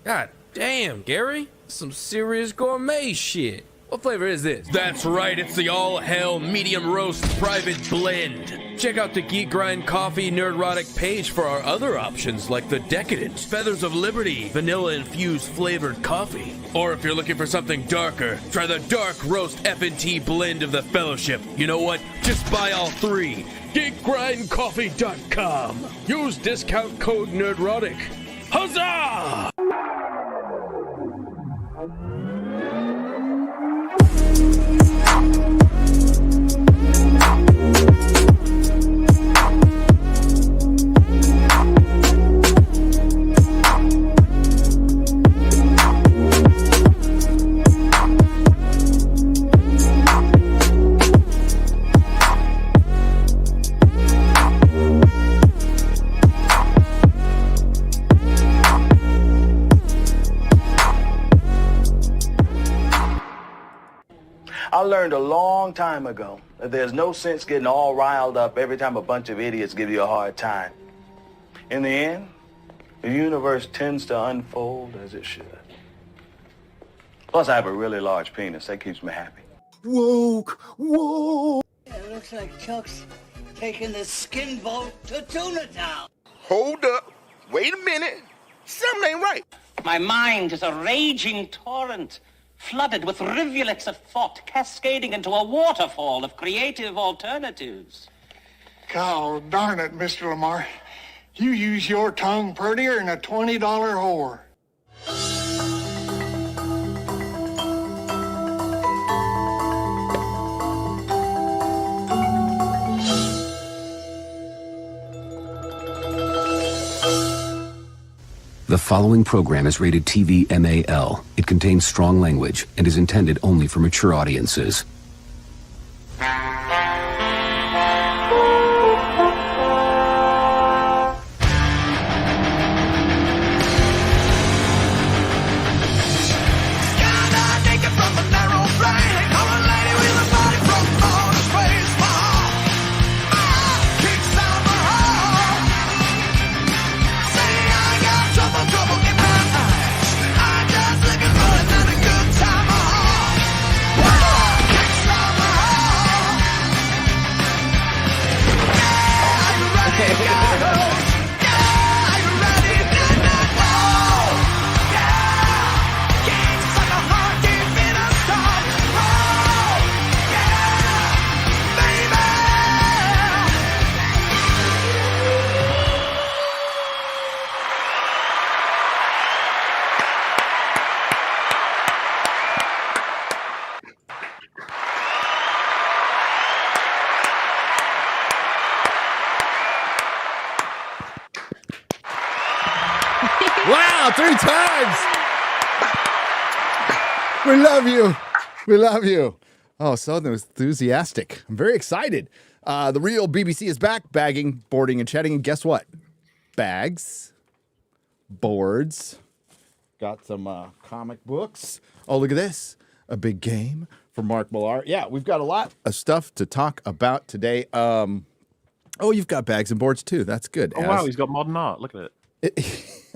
God damn, Gary. Some serious gourmet shit. What flavor is this? That's right, it's the all-hell medium roast private blend. Check out the Geek Grind Coffee Nerdrotic page for our other options like the Decadent, Feathers of Liberty, vanilla-infused flavored coffee. Or if you're looking for something darker, try the Dark Roast FNT blend of the Fellowship. You know what? Just buy all three. GeekGrindCoffee.com. Use discount code Nerdrotic. Huzzah! I learned a long time ago that there's no sense getting all riled up every time a bunch of idiots give you a hard time. In the end, the universe tends to unfold as it should. Plus, I have a really large penis. That keeps me happy. Woke. It looks like Chuck's taking the skin boat to Tuna Town. Hold up. Wait a minute. Something ain't right. My mind is a raging torrent, flooded with rivulets of thought, cascading into a waterfall of creative alternatives. God darn it, Mr. Lamar. You use your tongue prettier than a $20 whore. The following program is rated TV MAL. It contains strong language and is intended only for mature audiences. Wow, 3 times. We love you. We love you. Oh, so enthusiastic. I'm very excited. The real BBC is back, bagging, boarding, and chatting. And guess what? Bags, boards, got some comic books. Oh, look at this. A big game for Mark Millar. Yeah, we've got a lot of stuff to talk about today. Oh, you've got bags and boards too. That's good. Oh, wow, he's got modern art. Look at it.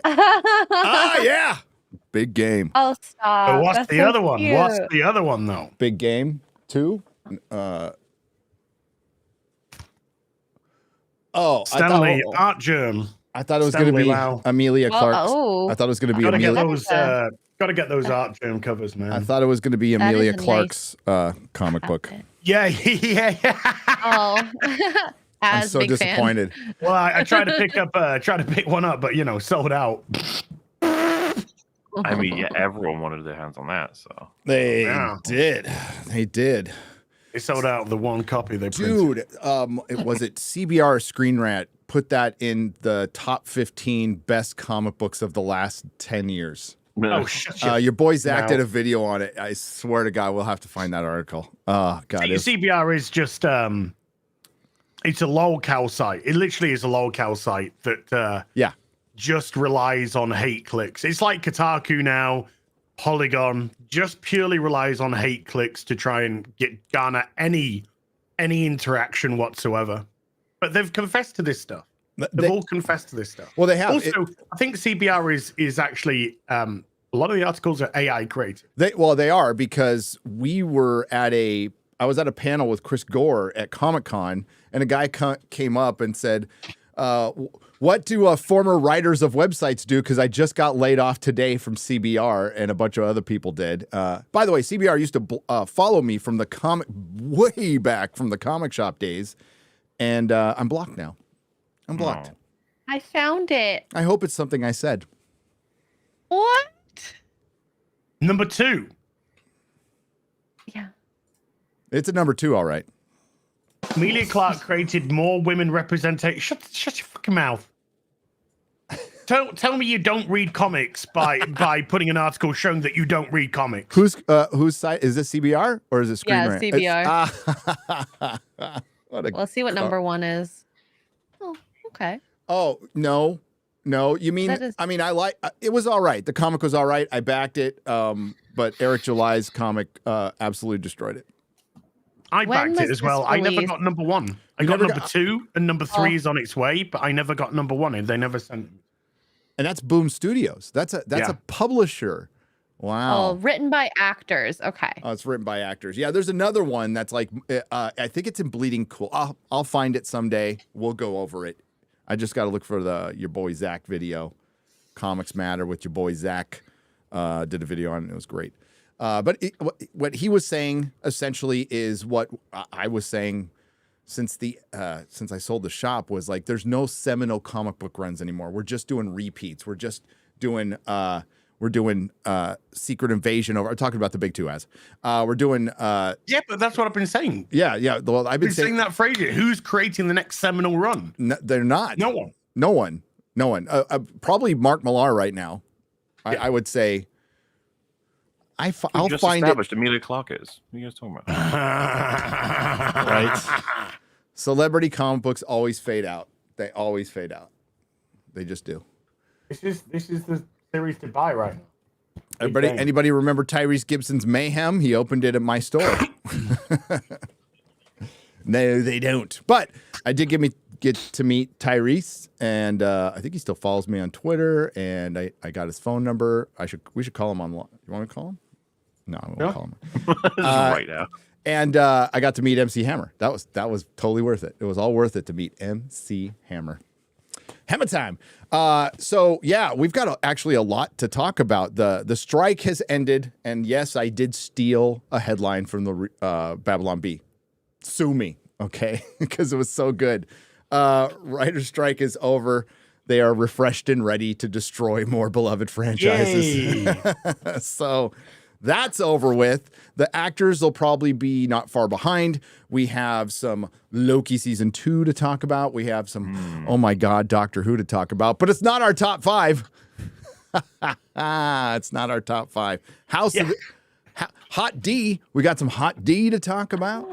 Yeah. Big game. Oh, stop. But what's That's the so other one? cute. What's the other one, though? Big game 2. Stanley Art Germ. I thought it was going to be Amelia Clark's. oh. I thought it was going to be Gotta Amelia. Gotta get those Art Germ covers, man. I thought it was going to be That Amelia is a Clark's comic book. Yeah, yeah. Oh, I'm as so big disappointed. Well, I tried to pick one up, but sold out. I mean, yeah, everyone wanted their hands on that, so They did. They did. They sold out the one copy they printed. Dude, it was it CBR Screen Rant put that in the top 15 best comic books of the last 10 years. Oh, shut your boy Zach did a video on it. I swear to God, we'll have to find that article. Oh, God. CBR is just it's a lolcow site. It literally is a lolcow site that just relies on hate clicks. It's like Kotaku now, Polygon, just purely relies on hate clicks to try and garner any interaction whatsoever. But they've confessed to this stuff. They've all confessed to this stuff. Well, they have. Also, I think CBR is actually a lot of the articles are AI created. They are, because I was at a panel with Chris Gore at Comic-Con, and a guy came up and said, what do former writers of websites do? Because I just got laid off today from CBR, and a bunch of other people did. By the way, CBR used to follow me from way back from the comic shop days, and I'm blocked now. I'm blocked. I found it. I hope it's something I said. What? Number 2. Yeah. It's a number 2, all right. Amelia Clark created more women representation. Shut your fucking mouth. Tell me you don't read comics by putting an article showing that you don't read comics. Whose site is this? CBR or is it Screen Yeah, Rant? CBR. Let's see what number 1 is. Oh, okay. Oh, no. You mean, it was all right. The comic was all right. I backed it. But Eric July's comic absolutely destroyed it. I backed it as well. I never got number 1. I got number 2, and number 3 is on its way, but I never got number 1, and they never sent it. And that's Boom Studios. That's a publisher. Wow. Oh, written by actors. Okay. Oh, it's written by actors. Yeah, there's another one that's like, I think it's in Bleeding Cool. I'll find it someday. We'll go over it. I just got to look for your boy Zach video. Comics Matter with your boy Zach. Did a video on it. It was great. But what he was saying essentially is what I was saying since I sold the shop, was like, there's no seminal comic book runs anymore. We're just doing repeats. We're just doing Secret Invasion over. I'm talking about the big 2 as. We're doing yeah, but that's what I've been saying. Yeah. Well, I've been saying that phrase. Who's creating the next seminal run? No, they're not. No one. Probably Mark Millar right now. Yeah. I would say. I'll find established Amelia Clark is. What are you guys talking about? Right. Celebrity comic books always fade out. They always fade out. They just do. This is the series to buy right now. Anybody remember Tyrese Gibson's Mayhem? He opened it at my store. No, they don't. But I did get to meet Tyrese, and I think he still follows me on Twitter, and I got his phone number. We should call him online. You want to call him? No, I won't call him. Right now. And I got to meet MC Hammer. That was totally worth it. It was all worth it to meet MC Hammer. Hammer time. So yeah, we've got actually a lot to talk about. The strike has ended, and yes, I did steal a headline from the Babylon Bee. Sue me, okay? Because it was so good. Writer's strike is over. They are refreshed and ready to destroy more beloved franchises. So that's over with. The actors will probably be not far behind. We have some Loki season 2 to talk about. We have some, oh my God, Doctor Who to talk about. But it's not our top 5. It's not our top 5. Hot D. We got some Hot D to talk about.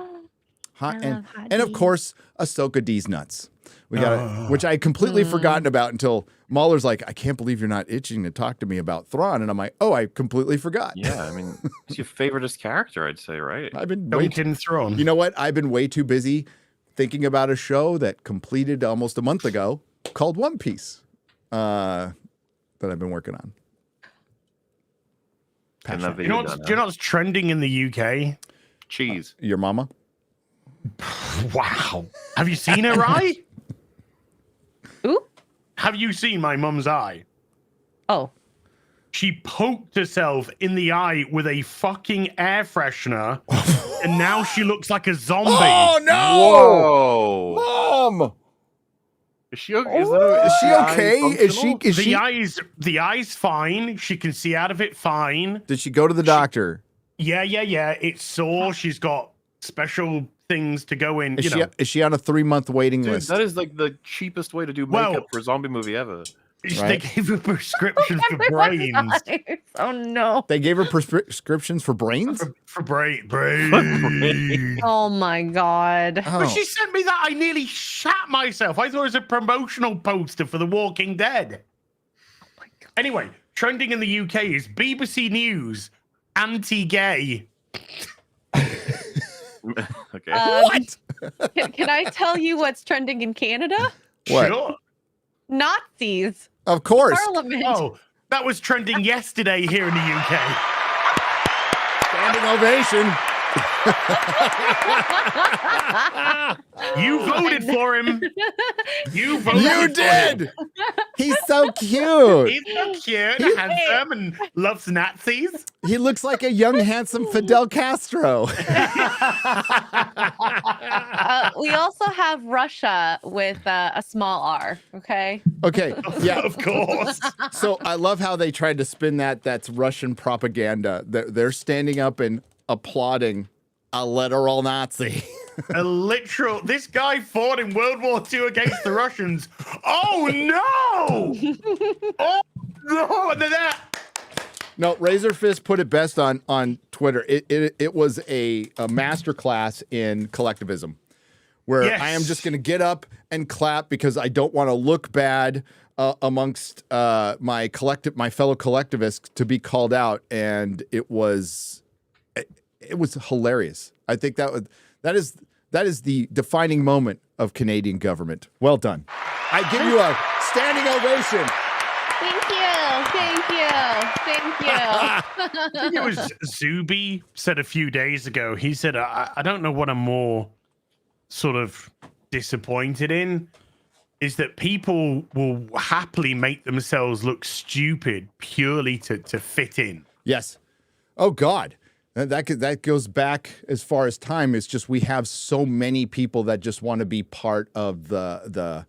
And of course, Ahsoka D's nuts. We got which I had completely forgotten about until Mahler's like, I can't believe you're not itching to talk to me about Thrawn. And I'm like, oh, I completely forgot. Yeah, I mean, it's your favoriteest character, I'd say, right? I've been Thrawn. You know what? I've been way too busy thinking about a show that completed almost a month ago called One Piece that I've been working on. Do you know what's trending in the UK? Cheese. Your mama? Wow. Have you seen her eye? Ooh? Have you seen my mum's eye? Oh. She poked herself in the eye with a fucking air freshener, and now she looks like a zombie. Oh, no! Whoa! Mom! Is she okay? Is she okay? Is she the eye's fine. She can see out of it fine. Did she go to the doctor? Yeah. It's sore. She's got special things to go in. Is she on a 3-month waiting list? That is like the cheapest way to do makeup for a zombie movie ever. They gave her prescriptions for brains. Oh no! They gave her prescriptions for brains. For brains. Oh my God! But she sent me that. I nearly shat myself. I thought it was a promotional poster for The Walking Dead. Oh my God! Anyway, trending in the UK is BBC News anti-gay. Okay. What? Can I tell you what's trending in Canada? What? Sure. Nazis. Of course. Parliament. Oh, that was trending yesterday here in the UK. Standing ovation. You voted for him. You voted. You did. He's so cute. He's so cute, handsome, and loves Nazis. He looks like a young, handsome Fidel Castro. We also have Russia with a small r. Okay. Okay. Yeah, of course. So I love how they tried to spin that. That's Russian propaganda. They're standing up and applauding a literal Nazi. A literal. This guy fought in World War II against the Russians. Oh no! Oh no! And then that. No, Razor Fist put it best on Twitter. It was a masterclass in collectivism, where I am just going to get up and clap because I don't want to look bad amongst my fellow collectivists to be called out, and it was hilarious. I think that is the defining moment of Canadian government. Well done. I give you a standing ovation. Thank you. I think it was Zuby said a few days ago. He said, I don't know what I'm more sort of disappointed in is that people will happily make themselves look stupid purely to fit in. Yes. Oh, God. That goes back as far as time. It's just we have so many people that just want to be part of the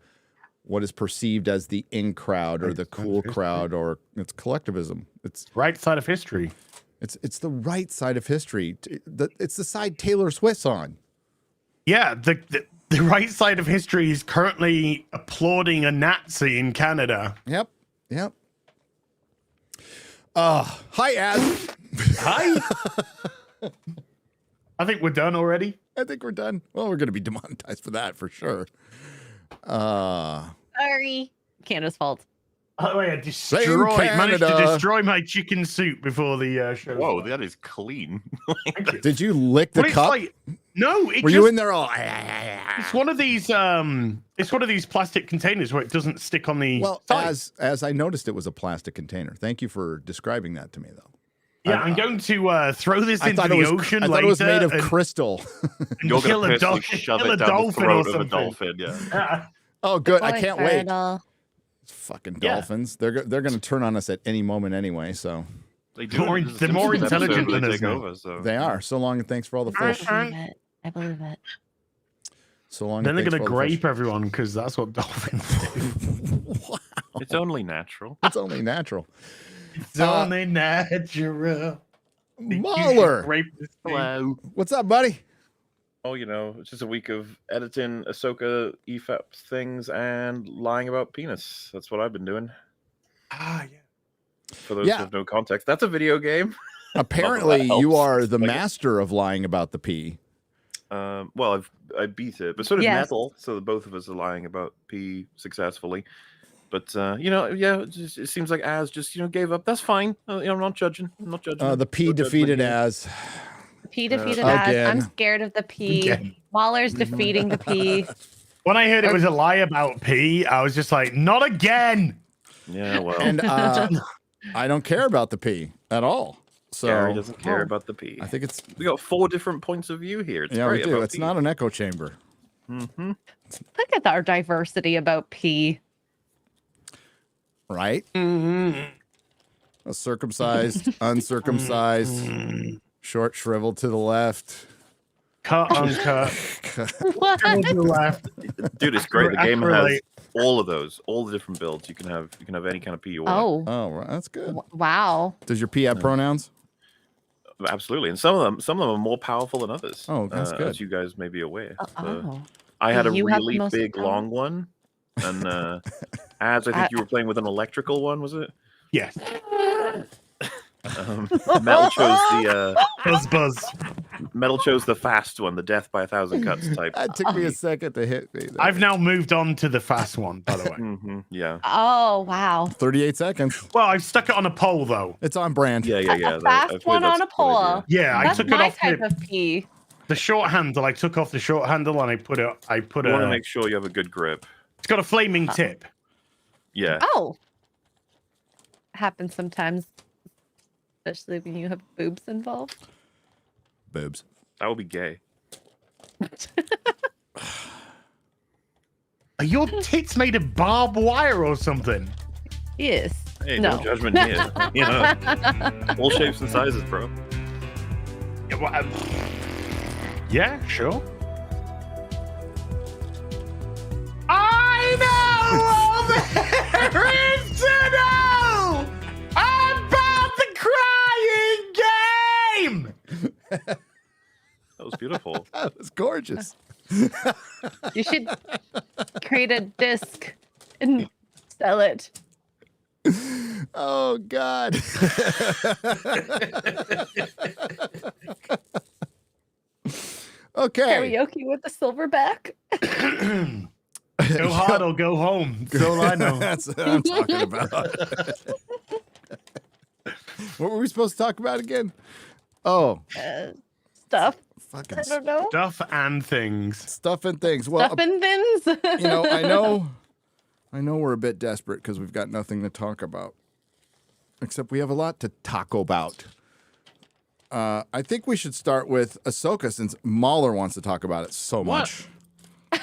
what is perceived as the in crowd or the cool crowd, or it's collectivism. It's right side of history. It's the right side of history. It's the side Taylor Swift's on. Yeah, the right side of history is currently applauding a Nazi in Canada. Yep. Hi, Az. Hi. I think we're done already. I think we're done. Well, we're going to be demonetized for that for sure. Sorry. Canada's fault. By the way, I managed to destroy my chicken soup before the show. Whoa, that is clean. Did you lick the cup? No, were you in there all? It's one of these. It's one of these plastic containers where it doesn't stick on the. Well, side. as I noticed, it was a plastic container. Thank you for describing that to me, though. Yeah, I'm going to throw this into the ocean I later. thought it was made of crystal. You're going to shove it down the throat of a dolphin. Yeah. Oh, good! I can't wait. Fucking dolphins! They're going to turn on us at any moment anyway. So they're more intelligent than us. So. They are. So long and thanks for all the fish. I believe it. So long. Then they're going to grape everyone because that's what dolphins do. Wow. It's only natural. It's only natural. It's only natural. Mahler. Hello. What's up, buddy? Oh, it's just a week of editing Ahsoka EFAPs things and lying about penis. That's what I've been doing. Ah, yeah. For those who have no context, that's a video game. Apparently, you are the master of lying about the pee. Well, I beat it, but so did Metal. So both of us are lying about pee successfully. But it seems like Az just gave up. That's fine. I'm not judging. The P defeated Az. P defeated Az. I'm scared of the P. Mahler's defeating the P. When I heard it was a lie about P, I was just like, not again. Yeah, well, and I don't care about the P at all. So Gary doesn't care about the P. I think we got 4 different points of view here. It's we do. It's not an echo chamber. Mm-hmm. Look at our diversity about P. Right? Mm-hmm. A circumcised, uncircumcised, short shrivel to the left. Cut, uncut. What? To the left. Dude, it's great. The game has all of those, all the different builds. You can have any kind of P you want. Oh, that's good. Wow. Does your P have pronouns? Absolutely, and some of them are more powerful than others. Oh, that's good. As you guys may be aware. I had a really big, long one, and Az, I think you were playing with an electrical one, was it? Yes. Metal chose the buzz. Metal chose the fast one, the death by 1,000 cuts type. That took me a second to hit me. I've now moved on to the fast one, by the way. Yeah. Oh wow. 38 seconds. Well, I've stuck it on a pole though. It's on brand. Yeah. A fast one on a pole. Yeah, That's I took my it off type of P. the short handle. I took off the short handle and I put You want to make sure you have a good grip. It's got a flaming tip. Yeah. Oh. Happens sometimes, especially when you have boobs involved. Boobs. That would be gay. Are your tits made of barbed wire or something? Yes. Hey, no. no judgment here. You know, all shapes and sizes, bro. Yeah, well, yeah, sure. I know all there is to know about the crying game. That was beautiful. That was gorgeous. You should create a disc and sell it. Oh God. Okay. Karaoke with the silverback. Go hard or go home. That's all I know. That's what I'm talking about. What were we supposed to talk about again? Oh, Stuff. fucking I don't know. Stuff and things. Stuff and things. Well, Stuff and things. you know, I know we're a bit desperate because we've got nothing to talk about. Except we have a lot to talk about. I think we should start with Ahsoka since Mahler wants to talk about it so much.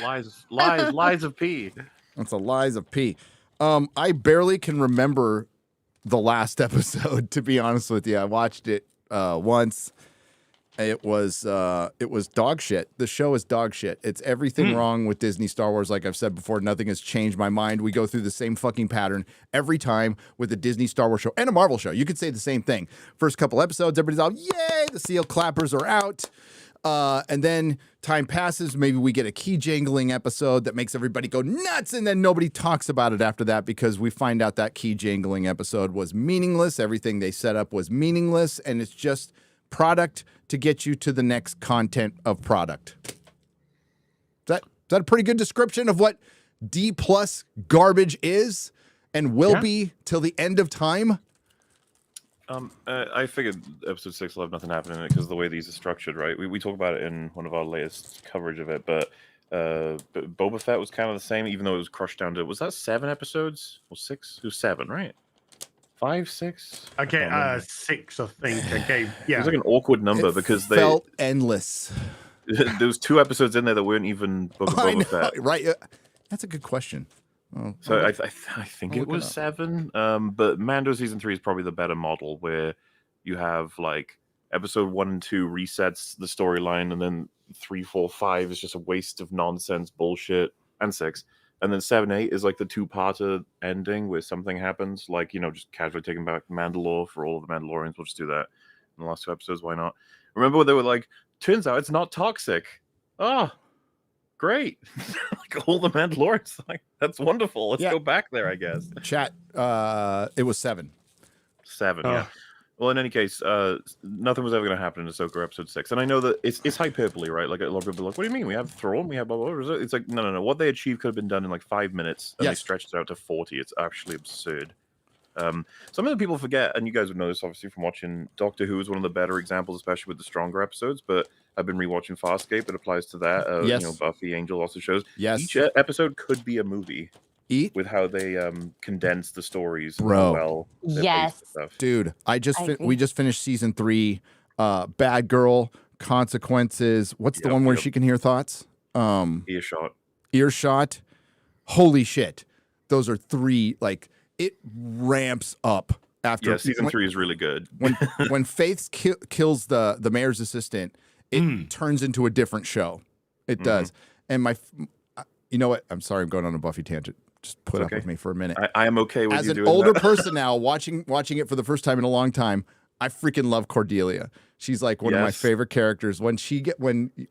Lies of P. That's a lies of P. I barely can remember the last episode, to be honest with you. I watched it once. It was dog shit. The show is dog shit. It's everything wrong with Disney Star Wars. Like I've said before, nothing has changed my mind. We go through the same fucking pattern every time with a Disney Star Wars show and a Marvel show. You could say the same thing. First couple episodes, everybody's all, yay, the seal clappers are out. And then time passes. Maybe we get a key jangling episode that makes everybody go nuts. And then nobody talks about it after that because we find out that key jangling episode was meaningless. Everything they set up was meaningless. And it's just product to get you to the next content of product. Is that a pretty good description of what D+ garbage is and will be till the end of time? I figured episode 6 will have nothing happening in it because of the way these are structured, right? We talk about it in one of our latest coverage of it, but Boba Fett was kind of the same, even though it was crushed down to, was that 7 episodes? Or 6? It was 7, right? 5, 6? Okay, 6, I think. Okay, yeah. It was like an awkward number because they felt endless. There was 2 episodes in there that weren't even Book of Boba Fett. Right? That's a good question. Well, so I think it was 7. But Mando season 3 is probably the better model where you have like episode 1 and 2 resets the storyline, and then 3, 4, 5 is just a waste of nonsense bullshit, and 6. And then 7, 8 is like the 2-parter ending where something happens, like, you know, just casually taking back Mandalore for all of the Mandalorians. We'll just do that in the last 2 episodes. Why not? Remember when they were like, turns out it's not toxic. Oh, great. Like all the Mandalorians. Like, that's wonderful. Let's go back there, I guess. Chat, it was 7. 7, yeah. Well, in any case, nothing was ever going to happen in Ahsoka episode 6. And I know that it's hyperbole, right? Like, a lot of people are like, what do you mean? We have Thrawn, we have blah, blah, blah. It's like, no. What they achieved could have been done in like 5 minutes, and they stretched it out to 40. It's actually absurd. Some of the people forget, and you guys would know this, obviously, from watching Doctor Who is one of the better examples, especially with the stronger episodes, but I've been rewatching Farscape. It applies to that. You know, Buffy, Angel also shows. Yes. Each episode could be a movie. With how they condense the stories, bro. Stuff. Dude, we just finished season 3. Bad Girl, Consequences. What's the one where she can hear thoughts? Earshot. Holy shit! Those are 3. Like it ramps up after. Yeah, season 3 is really good. when Faith kills the mayor's assistant, it turns into a different show. It does. And you know what? I'm sorry, I'm going on a Buffy tangent. Just put up with me for a minute. I am okay with you doing that. As an older person now, watching it for the first time in a long time, I freaking love Cordelia. She's like one of my favorite characters. When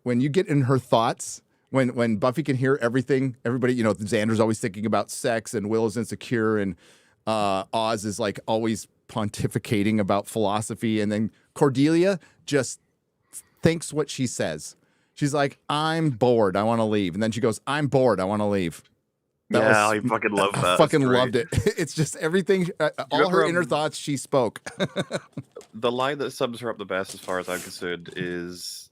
you get in her thoughts, when Buffy can hear everything, everybody, you know, Xander's always thinking about sex, and Willow's insecure, and Oz is like always pontificating about philosophy, and then Cordelia just thinks what she says. She's like, I'm bored, I want to leave. And then she goes, I'm bored, I want to leave. I fucking love that. I fucking loved it. It's just everything, all her inner thoughts, she spoke. The line that sums her up the best, as far as I'm concerned, is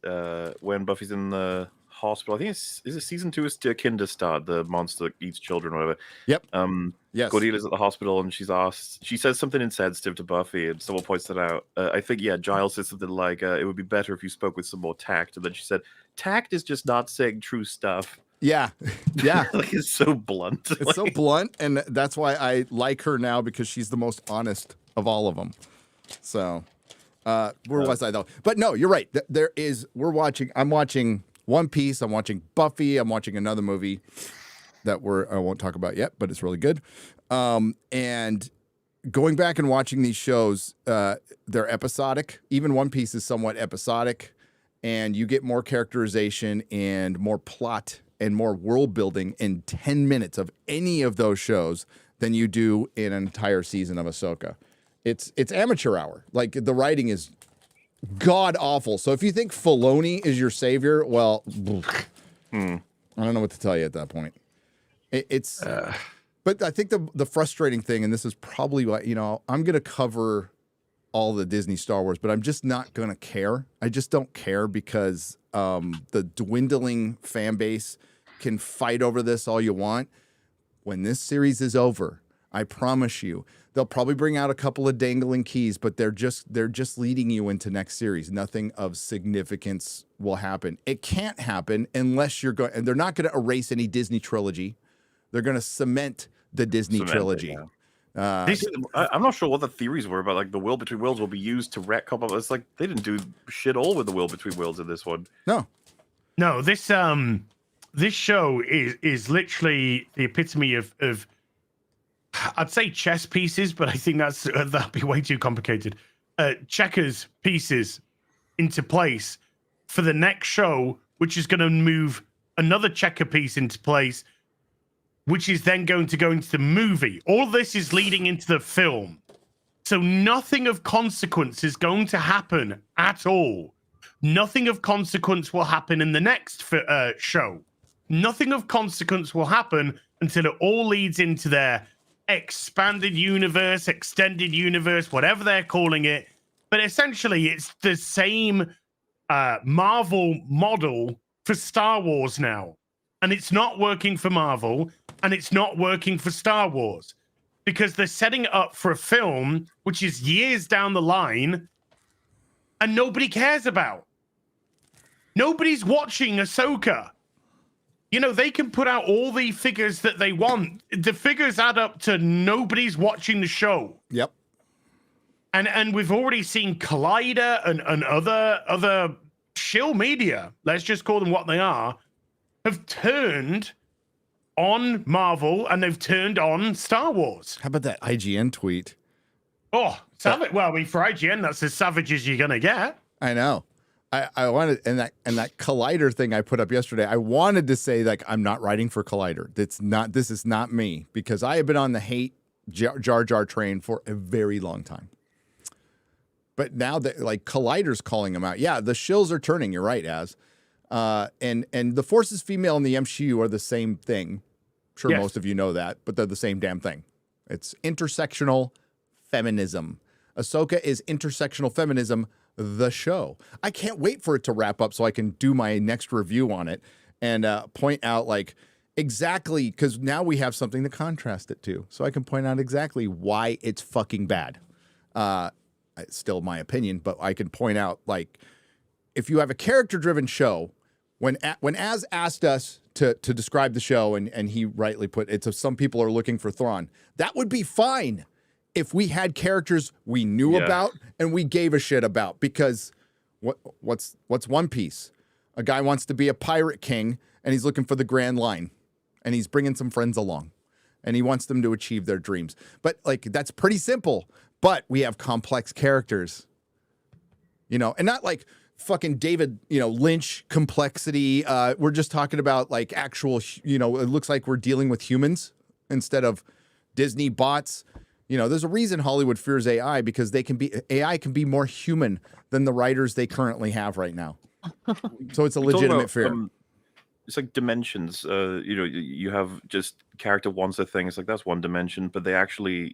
when Buffy's in the hospital. I think is it season 2 is akin to start the monster that eats children or whatever. Yep. Yes. Cordelia's at the hospital and she says something insensitive to Buffy, and someone points that out. I think Giles said something like, "It would be better if you spoke with some more tact," and then she said, "Tact is just not saying true stuff." Yeah, yeah. Like it's so blunt. It's so blunt, and that's why I like her now, because she's the most honest of all of them. So, where was I though? But no, you're right. I'm watching One Piece. I'm watching Buffy. I'm watching another movie that I won't talk about yet, but it's really good. And going back and watching these shows, they're episodic. Even One Piece is somewhat episodic, and you get more characterization and more plot and more world building in 10 minutes of any of those shows than you do in an entire season of Ahsoka. It's amateur hour. Like, the writing is god awful. So if you think Filoni is your savior, well, I don't know what to tell you at that point. But I think the frustrating thing, and this is probably why, I'm going to cover all the Disney Star Wars, but I'm just not going to care. I just don't care, because the dwindling fan base can fight over this all you want. When this series is over, I promise you, they'll probably bring out a couple of dangling keys, but they're just leading you into next series. Nothing of significance will happen. It can't happen unless you're going, and they're not going to erase any Disney trilogy. They're going to cement the Disney trilogy. I'm not sure what the theories were about, like the Will Between Worlds will be used to retcon. It's like they didn't do shit all with the Will Between Worlds in this one. No. This show is literally the epitome of I'd say chess pieces, but I think that'd be way too complicated. Checkers pieces into place for the next show, which is going to move another checker piece into place, which is then going to go into the movie. All this is leading into the film. So nothing of consequence is going to happen at all. Nothing of consequence will happen in the next show. Nothing of consequence will happen until it all leads into their expanded universe, extended universe, whatever they're calling it. But essentially, it's the same Marvel model for Star Wars now. And it's not working for Marvel, and it's not working for Star Wars, because they're setting it up for a film which is years down the line and nobody cares about. Nobody's watching Ahsoka. They can put out all the figures that they want. The figures add up to nobody's watching the show. Yep. And we've already seen Collider and other shill media, let's just call them what they are, have turned on Marvel and they've turned on Star Wars. How about that IGN tweet? Oh, savage. Well, for IGN, that's as savage as you're going to get. I know. I wanted, and that Collider thing I put up yesterday, I wanted to say, like, I'm not writing for Collider. This is not me, because I have been on the hate Jar Jar train for a very long time. But now that, like, Collider's calling them out. Yeah, the shills are turning. You're right, Az. And the Forces female and the MCU are the same thing. Sure, yes. Most of you know that, but they're the same damn thing. It's intersectional feminism. Ahsoka is intersectional feminism, the show. I can't wait for it to wrap up so I can do my next review on it and point out, like, exactly, because now we have something to contrast it to. So I can point out exactly why it's fucking bad. It's still my opinion, but I can point out, like, if you have a character-driven show, when Az asked us to describe the show, and he rightly put it's some people are looking for Thrawn, that would be fine if we had characters we knew about and we gave a shit about. Because what's One Piece? A guy wants to be a pirate king, and he's looking for the Grand Line, and he's bringing some friends along, and he wants them to achieve their dreams. But, like, that's pretty simple. But we have complex characters, and not like fucking David, Lynch complexity. We're just talking about, like, actual, it looks like we're dealing with humans instead of Disney bots. There's a reason Hollywood fears AI, because AI can be more human than the writers they currently have right now. So it's a legitimate fear. dimensions. You have just character wants a thing. It's like that's one dimension, but they actually,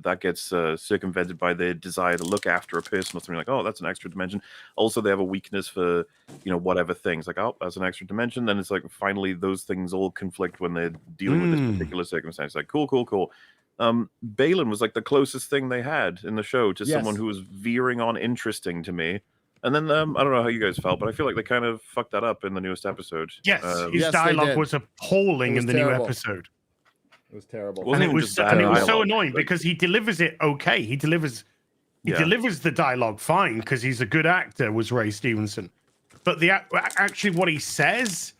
that gets circumvented by their desire to look after a person or something. Like, oh, that's an extra dimension. Also, they have a weakness for whatever things. Like, oh, that's an extra dimension. Then it's like finally those things all conflict when they're dealing with this particular circumstance. Like, cool. Balin was like the closest thing they had in the show to someone who was veering on interesting to me. And then I don't know how you guys felt, but I feel like they kind of fucked that up in the newest episode. Yes, his dialogue was appalling in the new episode. It was terrible. And it was so annoying because he delivers it okay. He delivers the dialogue fine because he's a good actor, was Ray Stevenson. But actually what he says,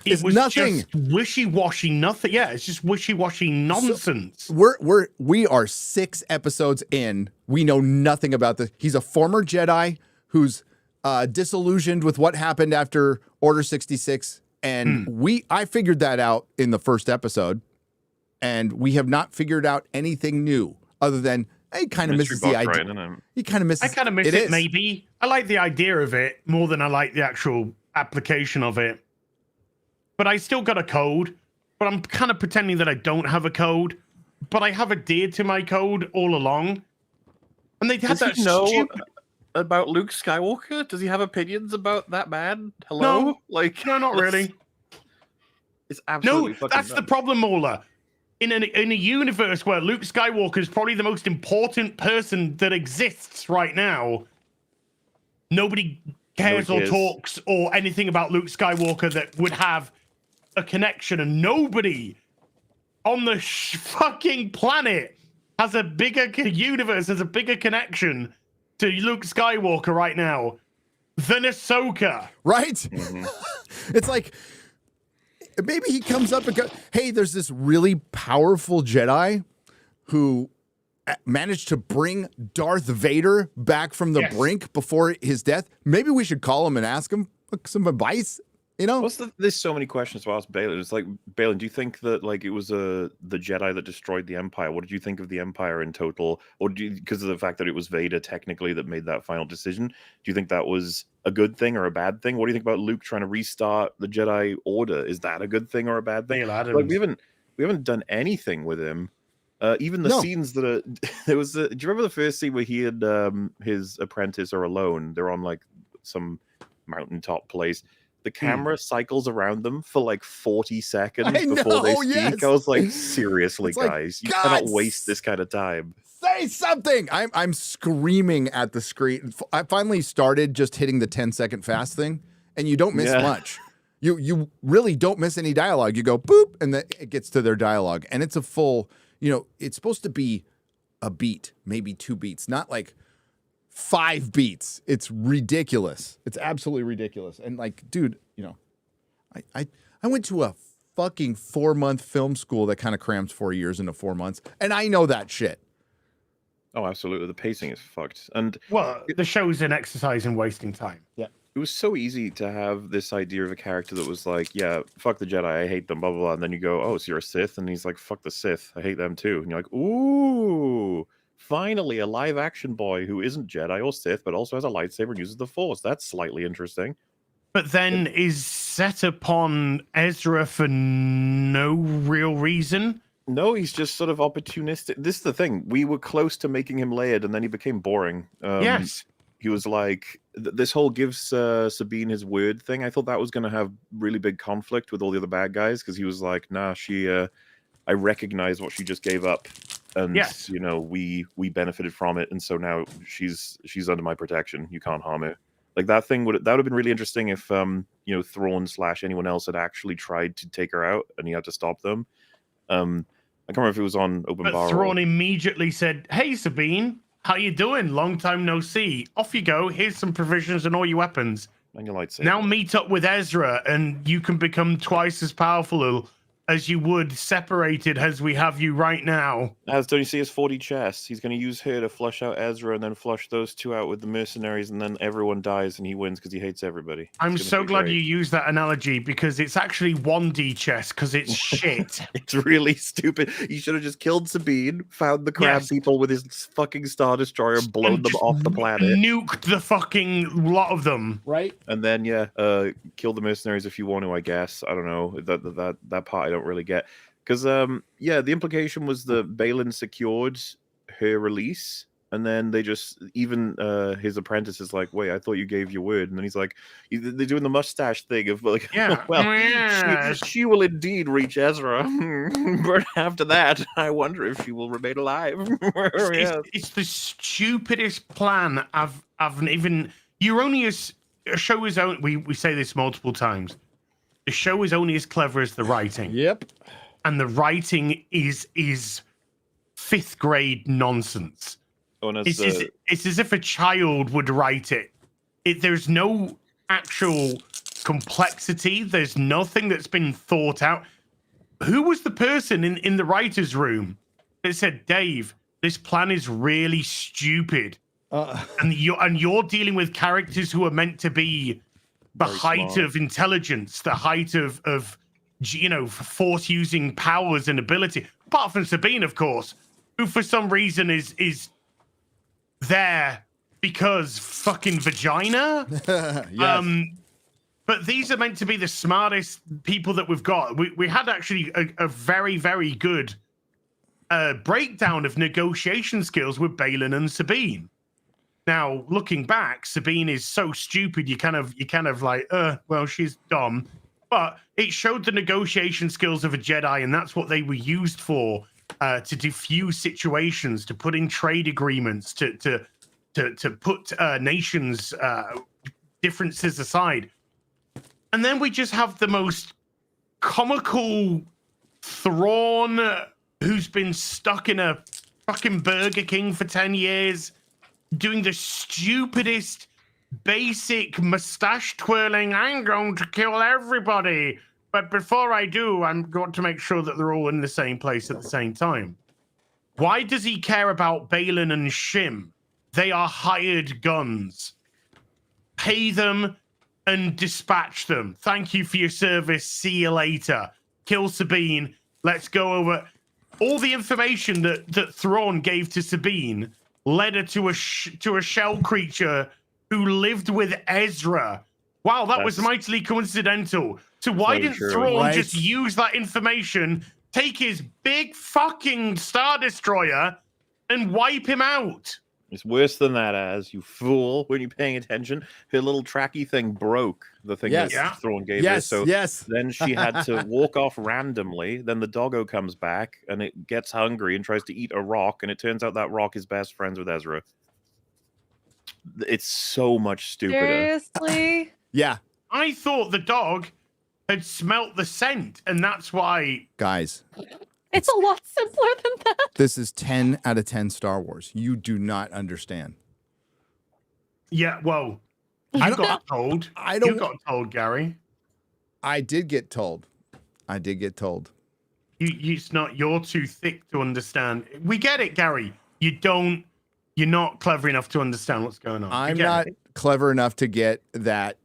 it was nothing. Just wishy-washy nothing. Yeah, it's just wishy-washy nonsense. So we are 6 episodes in. We know nothing about this. He's a former Jedi who's disillusioned with what happened after Order 66. And I figured that out in the first episode. And we have not figured out anything new other than he kind of misses the idea. Right, he kind of misses. I kind of miss it, maybe. I like the idea of it more than I like the actual application of it. But I still got a code. But I'm kind of pretending that I don't have a code. But I have adhered to my code all along. And they had that stupid... about Luke Skywalker? Does he have opinions about that man? Hello? No, not really. It's absolutely fucking that's the problem, Mola. In a universe where Luke Skywalker is probably the most important person that exists right now, nobody cares or talks or anything about Luke Skywalker that would have a connection, and nobody on the fucking planet has a bigger universe, has a bigger connection to Luke Skywalker right now than Ahsoka. Right? Mm-hmm. It's like, maybe he comes up and goes, hey, there's this really powerful Jedi who managed to bring Darth Vader back from the brink before his death. Maybe we should call him and ask him some advice. There's so many questions to ask Balin. It's like, Balin, do you think that it was the Jedi that destroyed the Empire? What did you think of the Empire in total? Or because of the fact that it was Vader technically that made that final decision, do you think that was a good thing or a bad thing? What do you think about Luke trying to restart the Jedi Order? Is that a good thing or a bad thing? We haven't done anything with him. Even the scenes that are there was. Do you remember the first scene where he and his apprentice are alone? They're on some mountaintop place. The camera cycles around them for 40 seconds before they speak. Yes. I was like, seriously, guys, you cannot waste this kind of time. Say something. I'm screaming at the screen. I finally started just hitting the 10-second fast thing, and you don't miss much. You really don't miss any dialogue. You go boop, and then it gets to their dialogue, and it's a full. It's supposed to be a beat, maybe 2 beats, not 5 beats. It's ridiculous. It's absolutely ridiculous. And dude, I went to a fucking 4-month film school that kind of crams 4 years into 4 months, and I know that shit. Oh, absolutely. The pacing is fucked. And the show's an exercise in wasting time. Yeah. It was so easy to have this idea of a character that was like, yeah, fuck the Jedi, I hate them, blah, blah, blah. And then you go, oh, so you're a Sith? And he's like, fuck the Sith, I hate them too. And you're like, ooh, finally a live action boy who isn't Jedi or Sith, but also has a lightsaber and uses the Force. That's slightly interesting. But then is set upon Ezra for no real reason? No, he's just sort of opportunistic. This is the thing. We were close to making him layered, and then he became boring. Yes. He was like, this whole gives Sabine his word thing. I thought that was going to have really big conflict with all the other bad guys, because he was like, nah, I recognize what she just gave up. And, we benefited from it. And so now she's under my protection. You can't harm her. That thing would have been really interesting if, Thrawn / anyone else had actually tried to take her out and he had to stop them. I can't remember if it was on Open Bar. Thrawn immediately said, hey, Sabine, how you doing? Long time no see. Off you go. Here's some provisions and all your weapons. And your lightsaber. Now meet up with Ezra and you can become twice as powerful as you would separated as we have you right now. As don't you see his 40 chests? He's going to use her to flush out Ezra and then flush those two out with the mercenaries, and then everyone dies and he wins because he hates everybody. I'm so glad you used that analogy because it's actually 1D chess because it's shit. It's really stupid. You should have just killed Sabine, found the crab people with his fucking Star Destroyer, and blown them off the planet. Nuked the fucking lot of them. Right. And then, kill the mercenaries if you want to, I guess. I don't know. That part I don't really get. Because, the implication was that Balin secured her release, and then they just, even his apprentice is like, wait, I thought you gave your word. And then he's like, they're doing the mustache thing of like, she will indeed reach Ezra. But after that, I wonder if she will remain alive. It's the stupidest plan I've even... You're only as... A show is only... We say this multiple times. The show is only as clever as the writing. Yep. And the writing is 5th grade nonsense. It's as if a child would write it. There's no actual complexity. There's nothing that's been thought out. Who was the person in the writer's room that said, Dave, this plan is really stupid. And you're dealing with characters who are meant to be the height of intelligence, the height of force using powers and ability. Apart from Sabine, of course, who for some reason is there because fucking vagina. Yes. But these are meant to be the smartest people that we've got. We had actually a very, very good breakdown of negotiation skills with Balin and Sabine. Now, looking back, Sabine is so stupid. You kind of like, well, she's dumb. But it showed the negotiation skills of a Jedi, and that's what they were used for, to diffuse situations, to put in trade agreements, to put nations' differences aside. And then we just have the most comical Thrawn who's been stuck in a fucking Burger King for 10 years, doing the stupidest, basic mustache twirling, I'm going to kill everybody. But before I do, I'm going to make sure that they're all in the same place at the same time. Why does he care about Balin and Shim? They are hired guns. Pay them and dispatch them. Thank you for your service. See you later. Kill Sabine. Let's go over. All the information that Thrawn gave to Sabine led her to a shell creature who lived with Ezra. Wow, that was mightily coincidental. So why didn't Thrawn just use that information, take his big fucking Star Destroyer, and wipe him out? It's worse than that, as you fool. When you're paying attention, her little tracky thing broke. The thing that Thrawn gave her. So then she had to walk off randomly. Then the doggo comes back and it gets hungry and tries to eat a rock. And it turns out that rock is best friends with Ezra. It's so much stupider. Seriously? Yeah. I thought the dog had smelt the scent, and that's why. Guys. It's a lot simpler than that. This is 10 out of 10 Star Wars. You do not understand. Yeah, well, you got told. You got told, Gary. I did get told. It's not. You're too thick to understand. We get it, Gary. You're not clever enough to understand what's going on. I'm not clever enough to get that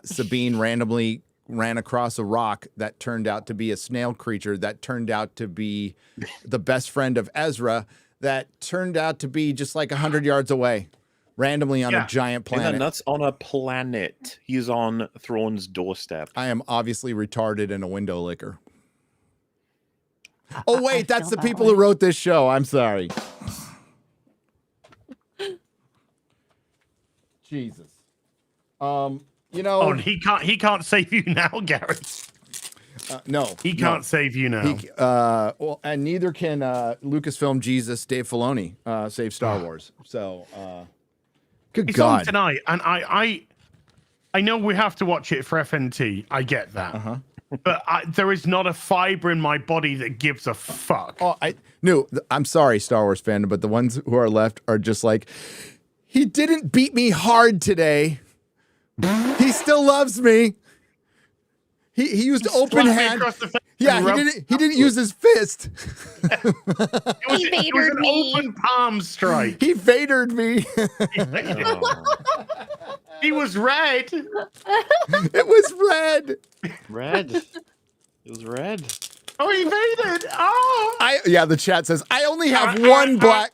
Sabine randomly ran across a rock that turned out to be a snail creature that turned out to be the best friend of Ezra that turned out to be just like 100 yards away randomly on a giant planet. That's on a planet. He's on Thrawn's doorstep. I am obviously retarded and a window licker. Oh, wait, that's the people who wrote this show. I'm sorry. Jesus. he can't save you now, Gary. No, he can't save you now. Well, and neither can Lucasfilm Jesus Dave Filoni save Star Wars. So, good it's God, on tonight, and I know we have to watch it for FNT. I get that, but there is not a fiber in my body that gives a fuck. Oh, I'm sorry, Star Wars fandom, but the ones who are left are just like, he didn't beat me hard today. He still loves me. He used open hand. Yeah, he didn't use his fist. It was an open palm strike. He Vadered me. He was red. It was red. Red. It was red. Oh, he Vadered. Oh. The chat says I only have one black.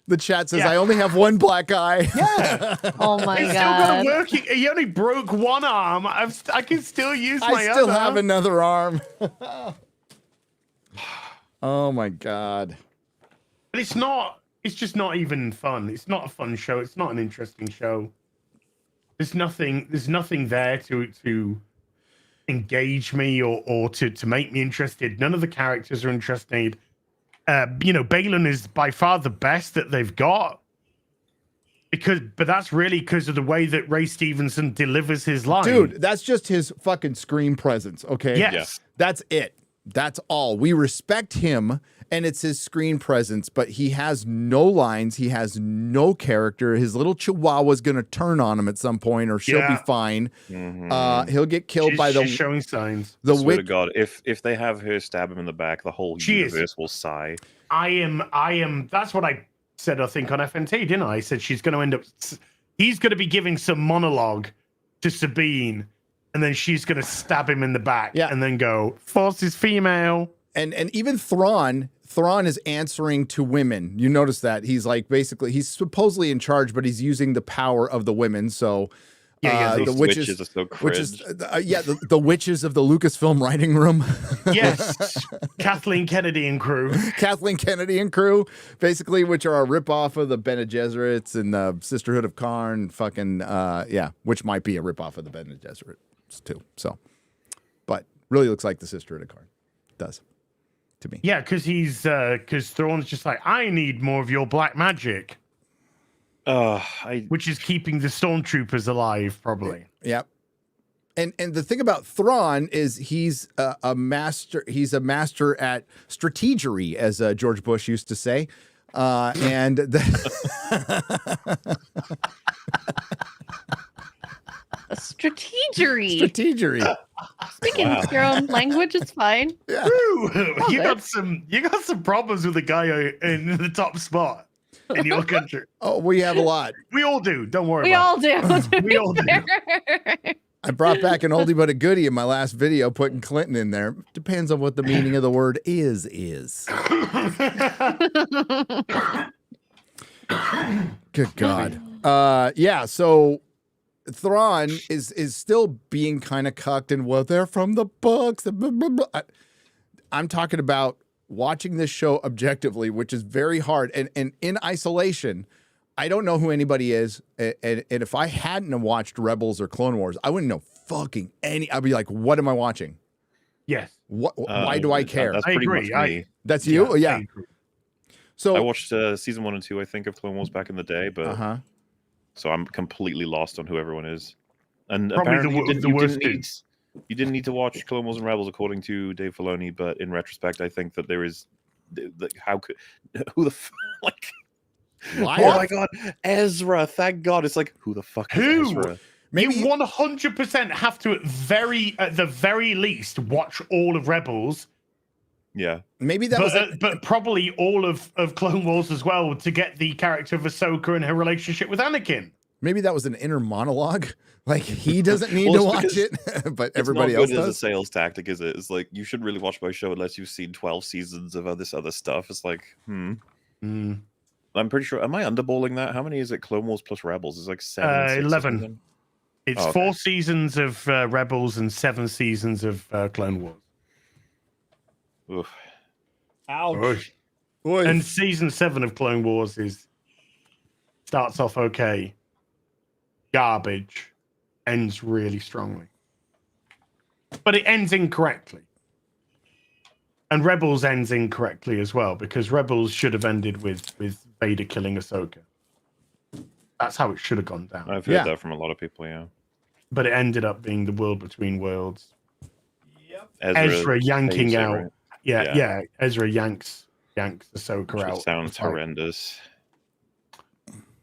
The chat says I only have one black eye. Yeah. Oh my It's god. still gonna work. He only broke one arm. I can still use my other. I still have another arm. Oh my god. But it's not. It's just not even fun. It's not a fun show. It's not an interesting show. There's nothing there to engage me or to make me interested. None of the characters are interesting. Balin is by far the best that they've got. But that's really because of the way that Ray Stevenson delivers his line. Dude, that's just his fucking screen presence, okay? Yes. That's it. That's all. We respect him, and it's his screen presence, but he has no lines. He has no character. His little chihuahua's going to turn on him at some point, or she'll be fine. Mm-hmm. He'll get killed by the... She's showing signs. The swear to God, if they have her stab him in the back, the whole universe will sigh. I am. That's what I said, I think, on FNT, didn't I? I said she's going to end up... He's going to be giving some monologue to Sabine, and then she's going to stab him in the back and then go, Force is female. And even Thrawn is answering to women. You notice that he's like, basically, he's supposedly in charge, but he's using the power of the women. So the witches are so cringe. The witches of the Lucasfilm writing room. Yes. Kathleen Kennedy and crew. Kathleen Kennedy and crew, basically, which are a ripoff of the Bene Gesserits and the Sisterhood of Karn. Which might be a ripoff of the Bene Gesserits too. So, but really looks like the Sisterhood of Karn. It does. To me. Yeah, because Thrawn's just like, I need more of your black magic. Which is keeping the stormtroopers alive, probably. Yep. And the thing about Thrawn is he's a master. He's a master at strategery, as George Bush used to say. Strategery. Speaking your own language, it's fine. Yeah. You got some problems with the guy in the top spot in your country. Oh, we have a lot. We all do. Don't worry. We all do. We all do. I brought back an oldie but a goodie in my last video, putting Clinton in there. Depends on what the meaning of the word is. Good God. So Thrawn is still being kind of cucked and, well, they're from the books. Blah, blah, blah. I'm talking about watching this show objectively, which is very hard. And in isolation, I don't know who anybody is. And if I hadn't watched Rebels or Clone Wars, I wouldn't know fucking any. I'd be like, what am I watching? Yes. Why do I care? That's pretty much me. That's you? Yeah. So I watched season 1 and 2, I think, of Clone Wars back in the day, but so I'm completely lost on who everyone is. And probably apparently you didn't need to watch Clone Wars and Rebels, according to Dave Filoni, but in retrospect, I think that there is Why? Oh my God, Ezra! Thank God! It's like, who the fuck is Ezra? Maybe you 100% have to at the very least watch all of Rebels. Yeah, maybe that but probably all of Clone Wars as well to get the character of Ahsoka and her relationship with Anakin. Maybe that was an inner monologue. Like, he doesn't need to watch it, but everybody else does. As a sales tactic, is it? It's like, you shouldn't really watch my show unless you've seen 12 seasons of this other stuff. It's like, I'm pretty sure. Am I underballing that? How many is it? Clone Wars plus Rebels is like 7. 11. It's 4 seasons of Rebels and 7 seasons of Clone Wars. Oof. Ouch. And season 7 of Clone Wars starts off okay. Garbage. Ends really strongly. But it ends incorrectly. And Rebels ends incorrectly as well, because Rebels should have ended with Vader killing Ahsoka. That's how it should have gone down. I've heard that from a lot of people, yeah. But it ended up being the world between worlds. Yep. Ezra yanking out. Right? Yeah. Ezra yanks Ahsoka out. Sounds horrendous.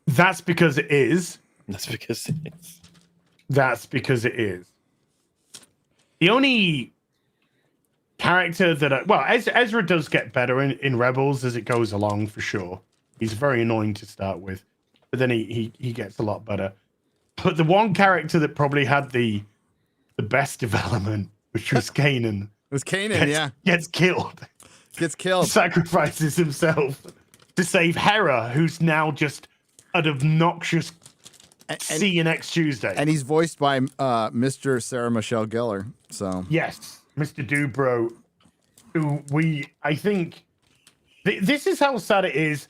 That's because it is. That's because it is. That's because it is. The only character that Ezra does get better in Rebels as it goes along for sure. He's very annoying to start with, but then he gets a lot better. But the one character that probably had the best development, which was Kanan. It was Kanan, gets killed. Gets killed. Sacrifices himself to save Hera, who's now just an obnoxious see you next Tuesday. And he's voiced by Mr. Sarah Michelle Gellar. So yes, Mr. Dubrow, who I think this is how sad it is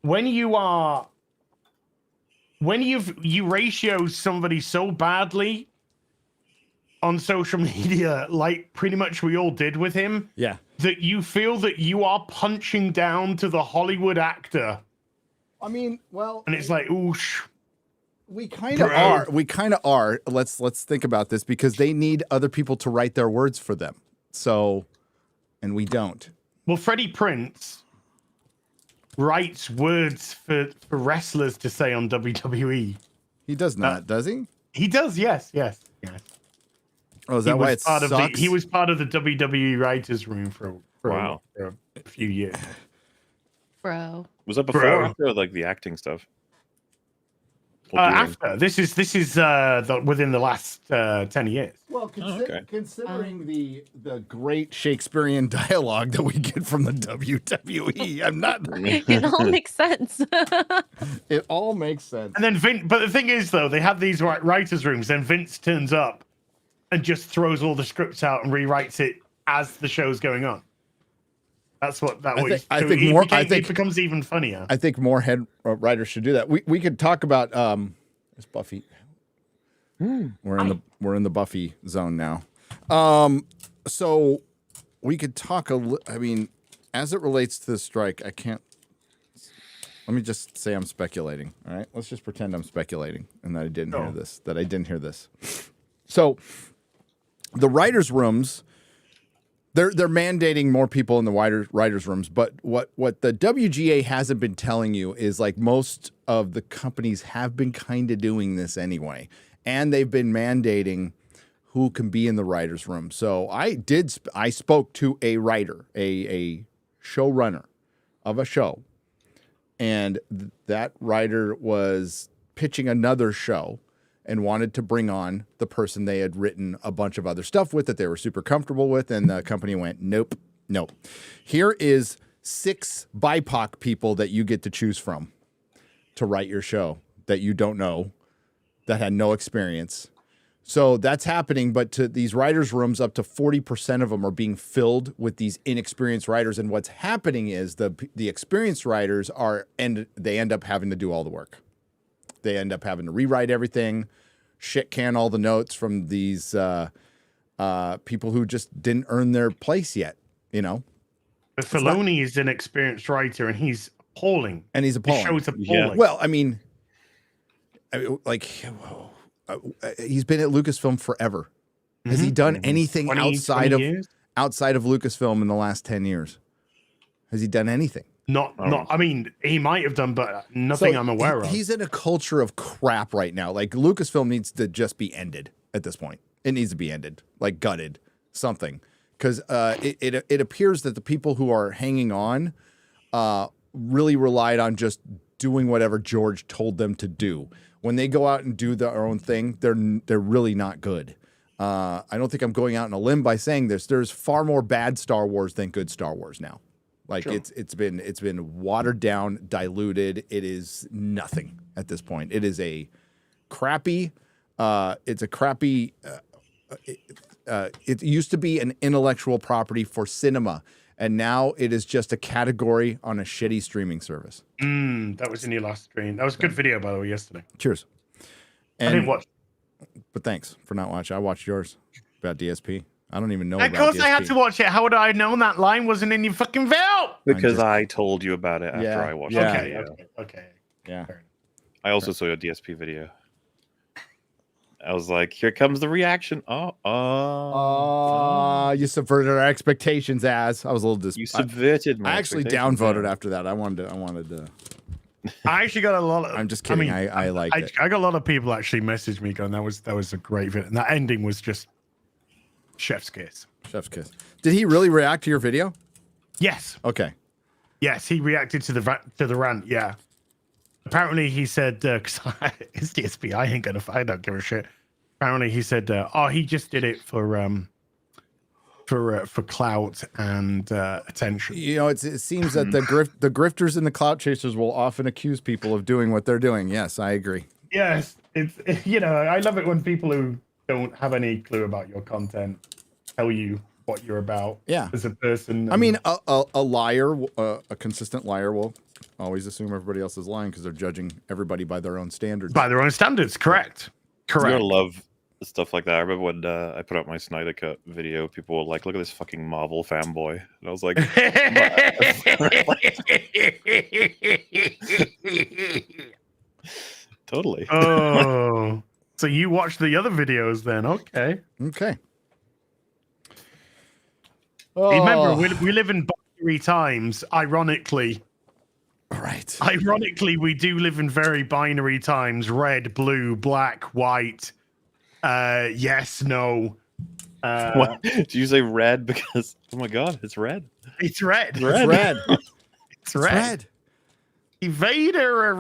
when you ratio somebody so badly on social media, like pretty much we all did with him. Yeah. That you feel that you are punching down to the Hollywood actor. I mean, well, and it's like, oosh. We kind of are. We kind of are. Let's think about this because they need other people to write their words for them. So, and we don't. Well, Freddie Prinze writes words for wrestlers to say on WWE. He does not, does he? He does. Yes. Oh, is that why it sucks? He was part of the WWE writers' room for a few years. Bro. Was that before or after like the acting stuff? After this is within the last 10 years. Well, considering the great Shakespearean dialogue that we get from the WWE, I'm not. It all makes sense. It all makes sense. And then but the thing is, though, they have these writers' rooms. Then Vince turns up and just throws all the scripts out and rewrites it as the show's going on. That's what that was. It becomes even funnier. I think more head writers should do that. We could talk about is Buffy. We're in the Buffy zone now. So we could talk I mean, as it relates to the strike, I can't. Let me just say I'm speculating. All right, let's just pretend I'm speculating and that I didn't hear this. So the writers' rooms. They're mandating more people in the writers' rooms, but what the WGA hasn't been telling you is like most of the companies have been kind of doing this anyway, and they've been mandating who can be in the writers' room. So I spoke to a writer, a showrunner of a show, and that writer was pitching another show and wanted to bring on the person they had written a bunch of other stuff with that they were super comfortable with. And the company went, nope. Here is 6 BIPOC people that you get to choose from to write your show that you don't know, that had no experience. So that's happening. But to these writers' rooms, up to 40% of them are being filled with these inexperienced writers. And what's happening is the experienced writers they end up having to do all the work. They end up having to rewrite everything, shit can all the notes from these people who just didn't earn their place yet, you know? But Filoni is an experienced writer, and he's appalling. The show's appalling. Yeah. Well, I mean, he's been at Lucasfilm forever. Mm-hmm. Has he done anything outside of Lucasfilm in the last 10 years? Has he done anything? Not. I mean, he might have done, but nothing I'm aware of. He's in a culture of crap right now. Like Lucasfilm needs to just be ended at this point. It needs to be ended, like gutted, something, because it appears that the people who are hanging on really relied on just doing whatever George told them to do. When they go out and do their own thing, they're really not good. I don't think I'm going out on a limb by saying this. There's far more bad Star Wars than good Star Wars now. Like sure. It's been watered down, diluted. It is nothing at this point. It is a crappy. It used to be an intellectual property for cinema, and now it is just a category on a shitty streaming service. That was in your last stream. That was a good video, by the way, yesterday. Cheers. I didn't watch. But thanks for not watching. I watched yours about DSP. I don't even know. Of course, I had to watch it. How would I have known that line wasn't in your fucking video? Because I told you about it after I watched it. Okay. Yeah. I also saw your DSP video. I was like, "Here comes the reaction." You subverted our expectations. I was a little You subverted my. I actually downvoted after that. I wanted to. I actually got a lot of. I'm just kidding. I liked it. I got a lot of people actually message me going, "That was a great video." And that ending was just chef's kiss. Chef's kiss. Did he really react to your video? Yes. Okay. Yes, he reacted to the rant. Yeah. Apparently, he said, "Cause it's DSP. I ain't gonna. I don't give a shit." Apparently, he said, "Oh, he just did it for clout and attention." You know, it seems that the grifters and the clout chasers will often accuse people of doing what they're doing. Yes, I agree. Yes, it's I love it when people who don't have any clue about your content tell you what you're about. Yeah. As a person. I mean, a liar, a consistent liar will always assume everybody else is lying because they're judging everybody by their own standards. By their own standards, correct. You're gonna love stuff like that. I remember when I put up my Snyder Cut video, people were like, "Look at this fucking Marvel fanboy," and I was like, "Totally." Oh, so you watched the other videos then? Okay. Okay. Remember, we live in binary times. Ironically. Right. Ironically, we do live in very binary times: red, blue, black, white. Yes, no. What? Did you say red? Because oh my god, it's red. It's red. It's red. It's red. Vader.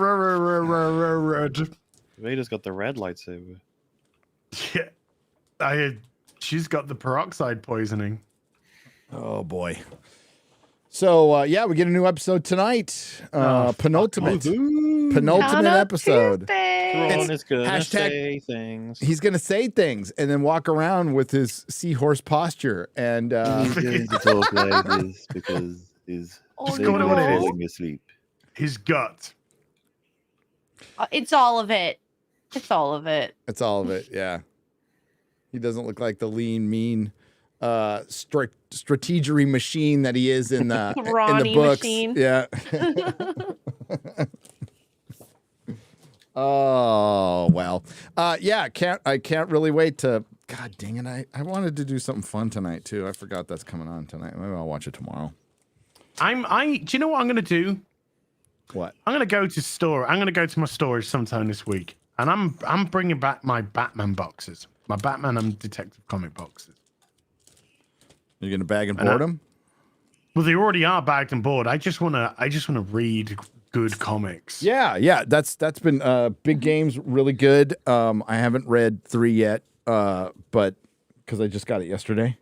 Vader's got the red lightsaber. Yeah, she's got the peroxide poisoning. Oh boy. So yeah, we get a new episode tonight. Penultimate episode. Ron is gonna hashtag, say things. He's gonna say things and then walk around with his seahorse posture and he's going to talk like this because he's falling asleep. His gut. It's all of it. It's all of it. It's all of it. Yeah. He doesn't look like the lean, mean strategery machine that he is in the books. Machine. Yeah. Oh well. Yeah, I can't really wait to God dang it. I wanted to do something fun tonight too. I forgot that's coming on tonight. Maybe I'll watch it tomorrow. Do you know what I'm gonna do? What? I'm gonna go to my storage sometime this week. And I'm bringing back my Batman boxes. My Batman and Detective comic boxes. You're gonna bag and board them? Well, they already are bagged and board. I just wanna read good comics. Yeah. That's been Big Game's really good. I haven't read 3 yet, but because I just got it yesterday.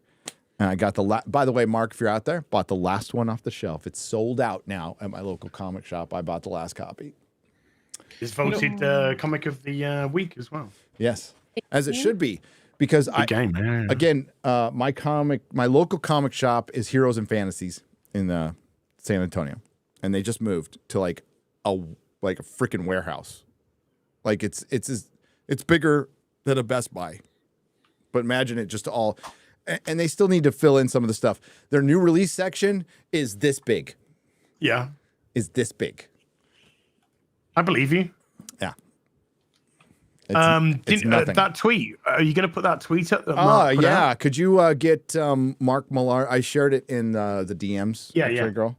And I got by the way, Mark, if you're out there, bought the last one off the shelf. It's sold out now at my local comic shop. I bought the last copy. It's voted comic of the week as well. Yes, as it should be, because my local comic shop is Heroes and Fantasies in San Antonio, and they just moved to like a freaking warehouse. Like it's bigger than a Best Buy, but imagine it just all. And they still need to fill in some of the stuff. Their new release section is this big. Yeah. Is this big. I believe you. Yeah. That tweet. Are you going to put that tweet up? Yeah. Out? Could you get Mark Millar? I shared it in the DMs. Yeah. Girl.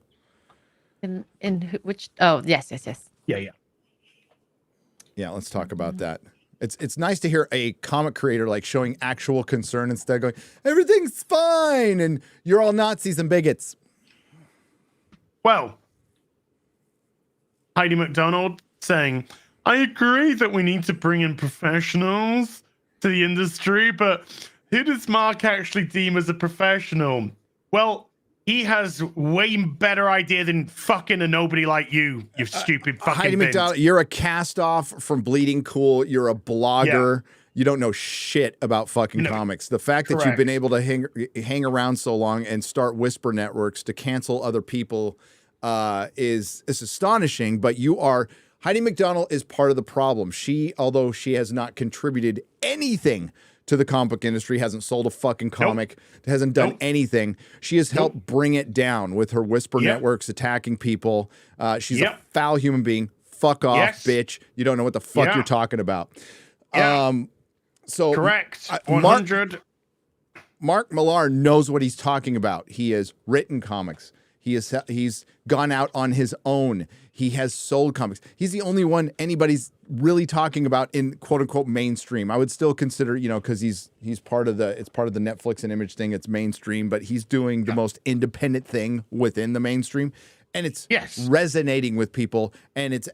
In which? Oh, yes. Yeah. Yeah. Let's talk about that. It's nice to hear a comic creator like showing actual concern instead of going, everything's fine and you're all Nazis and bigots. Well, Heidi McDonald saying, I agree that we need to bring in professionals to the industry, but who does Mark actually deem as a professional? Well, he has way better idea than fucking a nobody like you stupid fucking Heidi McDonald, you're a cast-off from Bleeding Cool. You're a blogger. Yeah. You don't know shit about fucking comics. The fact that you've been able to hang around so long and start whisper networks to cancel other people is astonishing, but Heidi McDonald is part of the problem. Although she has not contributed anything to the comic book industry, hasn't sold a fucking comic, hasn't done anything. She has helped bring it down with her whisper networks attacking people. She's a foul human being. Fuck off, bitch. You don't know what the fuck you're talking about. So correct. 100. Mark Millar knows what he's talking about. He has written comics. He's gone out on his own. He has sold comics. He's the only one anybody's really talking about in quote unquote mainstream. I would still consider, because he's part of the Netflix and Image thing. It's mainstream, but he's doing the most independent thing within the mainstream. And it's resonating with people, and it's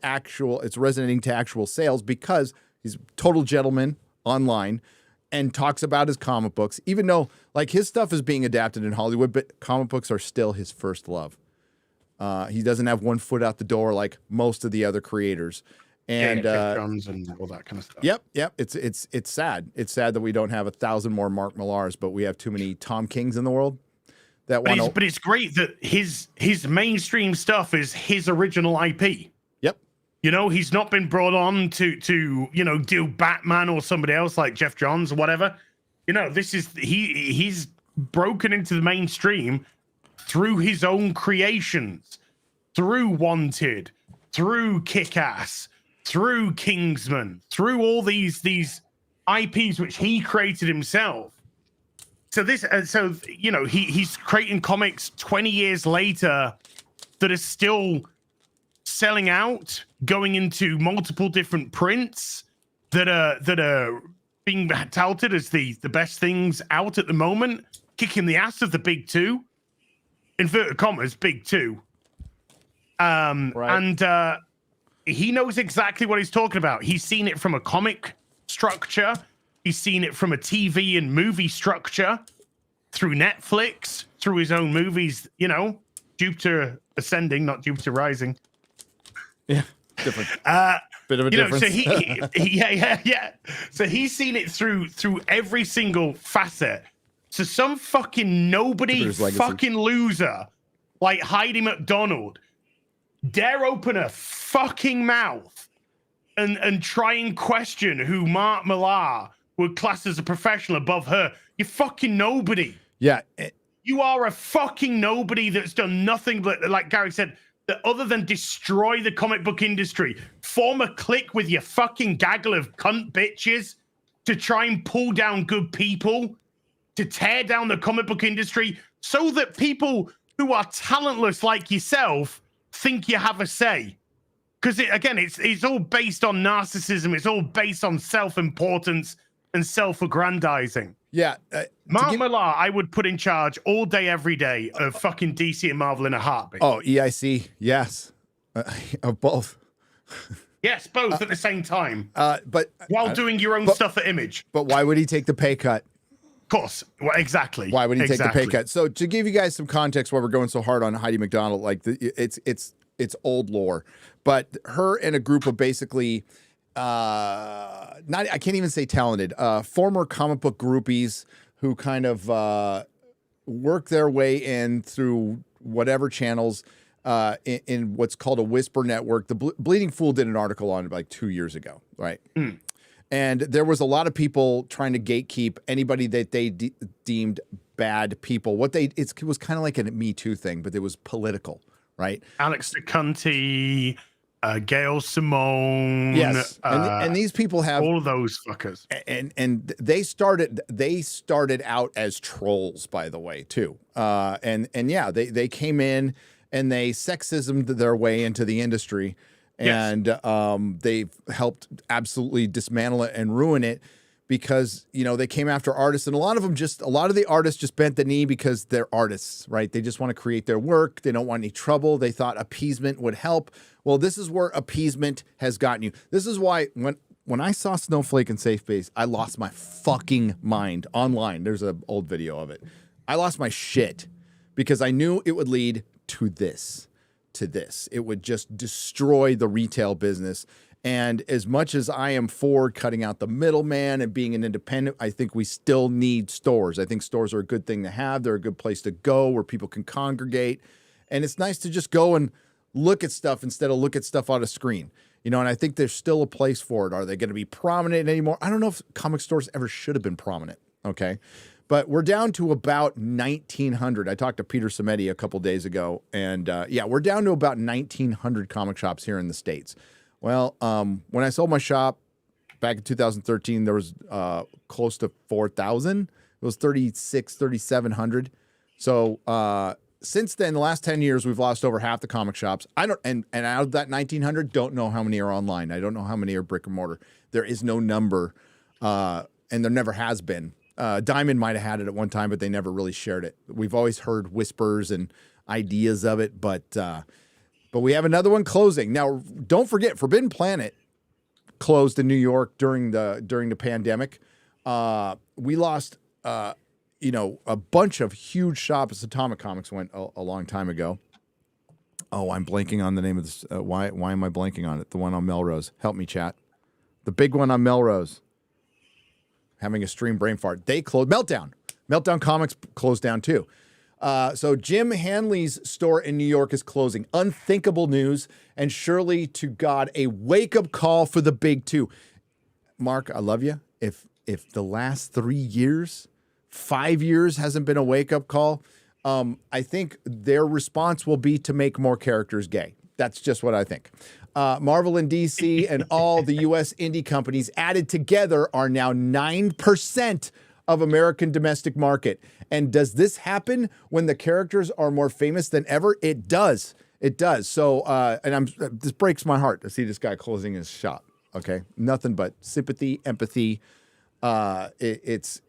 resonating to actual sales because he's a total gentleman online and talks about his comic books, even though like his stuff is being adapted in Hollywood, but comic books are still his first love. He doesn't have one foot out the door like most of the other creators. And drums and all that kind of stuff. Yep. It's sad. It's sad that we don't have 1,000 more Mark Millars, but we have too many Tom Kings in the world. But it's great that his mainstream stuff is his original IP. Yep. He's not been brought on to do Batman or somebody else like Jeff Johns or whatever. This is he's broken into the mainstream through his own creations, through Wanted, through Kick-Ass, through Kingsman, through all these IPs which he created himself. So he's creating comics 20 years later that are still selling out, going into multiple different prints that are being touted as the best things out at the moment, kicking the ass of the big two, inverted commas, big two. And he knows exactly what he's talking about. He's seen it from a comic structure. He's seen it from a TV and movie structure, through Netflix, through his own movies, Jupiter Ascending, not Jupiter Rising. Yeah, different. Bit of a difference. So So he's seen it through every single facet. So some fucking nobody fucking loser like Heidi McDonald dare open a fucking mouth and try and question who Mark Millar would class as a professional above her. You're fucking nobody. Yeah. You are a fucking nobody that's done nothing but, like Gary said, that other than destroy the comic book industry, form a clique with your fucking gaggle of cunt bitches to try and pull down good people, to tear down the comic book industry so that people who are talentless like yourself think you have a say. Because it's all based on narcissism. It's all based on self-importance and self-aggrandizing. Yeah. Mark Millar, I would put in charge all day, every day of fucking DC and Marvel in a heartbeat. Oh, EIC, yes. Of both. Yes, both at the same time. But while doing your own stuff at Image. But why would he take the pay cut? Of course. Well, exactly. Why would he take the pay cut? So to give you guys some context why we're going so hard on Heidi McDonald, like it's old lore. But her and a group of basically I can't even say talented, former comic book groupies who kind of work their way in through whatever channels in what's called a whisper network. The Bleeding Fool did an article on it like 2 years ago, right? And there was a lot of people trying to gatekeep anybody that they deemed bad people. It was kind of like a Me Too thing, but it was political, right? Alex DeCunty, Gail Simone. Yes, and these people have all of those fuckers. And they started out as trolls, by the way, too. And yeah, they came in and they sexismed their way into the industry. And they've helped absolutely dismantle it and ruin it because, they came after artists, and a lot of the artists just bent the knee because they're artists, right? They just want to create their work. They don't want any trouble. They thought appeasement would help. Well, this is where appeasement has gotten you. This is why when I saw Snowflake and Safe Base, I lost my fucking mind online. There's an old video of it. I lost my shit because I knew it would lead to this. It would just destroy the retail business. And as much as I am for cutting out the middleman and being an independent, I think we still need stores. I think stores are a good thing to have. They're a good place to go where people can congregate. And it's nice to just go and look at stuff instead of look at stuff on a screen. And I think there's still a place for it. Are they going to be prominent anymore? I don't know if comic stores ever should have been prominent. Okay. But we're down to about 1,900. I talked to Peter Samedi a couple days ago, and we're down to about 1,900 comic shops here in the States. Well, when I sold my shop back in 2013, there was close to 4,000. It was 3,700. So since then, the last 10 years, we've lost over half the comic shops. I don't, and out of that 1,900, don't know how many are online. I don't know how many are brick and mortar. There is no number, and there never has been. Diamond might have had it at one time, but they never really shared it. We've always heard whispers and ideas of it, but we have another one closing. Now, don't forget, Forbidden Planet closed in New York during the pandemic. We lost, a bunch of huge shops. Atomic Comics went a long time ago. Oh, I'm blanking on the name of this. Why am I blanking on it? The one on Melrose. Help me, chat. The big one on Melrose. Having a stream brain fart. They closed. Meltdown Comics closed down too. So Jim Hanley's store in New York is closing. Unthinkable news, and surely to God, a wake-up call for the big two. Mark, I love you. If the last 3 years, 5 years hasn't been a wake-up call, I think their response will be to make more characters gay. That's just what I think. Marvel and DC and all the U.S. indie companies added together are now 9% of American domestic market. And does this happen when the characters are more famous than ever? It does. It does. So, this breaks my heart to see this guy closing his shop. Okay, nothing but sympathy, empathy. It's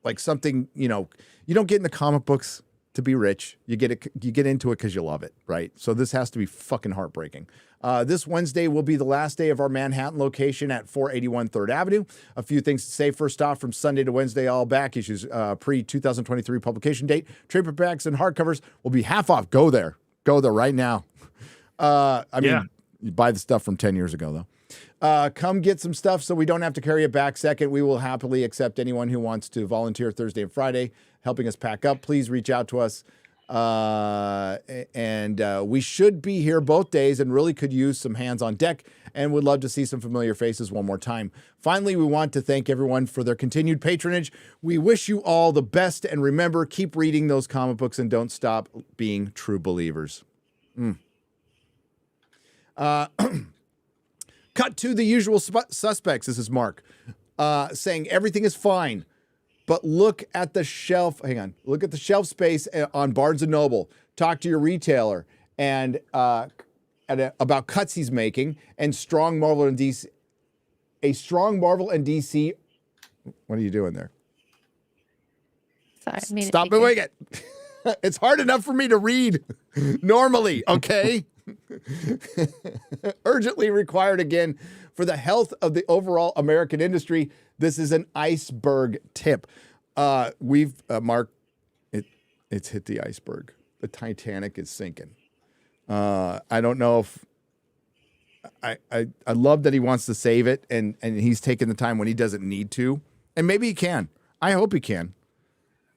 like something, you don't get in the comic books to be rich. You get into it because you love it, right? So this has to be fucking heartbreaking. This Wednesday will be the last day of our Manhattan location at 481 3rd Avenue. A few things to say. First off, from Sunday to Wednesday, all back issues, pre-2023 publication date, trade paperbacks and hardcovers will be half off. Go there right now. You buy the stuff from 10 years ago, though. Come get some stuff so we don't have to carry it back. Second, we will happily accept anyone who wants to volunteer Thursday and Friday, helping us pack up. Please reach out to us. We should be here both days and really could use some hands on deck and would love to see some familiar faces one more time. Finally, we want to thank everyone for their continued patronage. We wish you all the best, and remember, keep reading those comic books and don't stop being true believers. Cut to the usual suspects. This is Mark saying everything is fine, but look at the shelf. Hang on. Look at the shelf space on Barnes & Noble. Talk to your retailer and about cuts he's making and strong Marvel and DC. A strong Marvel and DC. What are you doing there? Sorry. Stop it. Wait. It's hard enough for me to read normally, okay? Urgently required again for the health of the overall American industry. This is an iceberg tip. Mark, it's hit the iceberg. The Titanic is sinking. I don't know if I love that he wants to save it and he's taking the time when he doesn't need to. And maybe he can. I hope he can.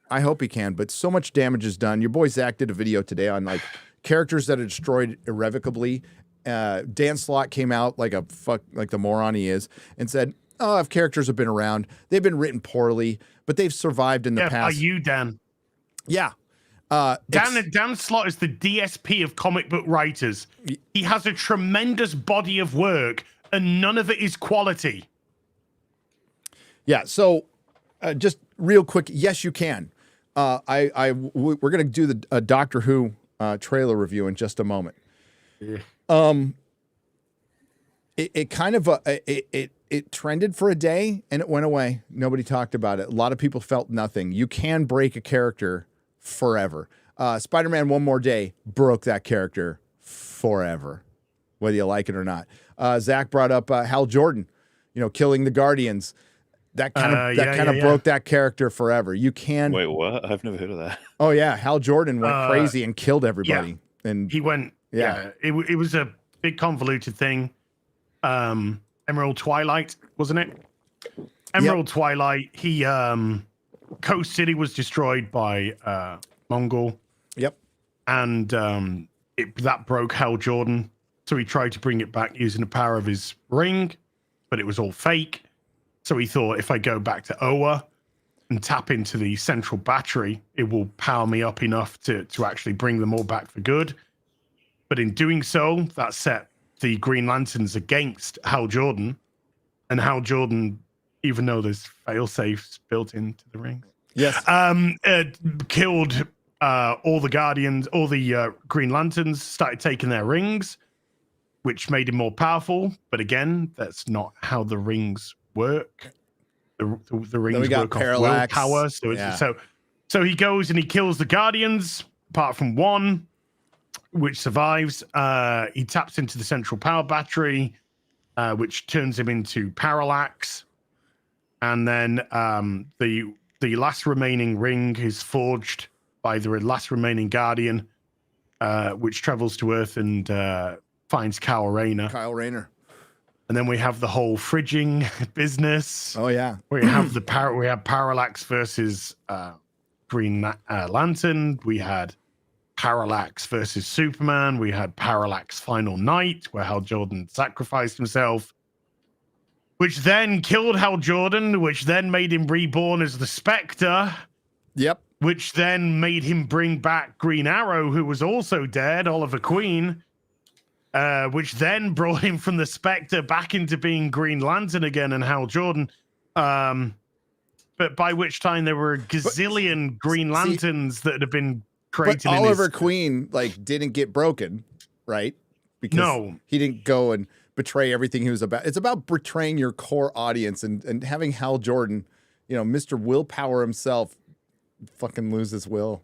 But so much damage is done. Your boy Zach did a video today on characters that are destroyed irrevocably. Dan Slott came out like the moron he is and said, "Oh, if characters have been around, they've been written poorly, but they've survived in the past." Are you, Dan? Yeah. Dan Slott is the DSP of comic book writers. He has a tremendous body of work, and none of it is quality. Yeah. So, just real quick, yes, you can. We're gonna do the Doctor Who trailer review in just a moment. Yeah. It kind of it trended for a day and it went away. Nobody talked about it. A lot of people felt nothing. You can break a character forever. Spider-Man One More Day broke that character forever, whether you like it or not. Zach brought up Hal Jordan, killing the Guardians. That kind of broke that character forever. You can. Wait, what? I've never heard of that. Oh yeah, Hal Jordan went crazy and killed everybody. Yeah. And he went. Yeah, it was a big convoluted thing. Emerald Twilight, wasn't it? Emerald Twilight. He Coast City was destroyed by Mongol. Yep. And that broke Hal Jordan. So he tried to bring it back using the power of his ring, but it was all fake. So he thought, if I go back to Oa and tap into the central battery, it will power me up enough to actually bring them all back for good. But in doing so, that set the Green Lanterns against Hal Jordan. And Hal Jordan, even though there's fail-safes built into the rings, yes, killed all the Guardians, all the Green Lanterns started taking their rings, which made him more powerful. But again, that's not how the rings work. The rings work off willpower. So he goes and he kills the Guardians, apart from one, which survives. He taps into the central power battery, which turns him into Parallax. And then the last remaining ring is forged by the last remaining Guardian, which travels to Earth and finds Kyle Rayner. And then we have the whole fridging business. Oh yeah, we have we have Parallax versus Green Lantern. We had Parallax versus Superman. We had Parallax Final Night, where Hal Jordan sacrificed himself, which then killed Hal Jordan, which then made him reborn as the Spectre. Yep. Which then made him bring back Green Arrow, who was also dead, Oliver Queen. Which then brought him from the Spectre back into being Green Lantern again and Hal Jordan. But by which time there were a gazillion Green Lanterns that had been created. But Oliver Queen didn't get broken, right? Because he didn't go and betray everything he was about. It's about betraying your core audience and having Hal Jordan, Mr. Willpower himself, fucking lose his will.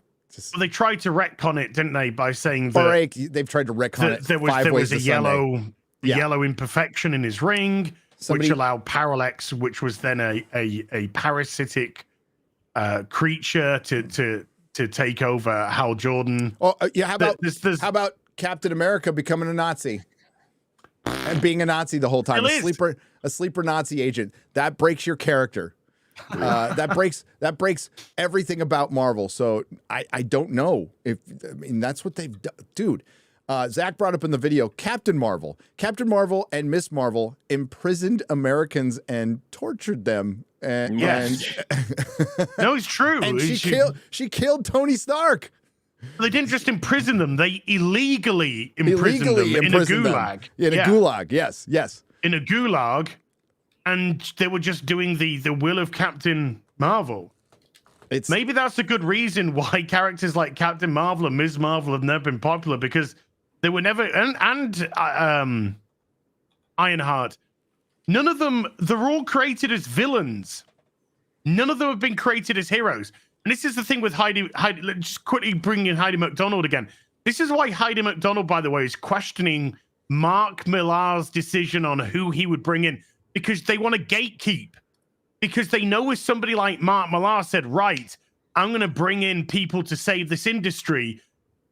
Well, they tried to retcon it, didn't they, by saying that they've tried to retcon it. There was a yellow imperfection in his ring, which allowed Parallax, which was then a parasitic creature, to take over Hal Jordan. Oh yeah, how about Captain America becoming a Nazi and being a Nazi the whole time? A sleeper Nazi agent that breaks your character. That breaks everything about Marvel. So I don't know that's what they've done, dude. Zach brought up in the video Captain Marvel and Miss Marvel imprisoned Americans and tortured them. No, it's true. And she killed Tony Stark. They didn't just imprison them; they illegally imprisoned them in a gulag. In a gulag, yes. In a gulag. And they were just doing the will of Captain Marvel. Maybe that's a good reason why characters like Captain Marvel and Ms. Marvel have never been popular, because they were never and Ironheart. None of them. They're all created as villains. None of them have been created as heroes. And this is the thing with Heidi. Let's just quickly bring in Heidi McDonald again. This is why Heidi McDonald, by the way, is questioning Mark Millar's decision on who he would bring in. Because they want to gatekeep. Because they know if somebody like Mark Millar said, right, I'm going to bring in people to save this industry,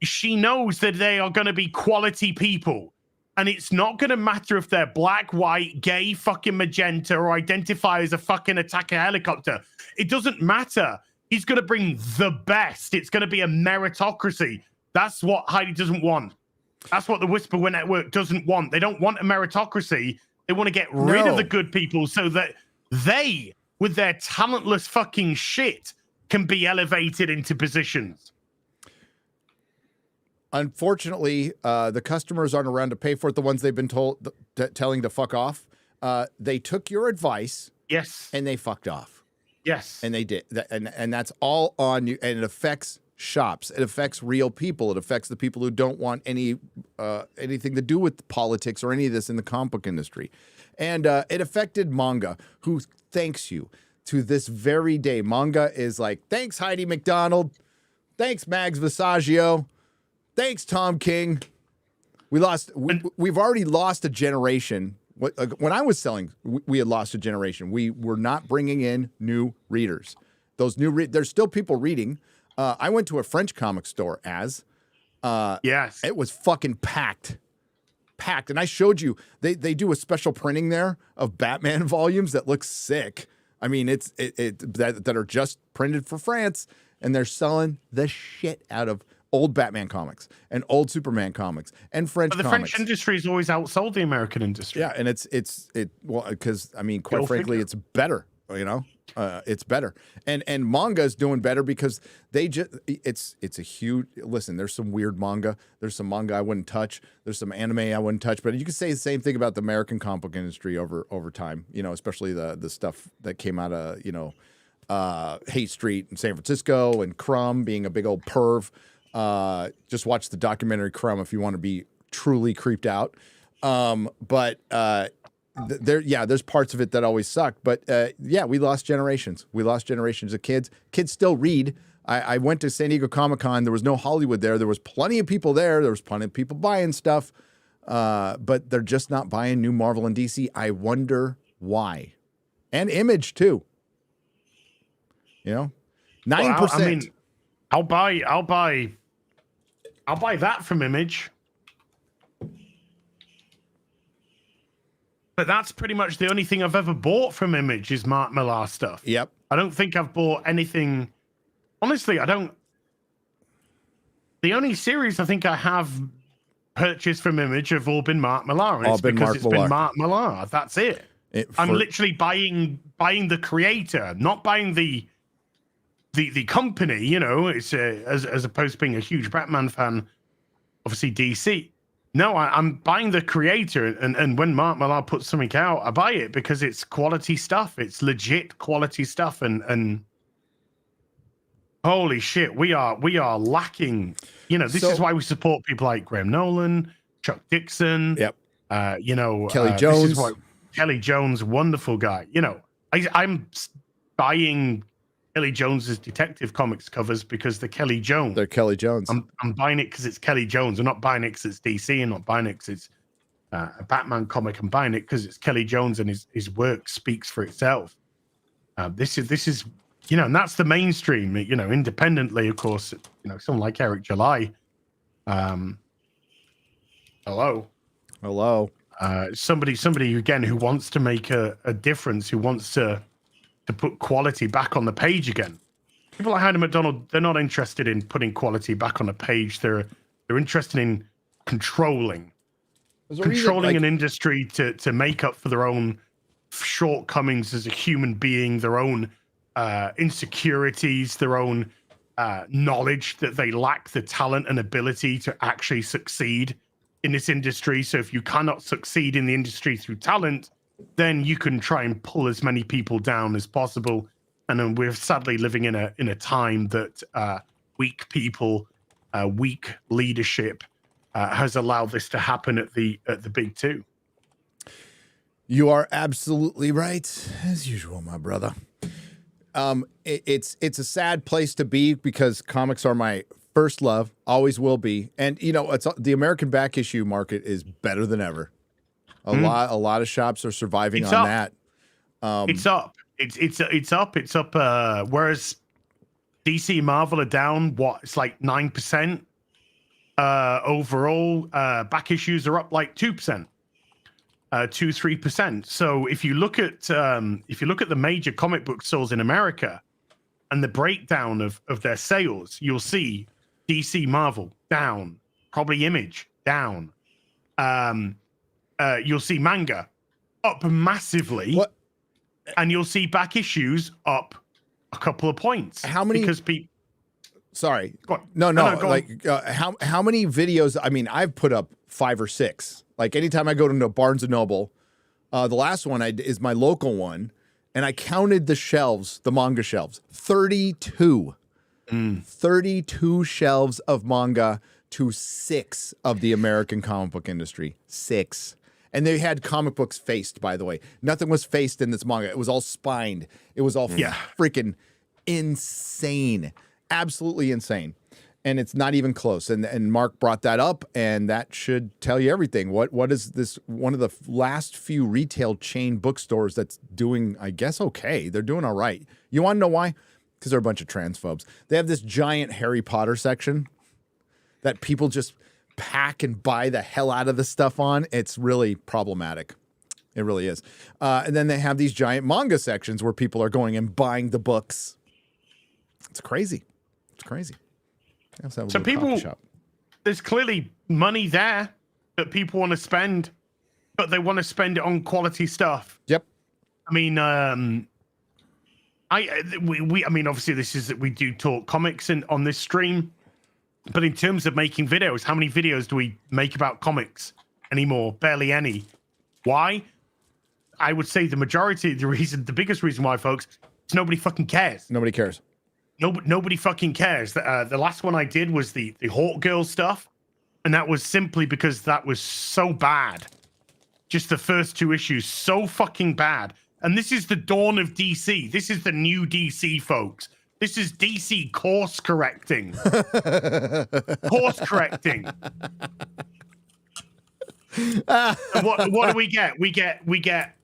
she knows that they are going to be quality people. And it's not going to matter if they're black, white, gay, fucking magenta, or identify as a fucking attacker helicopter. It doesn't matter. He's going to bring the best. It's going to be a meritocracy. That's what Heidi doesn't want. That's what the Whisperware Network doesn't want. They don't want a meritocracy. They want to get rid of the good people so that they, with their talentless fucking shit, can be elevated into positions. Unfortunately, the customers aren't around to pay for it. The ones they've been telling to fuck off. They took your advice. Yes. And they fucked off. Yes. And they did. And that's all on you. And it affects shops. It affects real people. It affects the people who don't want anything to do with politics or any of this in the comic book industry. And it affected Manga, who thanks you to this very day. Manga is like, thanks, Heidi McDonald. Thanks, Mags Visaggio. Thanks, Tom King. We've already lost a generation. When I was selling, we had lost a generation. We were not bringing in new readers. There's still people reading. I went to a French comic store yes. It was fucking packed. And I showed you, they do a special printing there of Batman volumes that looks sick. I mean, that are just printed for France, and they're selling the shit out of old Batman comics and old Superman comics and French comics. The French industry has always outsold the American industry. Yeah, and because I mean, quite frankly, it's better. It's better, and manga is doing better because it's a huge. Listen, there's some weird manga. There's some manga I wouldn't touch. There's some anime I wouldn't touch. But you can say the same thing about the American comic book industry over time. Especially the stuff that came out of Hate Street in San Francisco and Crumb being a big old perv. Just watch the documentary Crumb if you want to be truly creeped out. There's parts of it that always suck. But we lost generations. We lost generations of kids. Kids still read. I went to San Diego Comic-Con. There was no Hollywood there. There was plenty of people there. There was plenty of people buying stuff. But they're just not buying new Marvel and DC. I wonder why. And Image, too. 9%. Well, I mean, I'll buy that from Image. But that's pretty much the only thing I've ever bought from Image is Mark Millar stuff. Yep. I don't think I've bought anything. Honestly, I don't. The only series I think I have purchased from Image have all been Mark Millar. And it's because it's been Mark Millar. That's it. I'm literally buying the creator, not buying the company. It's as opposed to being a huge Batman fan. Obviously, DC. No, I'm buying the creator, and when Mark Millar puts something out, I buy it because it's quality stuff. It's legit quality stuff, and holy shit, we are lacking. This is why we support people like Graham Nolan, Chuck Dixon. Yep. Kelly Jones. This is why Kelly Jones, wonderful guy. I'm buying Kelly Jones's Detective Comics covers because they're Kelly Jones. They're Kelly Jones. I'm buying it because it's Kelly Jones. I'm not buying it because it's DC. I'm not buying it because it's a Batman comic. I'm buying it because it's Kelly Jones and his work speaks for itself. This is and that's the mainstream. Independently, of course. Someone like Eric July. Hello. Somebody again who wants to make a difference, who wants to put quality back on the page again. People like Heidi McDonald, they're not interested in putting quality back on a page. They're interested in controlling an industry to make up for their own shortcomings as a human being, their own insecurities, their own knowledge that they lack the talent and ability to actually succeed in this industry. So if you cannot succeed in the industry through talent, then you can try and pull as many people down as possible. And then we're sadly living in a time that weak people, weak leadership has allowed this to happen at the big two. You are absolutely right, as usual, my brother. It's a sad place to be because comics are my first love, always will be. And it's the American back issue market is better than ever. A lot of shops are surviving on that. It's up. It's up. Whereas DC and Marvel are down. It's like 9%. Overall, back issues are up like 2%, 2-3%. So if you look at the major comic book stores in America and the breakdown of their sales, you'll see DC, Marvel down, probably Image down. You'll see Manga up massively, and you'll see back issues up a couple of points. How many? Because people. Sorry. Go on. No. How many videos? I mean, I've put up 5 or 6. Like anytime I go to Barnes and Noble, the last one is my local one, and I counted the shelves, the manga shelves, 32. 32 shelves of manga to 6 of the American comic book industry. 6. And they had comic books faced, by the way. Nothing was faced in this manga. It was all spined. It was all freaking insane. Absolutely insane. And it's not even close. And Mark brought that up, and that should tell you everything. What is this? One of the last few retail chain bookstores that's doing, I guess, okay. They're doing all right. You want to know why? Because they're a bunch of transphobes. They have this giant Harry Potter section that people just pack and buy the hell out of the stuff on. It's really problematic. It really is. And then they have these giant manga sections where people are going and buying the books. It's crazy. It's crazy. So people, there's clearly money there that people want to spend, but they want to spend it on quality stuff. Yep. I mean, I mean, obviously we do talk comics on this stream, but in terms of making videos, how many videos do we make about comics anymore? Barely any. Why? I would say the biggest reason why, folks, Nobody fucking cares. Nobody cares. Nobody fucking cares. The last one I did was the Hawk Girl stuff, and that was simply because that was so bad. Just the first 2 issues, so fucking bad. And this is the dawn of DC. This is the new DC, folks. This is DC course correcting. Course correcting. And what do we get? We get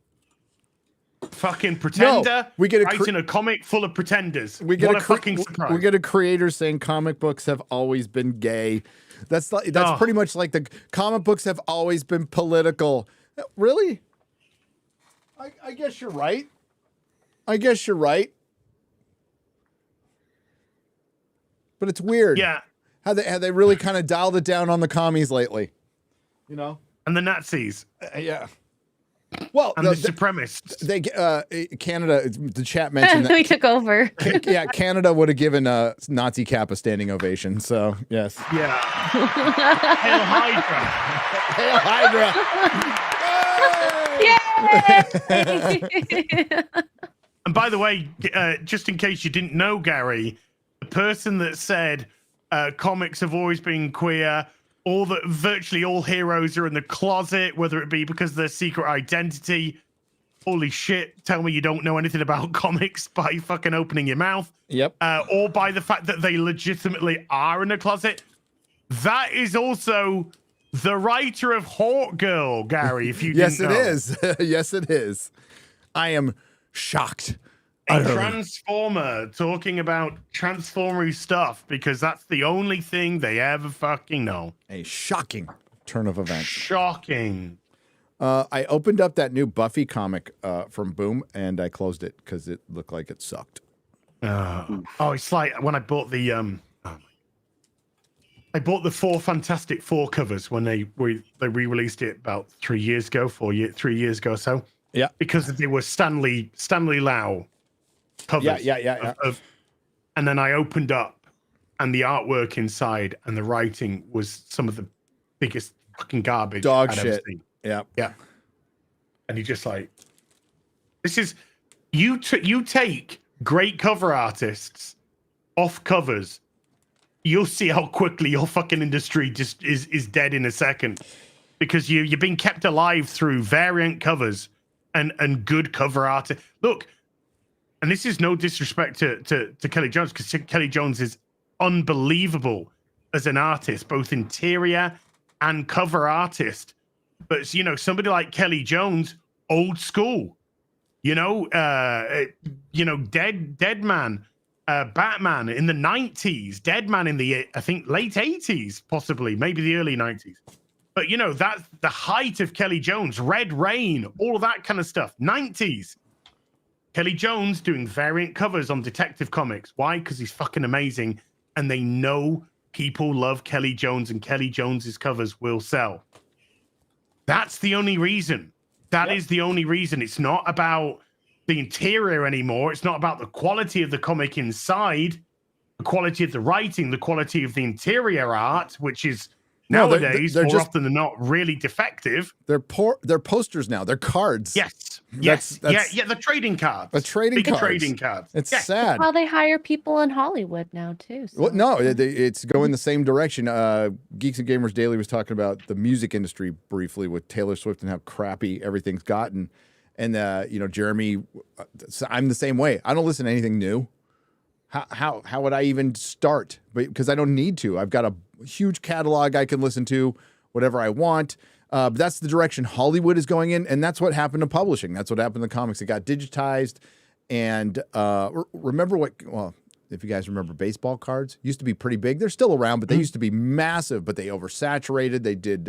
fucking pretender. No, we get writing a comic full of pretenders. We get what a fucking surprise. We get a creator saying comic books have always been gay. That's pretty much like the comic books have always been political. Really? I guess you're right. I guess you're right. But it's weird. Yeah. How they really kind of dialed it down on the commies lately. You know? And the Nazis. Yeah. Well, and the supremacists. They Canada. The chat mentioned that we took over. Yeah, Canada would have given Nazi Cap a standing ovation. So yes. Yeah. Hail Hydra. Hail Hydra. Yay! And by the way, just in case you didn't know, Gary, the person that said comics have always been queer, virtually all heroes are in the closet, whether it be because of their secret identity. Holy shit, tell me you don't know anything about comics by fucking opening your mouth. Yep. Or by the fact that they legitimately are in a closet. That is also the writer of Hawk Girl, Gary, if you didn't know. Yes, it is. Yes, it is. I am shocked. A transformer talking about transformery stuff because that's the only thing they ever fucking know. A shocking turn of events. Shocking. I opened up that new Buffy comic from Boom and I closed it because it looked like it sucked. It's like when I bought the I bought the 4 Fantastic Four covers when they re-released it about 3 years ago, 3 years ago or so. Yeah, because they were Stanley Lau covers. Yeah. And then I opened up, and the artwork inside and the writing was some of the biggest fucking garbage. Dog I'd shit. ever seen. Yeah. And you're just like, this is you take great cover artists off covers. You'll see how quickly your fucking industry just is dead in a second, because you've been kept alive through variant covers and good cover art. Look, and this is no disrespect to Kelly Jones, because Kelly Jones is unbelievable as an artist, both interior and cover artist. But somebody like Kelly Jones, old school, Dead Man. Batman in the 90s, Deadman in the, I think, late 80s, possibly, maybe the early 90s. But, that's the height of Kelly Jones, Red Rain, all of that kind of stuff. 90s. Kelly Jones doing variant covers on Detective Comics. Why? Because he's fucking amazing. And they know people love Kelly Jones, and Kelly Jones's covers will sell. That's the only reason. That is the only reason. It's not about the interior anymore. It's not about the quality of the comic inside, the quality of the writing, the quality of the interior art, which is nowadays they're more just, often than not really defective. They're posters now. They're cards. Yes. The trading cards. The trading cards. It's sad. How they hire people in Hollywood now too. So. Well, no, it's going the same direction. Geeks and Gamers Daily was talking about the music industry briefly with Taylor Swift and how crappy everything's gotten. And Jeremy, I'm the same way. I don't listen to anything new. How would I even start? Because I don't need to. I've got a huge catalog I can listen to, whatever I want. But that's the direction Hollywood is going in, and that's what happened to publishing. That's what happened to comics. It got digitized, and remember what? Well, if you guys remember, baseball cards used to be pretty big. They're still around, but they used to be massive. But they oversaturated. They did,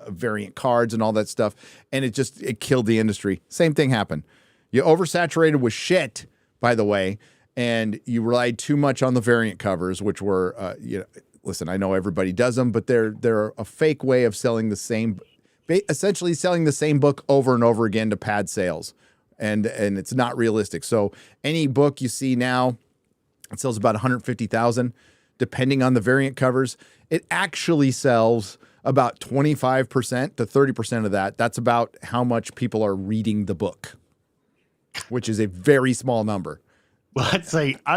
variant cards and all that stuff, and it killed the industry. Same thing happened. You oversaturated with shit, by the way, and you relied too much on the variant covers, which were, listen, I know everybody does them, but they're a fake way of selling essentially selling the same book over and over again to pad sales, and it's not realistic. So any book you see now, it sells about 150,000, depending on the variant covers. It actually sells about 25% to 30% of that. That's about how much people are reading the book. which is a very small number. Well, I'd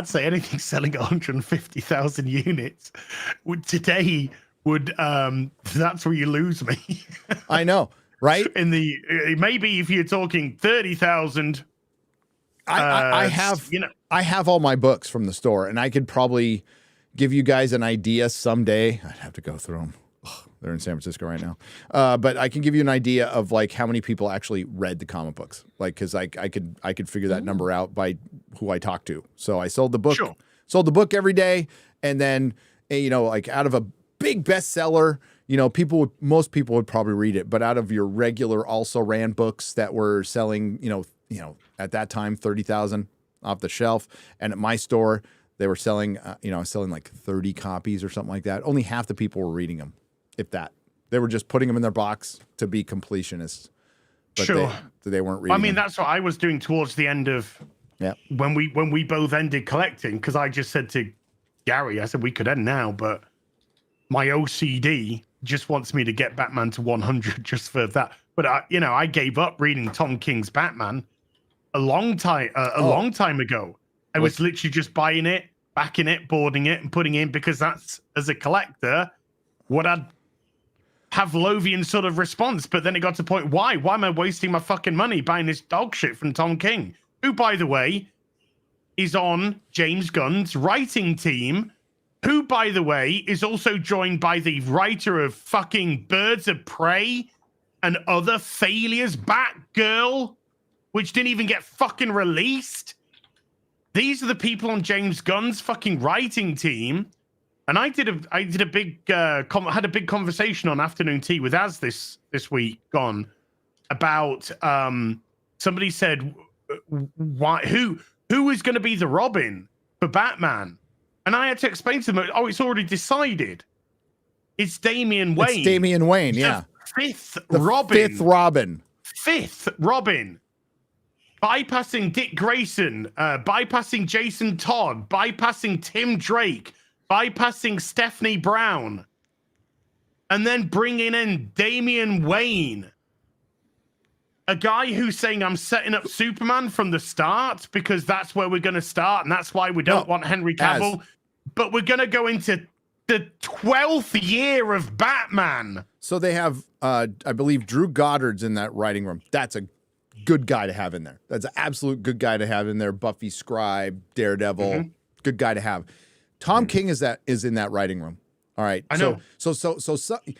say anything selling 150,000 units today would that's where you lose me. I know, right? In the maybe if you're talking 30,000. I have all my books from the store, and I could probably give you guys an idea someday. I'd have to go through them. They're in San Francisco right now. But I can give you an idea of like how many people actually read the comic books. Like, cause I could figure that number out by who I talked to. So I sold the book every day. And then, like out of a big bestseller, most people would probably read it, but out of your regular also ran books that were selling, at that time, 30,000 off the shelf. And at my store, they were selling, selling like 30 copies or something like that. Only half the people were reading them. If that, they were just putting them in their box to be completionists. But they weren't reading. I mean, that's what I was doing towards the end of when we both ended collecting, because I just said to Gary, I said we could end now, but my OCD just wants me to get Batman to 100 just for that. But I gave up reading Tom King's Batman a long time ago. I was literally just buying it, backing it, boarding it, and putting it in because that's, as a collector, what I'd have Lovian sort of response. But then it got to the point, why am I wasting my fucking money buying this dog shit from Tom King, who, by the way, is on James Gunn's writing team, who, by the way, is also joined by the writer of fucking Birds of Prey and other failures, Batgirl, which didn't even get fucking released. These are the people on James Gunn's fucking writing team. And I had a big conversation on Afternoon Tea with Az this week gone about somebody said who is going to be the Robin for Batman, and I had to explain to them, it's already decided. It's Damian Wayne. It's Damian Wayne, yeah. Fifth Robin. Fifth Robin. Bypassing Dick Grayson, bypassing Jason Todd, bypassing Tim Drake, bypassing Stephanie Brown, and then bringing in Damian Wayne, a guy who's saying I'm setting up Superman from the start because that's where we're going to start, and that's why we don't want Henry Cavill, but we're going to go into the 12th year of Batman. So they have, I believe, Drew Goddard's in that writing room. That's a good guy to have in there. That's an absolute good guy to have in there. Buffy Scribe, Daredevil, good guy to have. Tom King is in that writing room. All right. I know. So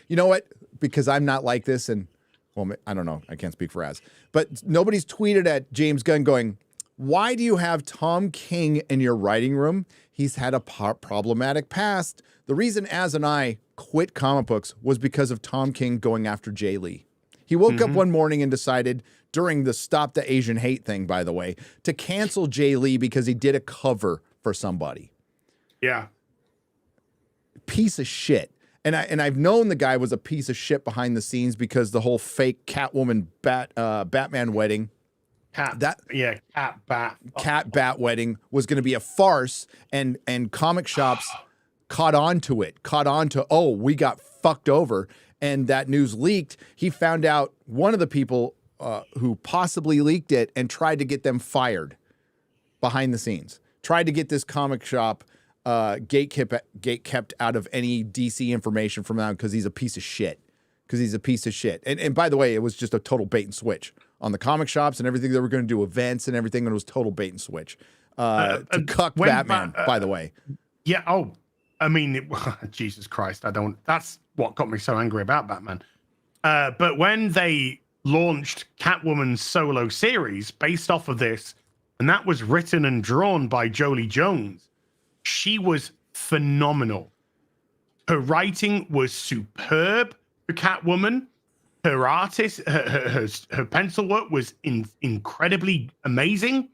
you know what? Because I'm not like this, and well, I don't know. I can't speak for Az, but nobody's tweeted at James Gunn going, "Why do you have Tom King in your writing room? He's had a problematic past." The reason Az and I quit comic books was because of Tom King going after Jay Lee. He woke up one morning and decided, during the Stop the Asian Hate thing, by the way, to cancel Jay Lee because he did a cover for somebody. Yeah. Piece of shit. And I've known the guy was a piece of shit behind the scenes because the whole fake Catwoman Batman wedding. Cat Bat wedding was going to be a farce, and comic shops caught on to, oh, we got fucked over. And that news leaked. He found out one of the people who possibly leaked it and tried to get them fired behind the scenes. Tried to get this comic shop gate kept out of any DC information from them because he's a piece of shit. And by the way, it was just a total bait and switch on the comic shops and everything. They were going to do events and everything, and it was total bait and switch to cuck Batman, by the way. Yeah. Oh, I mean, Jesus Christ. That's what got me so angry about Batman. But when they launched Catwoman's solo series based off of this, and that was written and drawn by Jolie Jones, she was phenomenal. Her writing was superb for Catwoman. Her artist, her pencil work was incredibly amazing.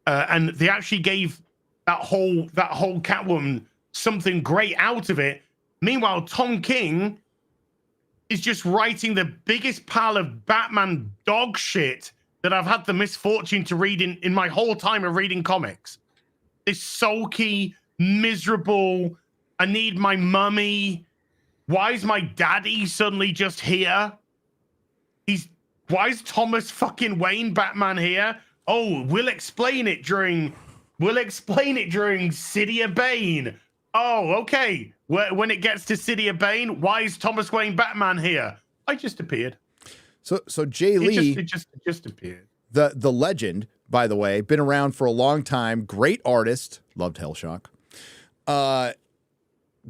And they actually gave that whole Catwoman something great out of it. Meanwhile, Tom King is just writing the biggest pile of Batman dog shit that I've had the misfortune to read in my whole time of reading comics. This sulky, miserable, I need my mummy. Why is my daddy suddenly just here? Why is Thomas fucking Wayne Batman here? Oh, we'll explain it during City of Bane. Oh, okay. When it gets to City of Bane, why is Thomas Wayne Batman here? I just appeared. So Jay Lee, it just appeared. The legend, by the way, been around for a long time. Great artist, loved Hellshock.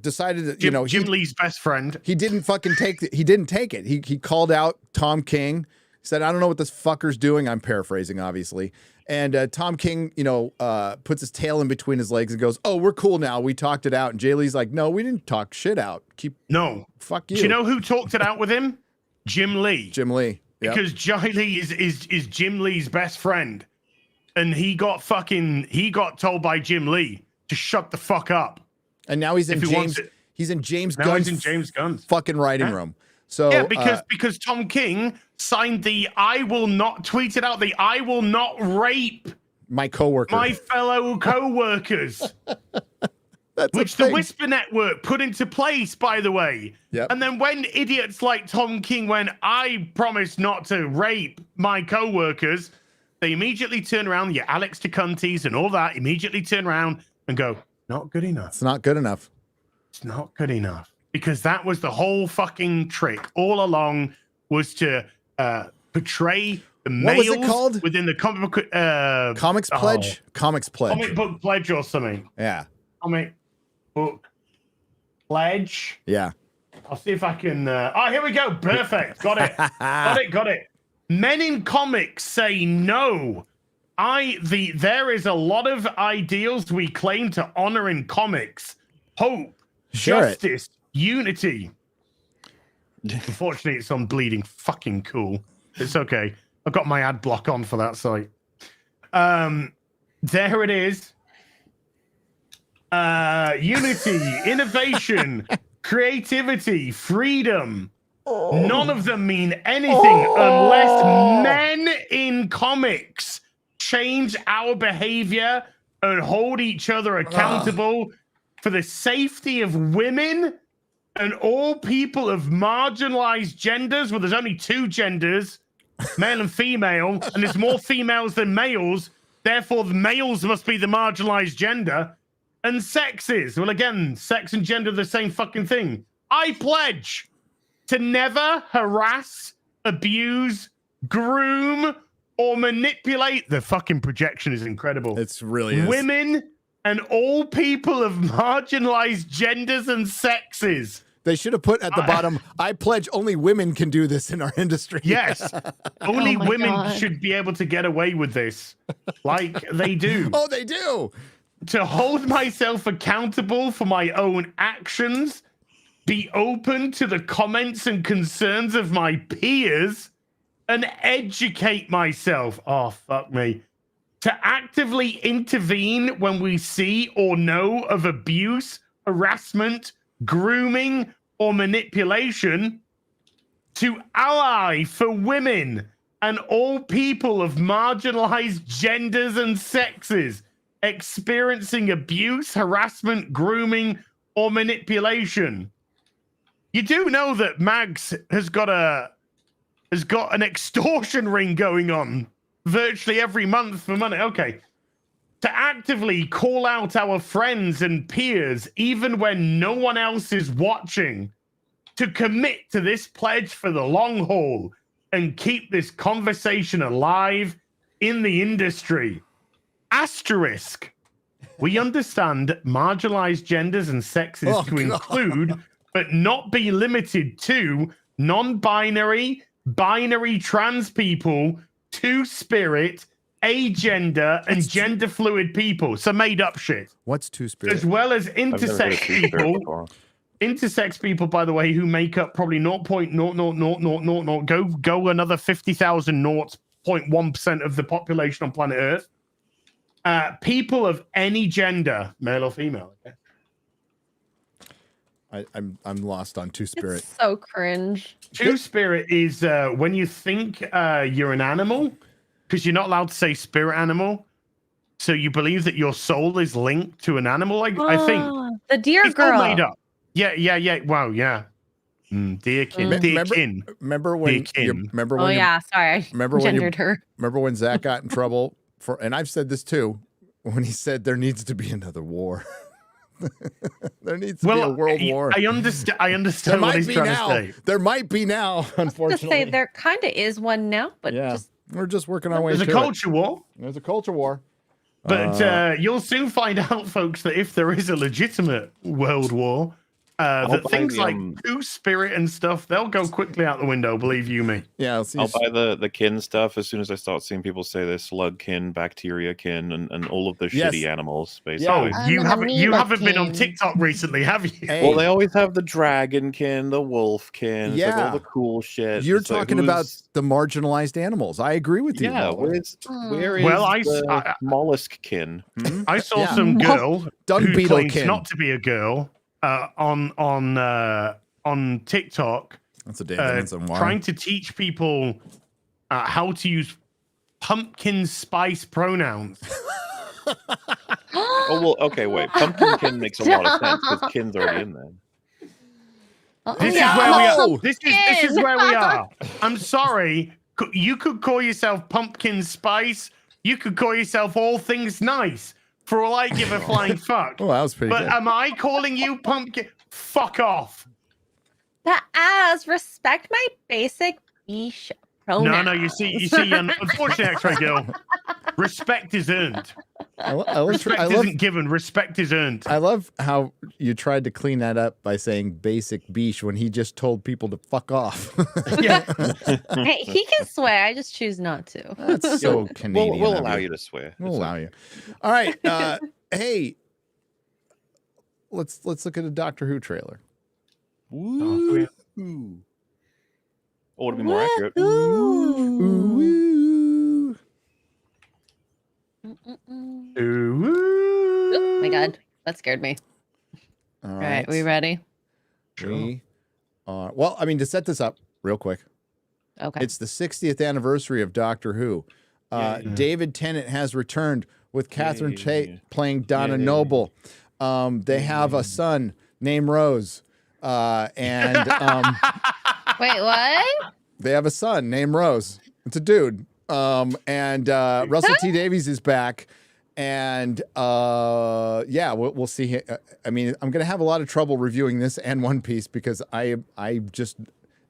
Decided that Jim Lee's best friend. He didn't fucking take it. He didn't take it. He called out Tom King. Said, "I don't know what this fucker's doing." I'm paraphrasing, obviously. And Tom King, puts his tail in between his legs and goes, "Oh, we're cool now. We talked it out." And Jay Lee's like, "No, we didn't talk shit out. Fuck you." Do you know who talked it out with him? Jim Lee. Jim Lee. Yep. Because Jay Lee is Jim Lee's best friend, and he got told by Jim Lee to shut the fuck up. And now he's in James Gunn's fucking writing room. So yeah, because Tom King signed the I will not rape my coworker, my fellow coworkers. Which the Whisper Network put into place, by the way. Yep. And then when idiots like Tom King went, I promise not to rape my coworkers, they immediately turn around, your Alex DeCuntis and all that, immediately turn around and go, not good enough. It's not good enough. It's not good enough. Because that was the whole fucking trick all along, was to portray the males was it called? Within the comic book Comics Pledge? Comics Pledge. Comic book pledge or something. Yeah. Comic book pledge. Yeah. I'll see if I can. Here we go. Perfect. Got it. Got it. Men in comics say no. There is a lot of ideals we claim to honor in comics. Hope, justice, unity. Unfortunately, it's on Bleeding fucking Cool. It's okay. I've got my ad block on for that site. There it is. Unity, innovation, creativity, freedom. None of them mean anything unless men in comics change our behavior and hold each other accountable for the safety of women and all people of marginalized genders. Well, there's only two genders, male and female, and there's more females than males. Therefore, the males must be the marginalized gender. And sexes. Well, again, sex and gender are the same fucking thing. I pledge to never harass, abuse, groom, or manipulate. The fucking projection is incredible. It's really is. Women and all people of marginalized genders and sexes. They should have put at the bottom, I pledge only women can do this in our industry. Yes. Only women should be able to get away with this. Like they do. Oh, they do. To hold myself accountable for my own actions, be open to the comments and concerns of my peers, and educate myself. Oh, fuck me. To actively intervene when we see or know of abuse, harassment, grooming, or manipulation. To ally for women and all people of marginalized genders and sexes experiencing abuse, harassment, grooming, or manipulation. You do know that Mags has got an extortion ring going on virtually every month for money. Okay. To actively call out our friends and peers, even when no one else is watching. To commit to this pledge for the long haul and keep this conversation alive in the industry. Asterisk. We understand marginalized genders and sexes to include, but not be limited to, non-binary, binary trans people, two-spirit, agender, and gender-fluid people. So made up shit. What's two-spirit? As well as intersex people. Intersex people, by the way, who make up probably 0.00000, go another 50,000 0.1% of the population on planet Earth. People of any gender, male or female. Okay? I'm lost on two-spirit. It's so cringe. Two-spirit is when you think you're an animal, because you're not allowed to say spirit animal. So you believe that your soul is linked to an animal. I think the deer it's girl. all made up. Yeah. Wow, yeah. Deerkin. Remember when? Sorry, I gendered her. Remember when Zach got in trouble and I've said this too, when he said there needs to be another war. There needs to be a world war. I understand what he's trying to say. There might be now, unfortunately. To say there kind of is one now, but we're just working our way. There's a culture war. There's a culture war. But you'll soon find out, folks, that if there is a legitimate world war, that things like Two-Spirit and stuff, they'll go quickly out the window, believe you me. Yeah, I'll buy the kin stuff as soon as I start seeing people say they're slug kin, bacteria kin, and all of the shitty animals, basically. Oh, you haven't been on TikTok recently, have you? Well, they always have the dragon kin, the wolf kin, it's like all the cool shit. You're It's talking about the marginalized animals. I agree with you. Yeah, where is the mollusk kin? I saw some girl dung who beetle claims kin. not to be a girl on TikTok. That's a damn trying to teach people how to use pumpkin spice pronouns. Oh well, okay, wait. Pumpkin kin makes a lot of sense because kin's already in there. This is where we are. This is where we are. I'm sorry. You could call yourself pumpkin spice. You could call yourself all things nice. For all I give a flying fuck. Oh, that was pretty good. But am I calling you pumpkin? Fuck off. That respect my basic niche pronouns. No, you see, unfortunately, X-Ray Girl, respect is earned. Respect isn't given. Respect is earned. I love how you tried to clean that up by saying basic biche when he just told people to fuck off. Yeah. Hey, he can swear. I just choose not to. That's so Canadian. We'll allow you to swear. We'll allow you. All right. Hey, let's look at a Doctor Who trailer. Ooh. Or to be more accurate. Oh my god, that scared me. All right, we ready? We are. Well, I mean, to set this up real quick. Okay. It's the 60th anniversary of Doctor Who. David Tennant has returned with Catherine Tate playing Donna Noble. They have a son named Rose. And wait, what? They have a son named Rose. It's a dude. And Russell T Davies is back. And we'll see. I mean, I'm going to have a lot of trouble reviewing this and One Piece because I just,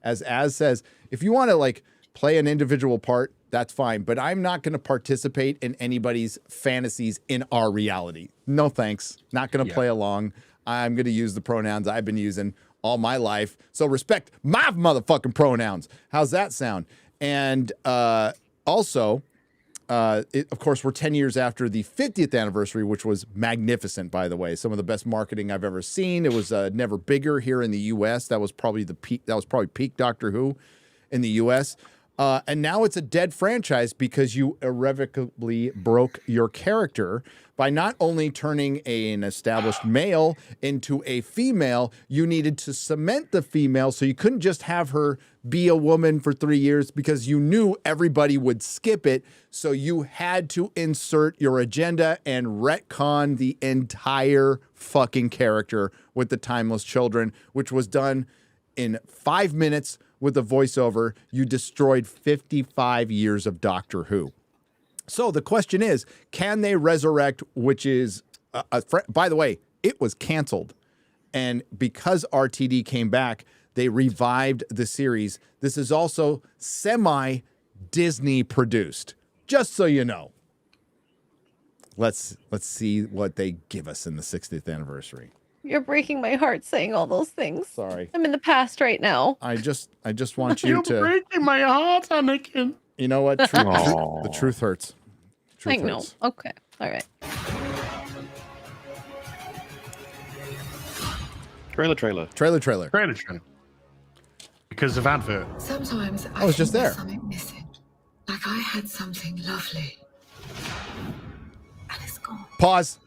as says, if you want to like play an individual part, that's fine. But I'm not going to participate in anybody's fantasies in our reality. No thanks. Not going to play along. I'm going to use the pronouns I've been using all my life. So respect my motherfucking pronouns. How's that sound? And also, of course, we're 10 years after the 50th anniversary, which was magnificent, by the way. Some of the best marketing I've ever seen. It was never bigger here in the U.S. That was probably the peak. That was probably peak Doctor Who in the U.S. And now it's a dead franchise because you irrevocably broke your character by not only turning an established male into a female, you needed to cement the female, so you couldn't just have her be a woman for 3 years because you knew everybody would skip it. So you had to insert your agenda and retcon the entire fucking character with the Timeless Children, which was done in 5 minutes with a voiceover. You destroyed 55 years of Doctor Who. So the question is, can they resurrect, which is, by the way, it was canceled. And because RTD came back, they revived the series. This is also semi-Disney produced, just so you know. Let's see what they give us in the 60th anniversary. You're breaking my heart saying all those things. Sorry. I'm in the past right now. I just want you to... You're breaking my heart, Anakin. You know what? The truth hurts. I know. Okay. All right. Trailer. Because of advert. Sometimes I was just there. Something missing. Like I had something lovely. And it's gone. Pause.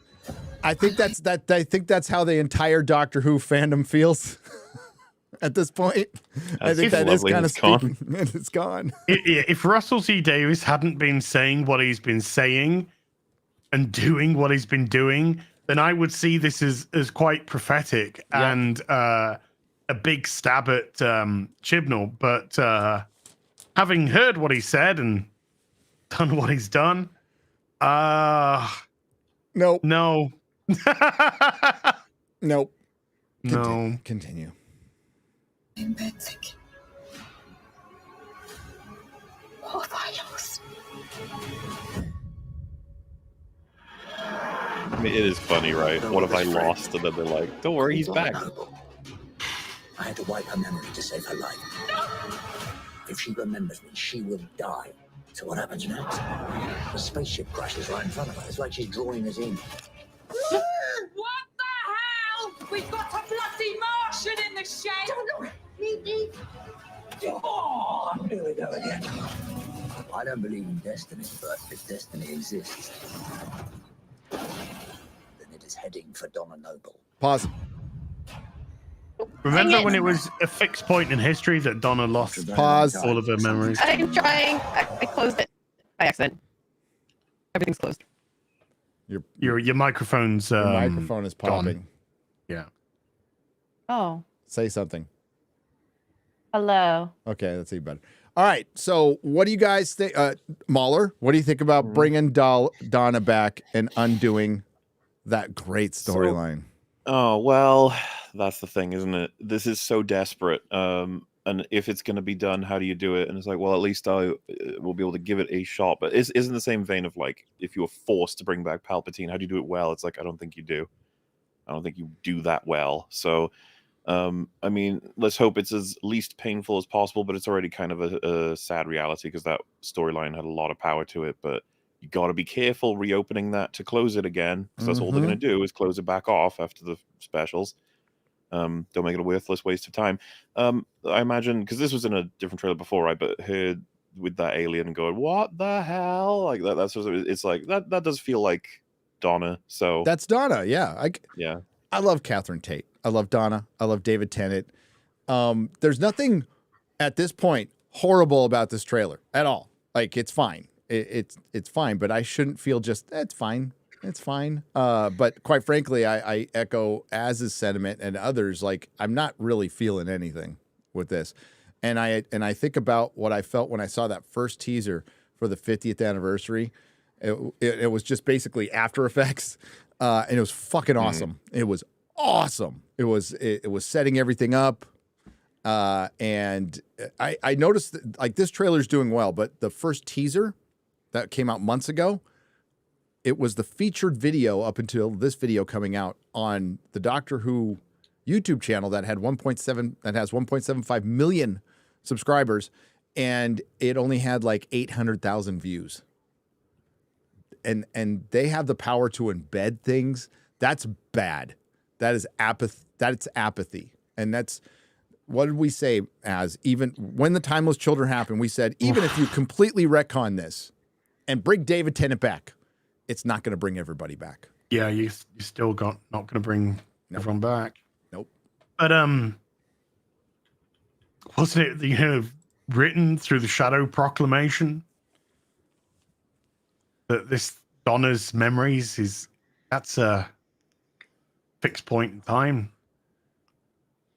I think that's how the entire Doctor Who fandom feels at this point. I think that is kind of speaking. It's gone. If Russell T Davies hadn't been saying what he's been saying and doing what he's been doing, then I would see this as quite prophetic and a big stab at Chibnall. But having heard what he said and done what he's done, Nope. No. Nope. No. Continue. In bed thinking, what have I lost? I mean, it is funny, right? What have I lost? And then they're like, don't worry, he's back. I had to wipe her memory to save her life. If she remembers me, she will die. So what happens next? The spaceship crashes right in front of her. It's like she's drawing us in. What the hell? We've got a bloody Martian in the shed! Oh, here we go again. I don't believe in destiny, but if destiny exists, then it is heading for Donna Noble. Pause. Remember when it was a fixed point in history that Donna lost all of her memories? I'm trying. I closed it by accident. Everything's closed. Your microphone's Your microphone is popping. gone. Yeah. Oh. Say something. Hello. Okay, that's even better. All right, so what do you guys think? Mahler, what do you think about bringing Donna back and undoing that great storyline? Oh, well, that's the thing, isn't it? This is so desperate. And if it's going to be done, how do you do it? And it's like, well, at least I will be able to give it a shot. But isn't the same vein of like, if you were forced to bring back Palpatine, how do you do it well? It's like, I don't think you do. I don't think you do that well. So, I mean, let's hope it's as least painful as possible, but it's already kind of a sad reality because that storyline had a lot of power to it. But you got to be careful reopening that to close it again, because that's all they're going to do is close it back off after the specials. Don't make it a worthless waste of time. I imagine, because this was in a different trailer before, right? But heard with that alien going, "What the hell?" Like that. That's it's like that. That does feel like Donna. So that's Donna. Yeah. Yeah. I love Catherine Tate. I love Donna. I love David Tennant. There's nothing at this point horrible about this trailer at all. Like it's fine. It's fine, but I shouldn't feel just it's fine. It's fine. But quite frankly, I echo Az's sentiment and others. Like I'm not really feeling anything with this, and I think about what I felt when I saw that first teaser for the 50th anniversary. It was just basically After Effects, and it was fucking awesome. It was awesome. It was setting everything up, and I noticed that, like this trailer's doing well, but the first teaser that came out months ago. It was the featured video up until this video coming out on the Doctor Who YouTube channel that has 1.75 million subscribers, and it only had like 800,000 views. And they have the power to embed things. That's bad. That is apathy. That's apathy. And that's what did we say? As even when the Timeless Children happened, we said even if you completely retcon this and bring David Tennant back, it's not going to bring everybody back. Yeah, you still not going to bring everyone back. Nope. But wasn't it written through the Shadow Proclamation that this Donna's memories that's a fixed point in time?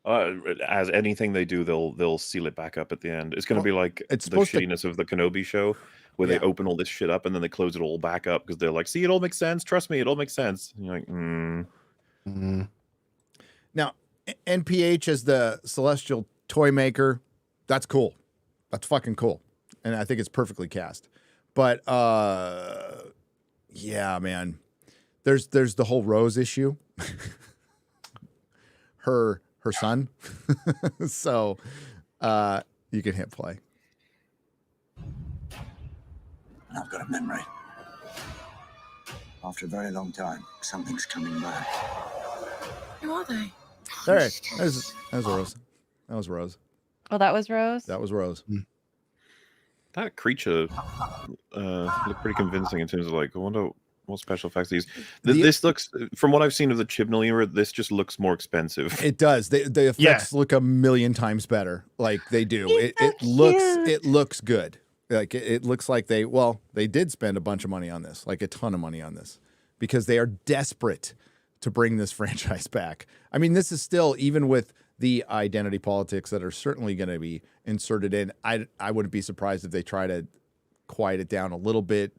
As anything they do, they'll seal it back up at the end. It's going to be like the shittiness of the Kenobi show, where they open all this shit up and then they close it all back up because they're like, see, it all makes sense. Trust me, it all makes sense. And you're like, Now, NPH as the Celestial Toy Maker, that's cool. That's fucking cool. And I think it's perfectly cast. But, yeah, man. There's the whole Rose issue. her son. So, you can hit play. I've got a memory. After a very long time, something's coming back. Who are they? There, that was Rose. That was Rose. Oh, that was Rose? That was Rose. that creature looked pretty convincing in terms of like, I wonder what special effects these. This looks, from what I've seen of the Chibnall era, this just looks more expensive. It does. The effects look a million times better. Like they do. It looks good. Like it looks like they did spend a bunch of money on this, like a ton of money on this, because they are desperate to bring this franchise back. I mean, this is still, even with the identity politics that are certainly going to be inserted in, I wouldn't be surprised if they try to quiet it down a little bit.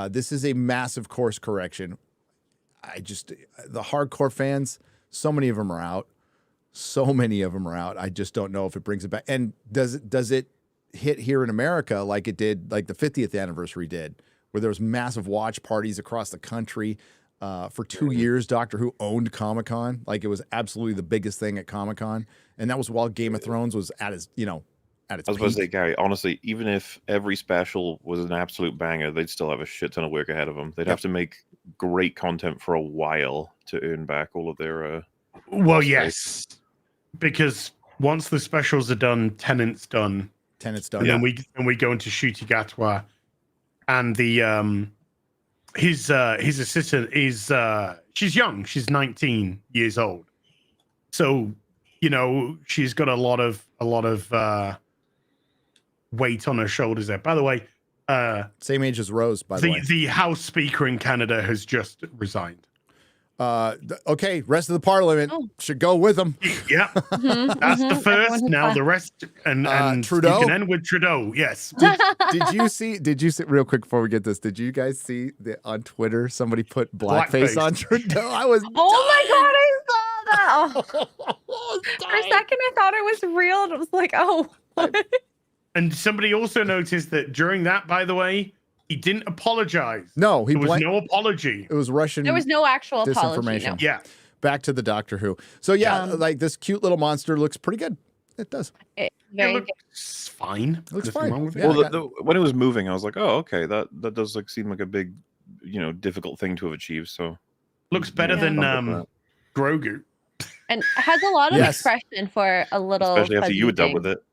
This is a massive course correction. The hardcore fans, so many of them are out. I just don't know if it brings it back. And does it hit here in America like it did, like the 50th anniversary did, where there was massive watch parties across the country? For 2 years, Doctor Who owned Comic-Con. Like, it was absolutely the biggest thing at Comic-Con. And that was while Game of Thrones was at its, at its I was about to peak. say, Gary, honestly, even if every special was an absolute banger, they'd still have a shit ton of work ahead of them. They'd have to make great content for a while to earn back all of their. Well, yes, because once the specials are done, Tennant's done. And then we go into Shutigatwa, and the his assistant is she's young. She's 19 years old, so she's got a lot of weight on her shoulders there. By the way, same age as Rose. By the way, the House Speaker in Canada has just resigned. Okay, rest of the Parliament should go with them. Yeah, that's the first. Now the rest, and Trudeau. You can end with Trudeau. Yes. Did you see real quick before we get this? Did you guys see on Twitter somebody put blackface on Trudeau? I was. Oh my god, I saw that. Oh. For a second, I thought it was real, and it was like, oh. And somebody also noticed that during that, by the way, he didn't apologize. No, there was no apology. It was Russian. There was no actual apology. disinformation. No. Yeah. Back to the Doctor Who. So like this cute little monster looks pretty good. It does. It looks fine. It looks Nothing fine. wrong with it. Well, when it was moving, I was like, oh, okay, that does seem like a big, difficult thing to have achieved. So looks better than Grogu, and has a lot of expression for a little. Especially after you were done thing. with it.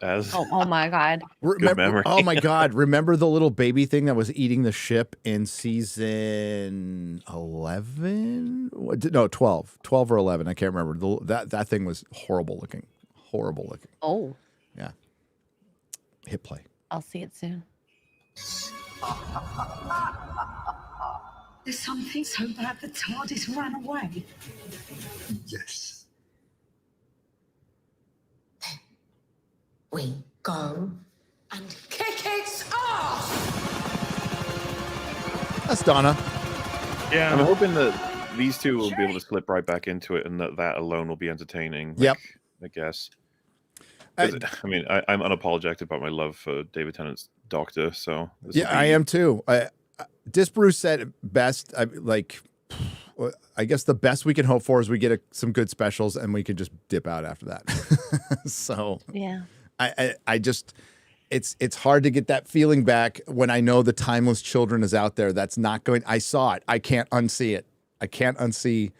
Oh my god! Good memory. Oh my god! Remember the little baby thing that was eating the ship in season 11? No, 12 or 11. I can't remember. That thing was horrible looking. Oh. Yeah. Hit play. I'll see it soon. There's something so bad the TARDIS ran away. Yes. We go And kick its ass! That's Donna. Yeah, I'm hoping that these two will be able to slip right back into it, and that alone will be entertaining. Yep. I guess. I'm unapologetic about my love for David Tennant's Doctor. So I am too. Disbrew said it best. I guess the best we can hope for is we get some good specials, and we can just dip out after that. So yeah. I just, it's hard to get that feeling back when I know the Timeless Children is out there. That's not going. I saw it. I can't unsee it. I can't unsee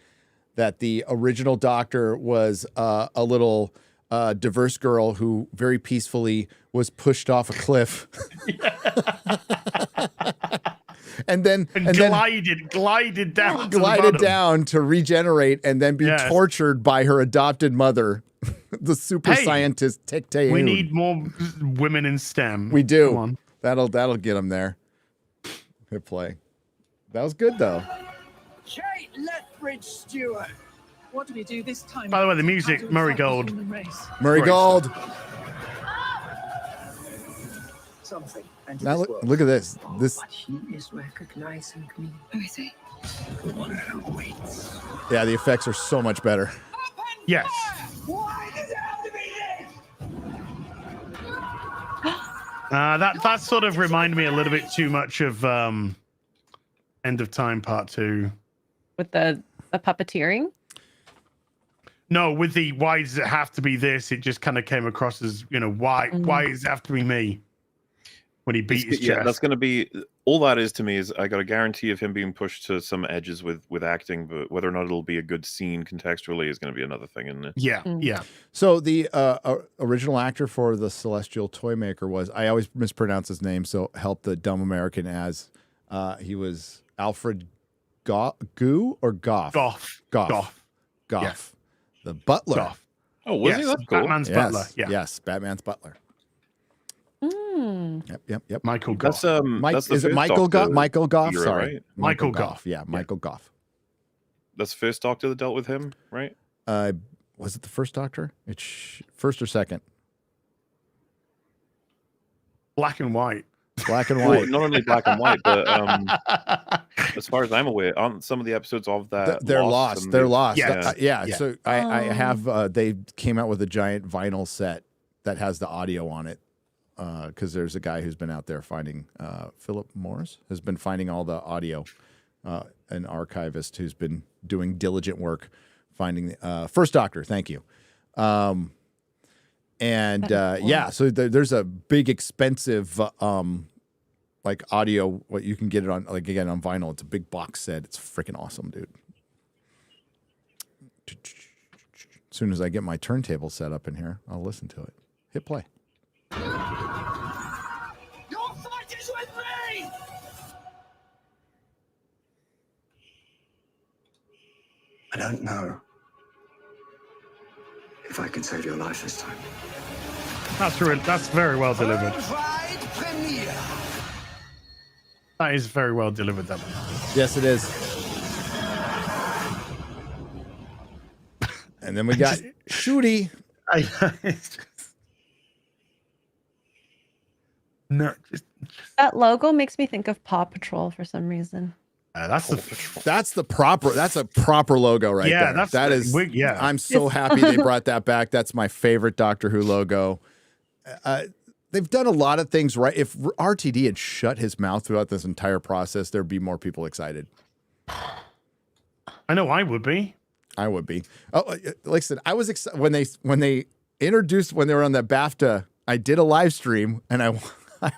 that the original Doctor was a little diverse girl who very peacefully was pushed off a cliff. And then glided down to regenerate and then be tortured by her adopted mother. The super scientist Tic-Tac. We need more women in STEM. We do. Come on. That'll get them there. Good play. That was good though. Kate Lethbridge Stewart. What do we do this time? By the way, the music, Murray Gold. Murray Gold. Something. Now look at this. This. He is recognizing me. Oh, is he? Yeah, the effects are so much better. Yes. Why does it have to be this? That sort of reminded me a little bit too much of End of Time Part 2. With the puppeteering? No, with the why does it have to be this? It just kind of came across as, why does it have to be me? When he beat his chest. Yeah, that's going to be all that is to me is I got a guarantee of him being pushed to some edges with acting, but whether or not it'll be a good scene contextually is going to be another thing, isn't it? Yeah, yeah. So the original actor for the Celestial Toymaker was, I always mispronounce his name, so help the dumb American as he was Alfred Gough. Gough. Yeah. The butler. Gough. Oh, was he? That's cool. Batman's butler. Yeah. Yes, Batman's butler. Yep. Michael Gough. Is it Michael Gough? Michael Gough? Era, Sorry. right? Michael Gough. Yeah, Michael Gough. That's the first Doctor that dealt with him, right? Was it the first Doctor? It's first or second? Black and white. Black and Well, white. not only black and white, but as far as I'm aware, on some of the episodes of that, They're lost. They're lost. Yeah. So I have. They came out with a giant vinyl set that has the audio on it. Because there's a guy who's been out there finding. Philip Morris has been finding all the audio. An archivist who's been doing diligent work finding First Doctor. Thank you. So there's a big expensive like audio. What you can get it on, like again on vinyl. It's a big box set. It's freaking awesome, dude. As soon as I get my turntable set up in here, I'll listen to it. Hit play. Your fight is with me! I don't know if I can save your life this time. That's very well delivered. That is very well delivered, that one. Yes, it is. And then we got Shooty. That logo makes me think of Paw Patrol for some reason. That's a proper logo right there. That is. I'm so happy they brought that back. That's my favorite Doctor Who logo. They've done a lot of things right. If RTD had shut his mouth throughout this entire process, there'd be more people excited. I know I would be. I would be. Oh, like I said, I was excited when they introduced, when they were on that BAFTA. I did a live stream and I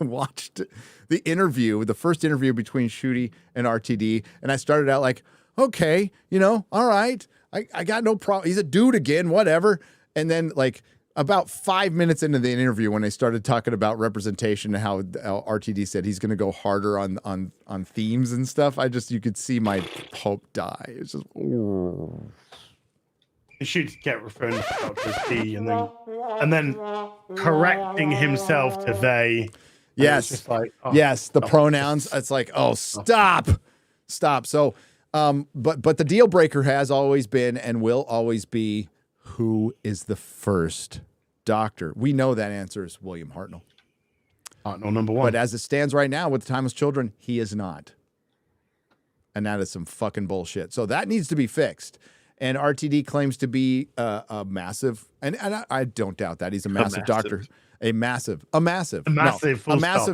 watched the interview, the first interview between Shooty and RTD, and I started out like, okay, all right, I got no problem. He's a dude again, whatever. And then like about 5 minutes into the interview, when they started talking about representation and how RTD said he's going to go harder on themes and stuff, you could see my hope die. It's just. Ooh. He should get referring to Dr. D and then correcting himself to they. Yes. Yes. The pronouns. It's like, oh, stop. So, but the deal breaker has always been and will always be, who is the first Doctor? We know that answer is William Hartnell. Hartnell number one. But as it stands right now with the Timeless Children, he is not. And that is some fucking bullshit. So that needs to be fixed. And RTD claims to be a massive, and I don't doubt that. He's a massive Doctor. A massive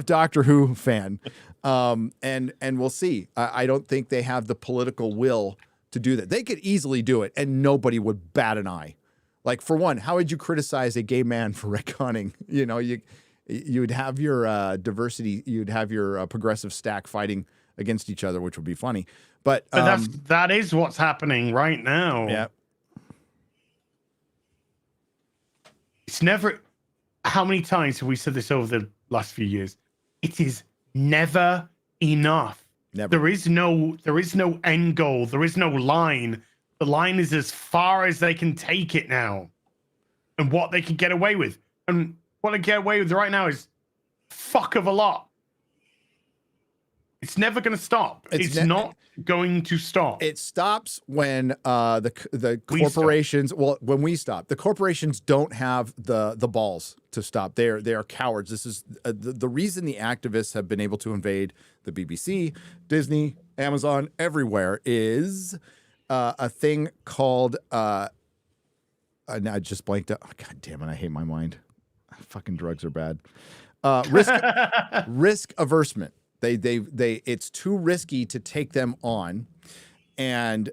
Doctor Who fan. And we'll see. I don't think they have the political will to do that. They could easily do it, and nobody would bat an eye. Like, for one, how would you criticize a gay man for retconning? You'd have your diversity, you'd have your progressive stack fighting against each other, which would be funny. But that is what's happening right now. Yeah. It's never. How many times have we said this over the last few years? It is never enough. Never. There is no end goal. There is no line. The line is as far as they can take it now, and what they can get away with. And what they get away with right now is fuck of a lot. It's never going to stop. It's not going to stop. It stops when the corporations. Well, when we stop, the corporations don't have the balls to stop. They are cowards. This is the reason the activists have been able to invade the BBC, Disney, Amazon, everywhere is a thing called. I just blanked out. Oh, God damn it! I hate my mind. Fucking drugs are bad. Risk aversion. It's too risky to take them on, and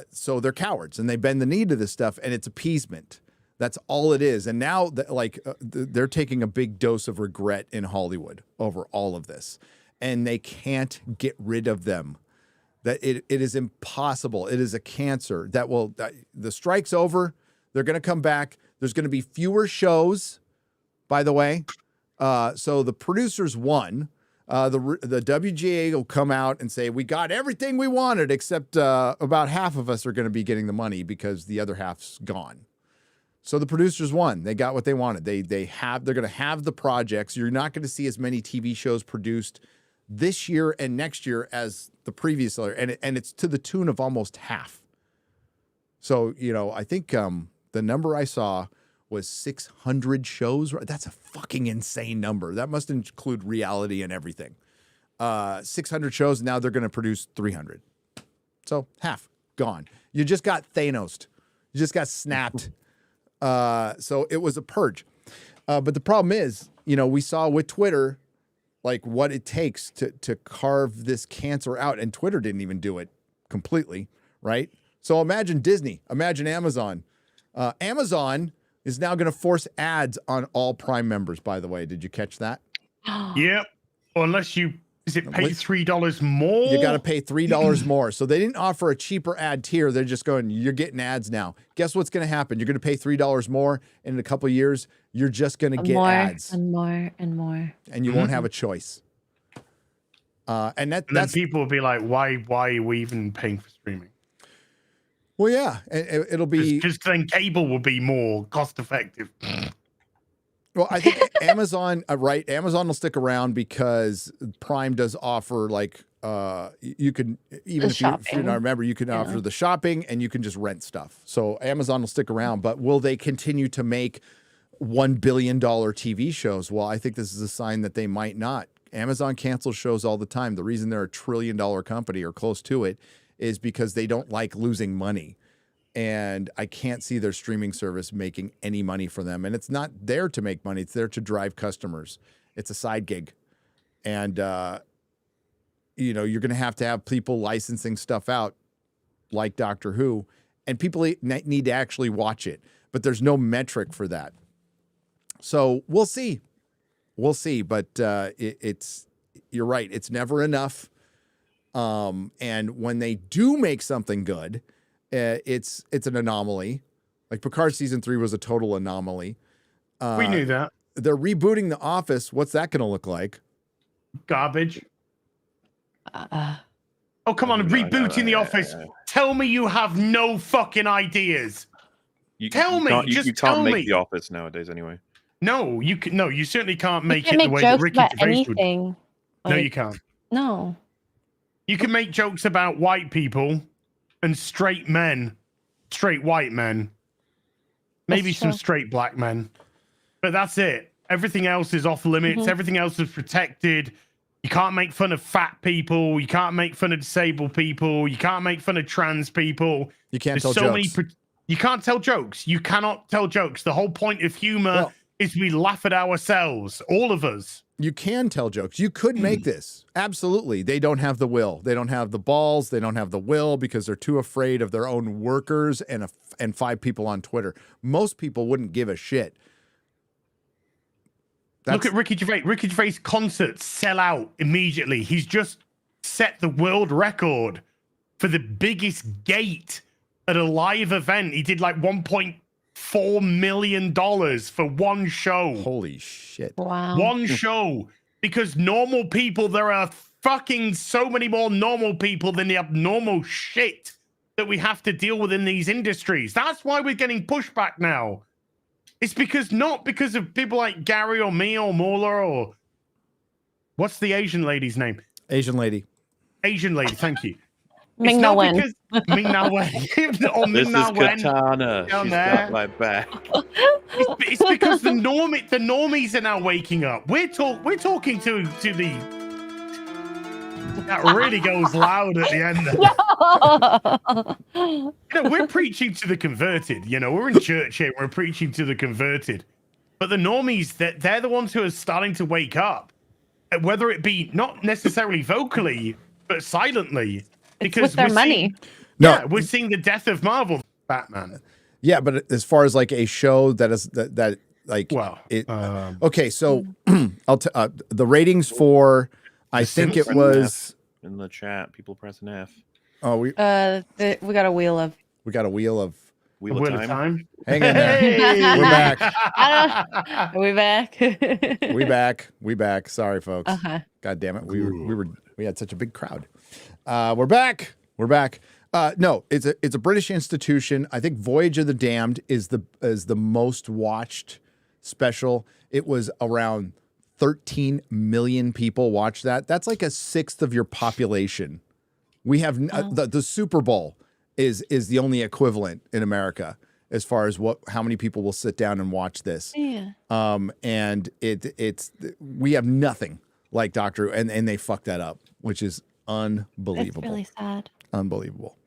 so they're cowards and they bend the knee to this stuff, and it's appeasement. That's all it is. And now, they're taking a big dose of regret in Hollywood over all of this, and they can't get rid of them. That it is impossible. It is a cancer that will. The strike's over. They're going to come back. There's going to be fewer shows, by the way. So the producers won. The WGA will come out and say, we got everything we wanted, except about half of us are going to be getting the money because the other half's gone. So the producers won. They got what they wanted. They're going to have the projects. You're not going to see as many TV shows produced this year and next year as the previous year, and it's to the tune of almost half. So, I think the number I saw was 600 shows. That's a fucking insane number. That must include reality and everything. 600 shows. Now they're going to produce 300. So half gone. You just got Thanos. You just got snapped. So it was a purge. But the problem is, we saw with Twitter, like what it takes to carve this cancer out. And Twitter didn't even do it completely, right? So imagine Disney, imagine Amazon. Amazon is now going to force ads on all Prime members, by the way. Did you catch that? Yep. Or unless you, is it pay $3 more? You got to pay $3 more. So they didn't offer a cheaper ad tier. They're just going, you're getting ads now. Guess what's going to happen? You're going to pay $3 more. And in a couple of years, you're just going to get ads. And more and more. And you won't have a choice. And then that's people will be like, why are we even paying for streaming? Well, yeah, it'll be because then cable will be more cost effective. Well, I think Amazon, right? Amazon will stick around because Prime does offer like you can even if you don't remember, you can offer the shopping and you can just rent stuff. So Amazon will stick around, but will they continue to make $1 billion TV shows? Well, I think this is a sign that they might not. Amazon cancels shows all the time. The reason they're $1 trillion company or close to it is because they don't like losing money. And I can't see their streaming service making any money for them. And it's not there to make money. It's there to drive customers. It's a side gig. And, you're going to have people licensing stuff out like Doctor Who. And people need to actually watch it. But there's no metric for that. So we'll see. We'll see. But you're right. It's never enough. And when they do make something good, it's an anomaly. Like Picard season 3 was a total anomaly. We knew that. They're rebooting The Office. What's that going to look like? Garbage. Oh, come on. Rebooting The Office. Tell me you have no fucking ideas. Tell me. You can't make The Office nowadays anyway. No, you can. No, you certainly can't make You it the way that jokes Ricky about Gervais would. anything. No, you can't. No. You can make jokes about white people and straight men, straight white men, maybe some straight black men, but that's it. Everything else is off limits. Everything else is protected. You can't make fun of fat people. You can't make fun of disabled people. You can't make fun of trans people. You can't tell jokes. You can't tell jokes. You cannot tell jokes. The whole point of humor is we laugh at ourselves, all of us. You can tell jokes. You could make this. Absolutely. They don't have the will. They don't have the balls. They don't have the will because they're too afraid of their own workers and 5 people on Twitter. Most people wouldn't give a shit. Look at Ricky Gervais. Ricky Gervais' concerts sell out immediately. He's just set the world record for the biggest gate at a live event. He did like $1.4 million for one show. Holy shit. Wow. One show. Because normal people, there are fucking so many more normal people than the abnormal shit that we have to deal with in these industries. That's why we're getting pushback now. It's not because of people like Gary or me or Mola or what's the Asian lady's name? Asian lady. Asian lady, thank you. Ming Na Wen. Ming Na Wen. This is Katana. She's got my back. It's because the normies are now waking up. We're talking to the. That really goes loud at the end. We're preaching to the converted. We're in church here. We're preaching to the converted. But the normies, they're the ones who are starting to wake up, whether it be not necessarily vocally, but silently. Because with their money. We're seeing the death of Marvel Batman. Yeah, but as far as like a show that is that like okay, so the ratings for I think it was in the chat. People pressing F. Oh, we got a wheel of Wheel of Time. Hang in there. Hey. We're back. Are we back? We back. Sorry, folks. God damn it. We had such a big crowd. We're back. No, it's a British institution. I think Voyage of the Damned is the most watched special. It was around 13 million people watched that. That's like 1/6 of your population. We have the Super Bowl is the only equivalent in America. as far as how many people will sit down and watch this. Yeah. And we have nothing like Doctor Who, and they fucked that up, which is unbelievable. That's really sad. Unbelievable.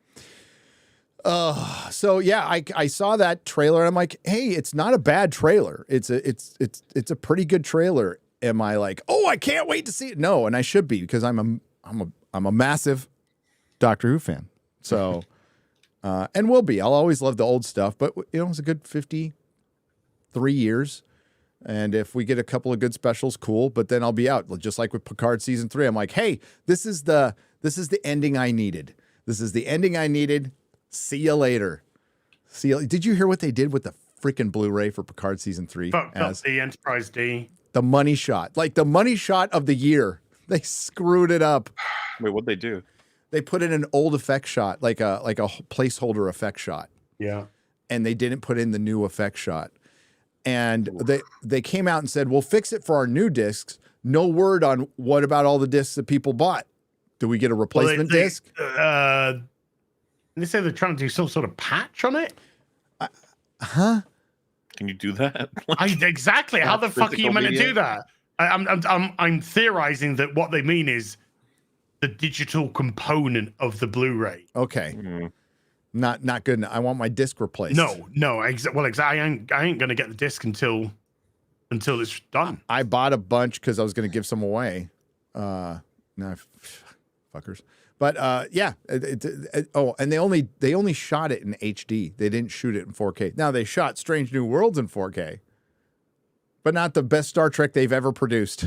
So yeah, I saw that trailer and I'm like, hey, it's not a bad trailer. It's a pretty good trailer. Am I like, oh, I can't wait to see it? No, and I should be, because I'm a massive Doctor Who fan. So and will be. I'll always love the old stuff, but it's a good 53 years. And if we get a couple of good specials, cool. But then I'll be out, just like with Picard season 3. I'm like, hey, this is the ending I needed. This is the ending I needed. See you later. Did you hear what they did with the freaking Blu-ray for Picard season 3? As the Enterprise D. The money shot, like the money shot of the year. They screwed it up. Wait, what'd they do? They put in an old effect shot, like a placeholder effect shot. Yeah. And they didn't put in the new effect shot. And they came out and said, we'll fix it for our new discs. No word on what about all the discs that people bought. Do we get a replacement disc? They say they're trying to do some sort of patch on it. Huh? Can you do that? Exactly. How the fuck are you meant to do that? I'm theorizing that what they mean is the digital component of the Blu-ray. Okay. Mm. Not good enough. I want my disc replaced. No. I ain't gonna get the disc until it's done. I bought a bunch because I was gonna give some away. No, fuckers. But yeah. And they only shot it in HD. They didn't shoot it in 4K. Now they shot Strange New Worlds in 4K, but not the best Star Trek they've ever produced.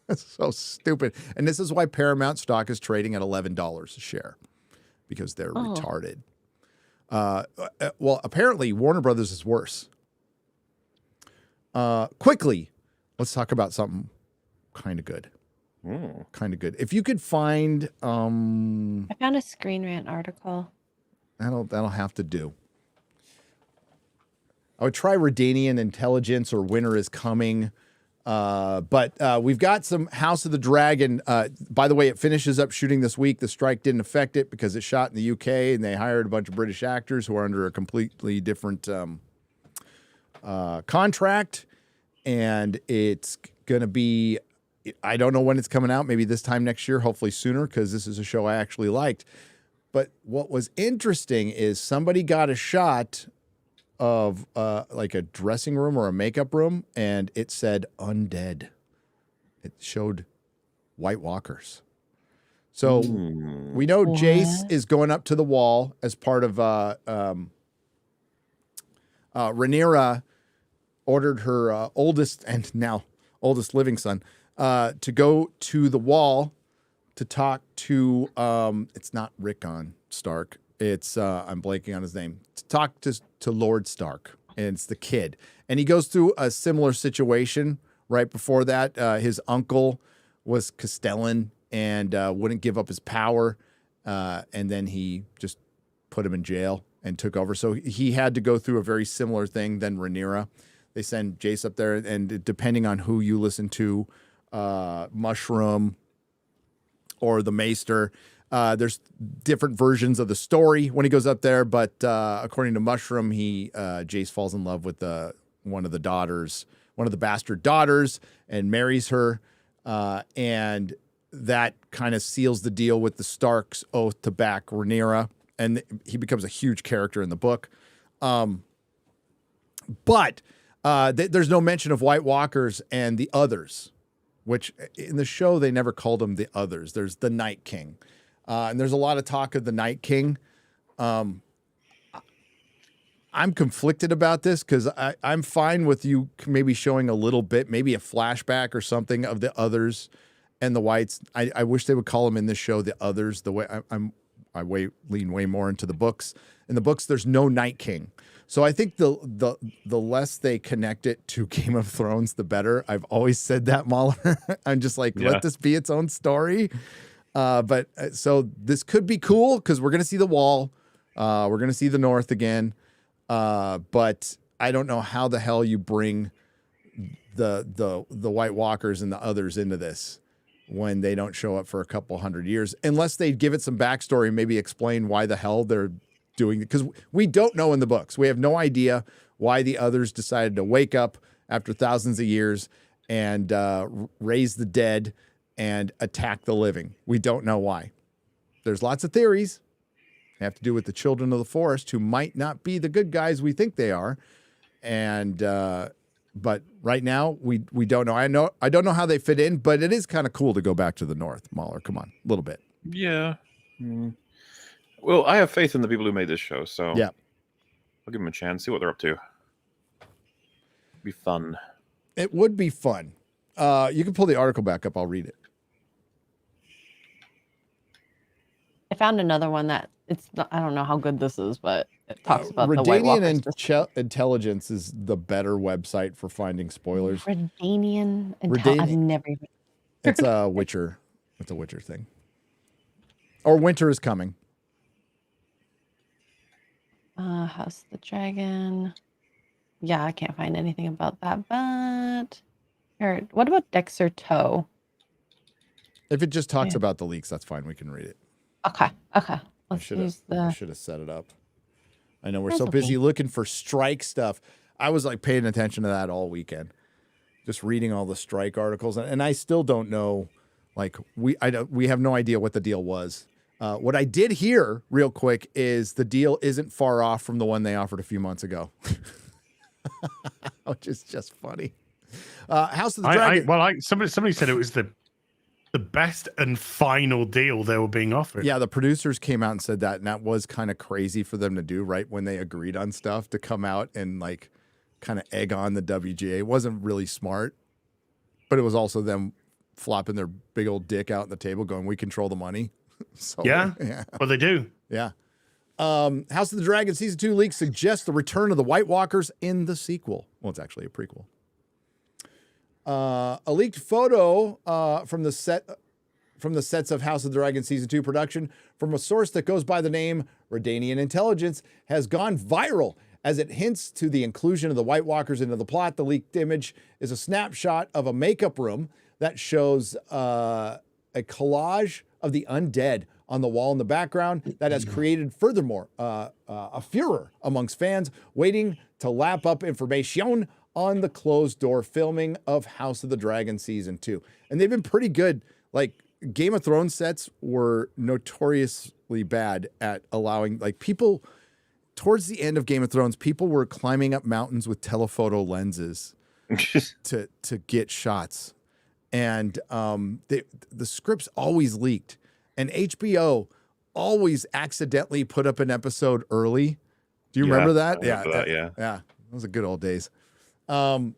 That's so stupid. And this is why Paramount stock is trading at $11 a share, because they're retarded. Well, apparently Warner Brothers is worse. Quickly, let's talk about something kind of good. Kind of good. If you could find, I found a Screen Rant article. That'll have to do. I would try Redanian Intelligence or Winter is Coming. But we've got some House of the Dragon. By the way, it finishes up shooting this week. The strike didn't affect it because it shot in the UK and they hired a bunch of British actors who are under a completely different contract. And it's going to be, I don't know when it's coming out, maybe this time next year, hopefully sooner, because this is a show I actually liked. But what was interesting is somebody got a shot of like a dressing room or a makeup room, and it said undead. It showed White Walkers. So we know Jace is going up to the wall as part of Rhaenyra ordered her oldest and now oldest living son to go to the wall to talk to it's not Rickon Stark. It's I'm blanking on his name. To talk to Lord Stark, and it's the kid. And he goes through a similar situation right before that. His uncle was Castellan and wouldn't give up his power, and then he just put him in jail and took over. So he had to go through a very similar thing than Rhaenyra. They send Jace up there, and depending on who you listen to, Mushroom or the Maester, there's different versions of the story when he goes up there, but according to Mushroom, Jace falls in love with one of the daughters, one of the bastard daughters, and marries her, and that kind of seals the deal with the Starks' oath to back Rhaenyra, and he becomes a huge character in the book. But there's no mention of White Walkers and the others, which in the show they never called them the others. There's the Night King. And there's a lot of talk of the Night King. I'm conflicted about this because I'm fine with you maybe showing a little bit, maybe a flashback or something of the others and the Whites. I wish they would call them in this show the others. The way I lean way more into the books. In the books, there's no Night King. So I think the less they connect it to Game of Thrones, the better. I've always said that, Mahler. I'm just like, let this be its own story. But so this could be cool because we're going to see the wall. We're going to see the North again. But I don't know how the hell you bring the White Walkers and the others into this when they don't show up for a couple hundred years, unless they give it some backstory, maybe explain why the hell they're doing, because we don't know in the books. We have no idea why the others decided to wake up after thousands of years and raise the dead and attack the living. We don't know why. There's lots of theories. They have to do with the children of the forest, who might not be the good guys we think they are. And but right now we don't know. I don't know how they fit in, but it is kind of cool to go back to the North. Mahler, come on, a little bit. Yeah. Well, I have faith in the people who made this show, so yeah, I'll give them a chance, see what they're up to. Be fun. It would be fun. You can pull the article back up. I'll read it. I found another one that I don't know how good this is, but it talks about the White Walkers. Redanian Intelligence is the better website for finding spoilers. Redanian Intelligence. I've never even. It's a Witcher. It's a Witcher thing. Or Winter is Coming. House of the Dragon. Yeah, I can't find anything about that, but what about Dexter Toe? If it just talks about the leaks, that's fine. We can read it. Okay. I should have set it up. I know we're so busy looking for strike stuff. I was like paying attention to that all weekend, just reading all the strike articles, and I still don't know. Like we have no idea what the deal was. What I did hear real quick is the deal isn't far off from the one they offered a few months ago, which is just funny. House of the Dragon. Somebody said it was the best and final deal they were being offered. Yeah, the producers came out and said that, and that was kind of crazy for them to do, right? When they agreed on stuff, to come out and like kind of egg on the WGA. It wasn't really smart, but it was also them flopping their big old dick out on the table going, we control the money. So, yeah. Well, they do. Yeah. House of the Dragon Season 2 leaks suggest the return of the White Walkers in the sequel. Well, it's actually a prequel. A leaked photo from the sets of House of the Dragon Season 2 production from a source that goes by the name Redanian Intelligence has gone viral as it hints to the inclusion of the White Walkers into the plot. The leaked image is a snapshot of a makeup room that shows a collage of the undead on the wall in the background that has created, furthermore, a furor amongst fans waiting to lap up information on the closed-door filming of House of the Dragon Season 2. And they've been pretty good. Like, Game of Thrones sets were notoriously bad at allowing, like, people, towards the end of Game of Thrones, people were climbing up mountains with telephoto lenses to get shots. And the scripts always leaked. And HBO always accidentally put up an episode early. Do you remember that? Yeah. That was the good old days. It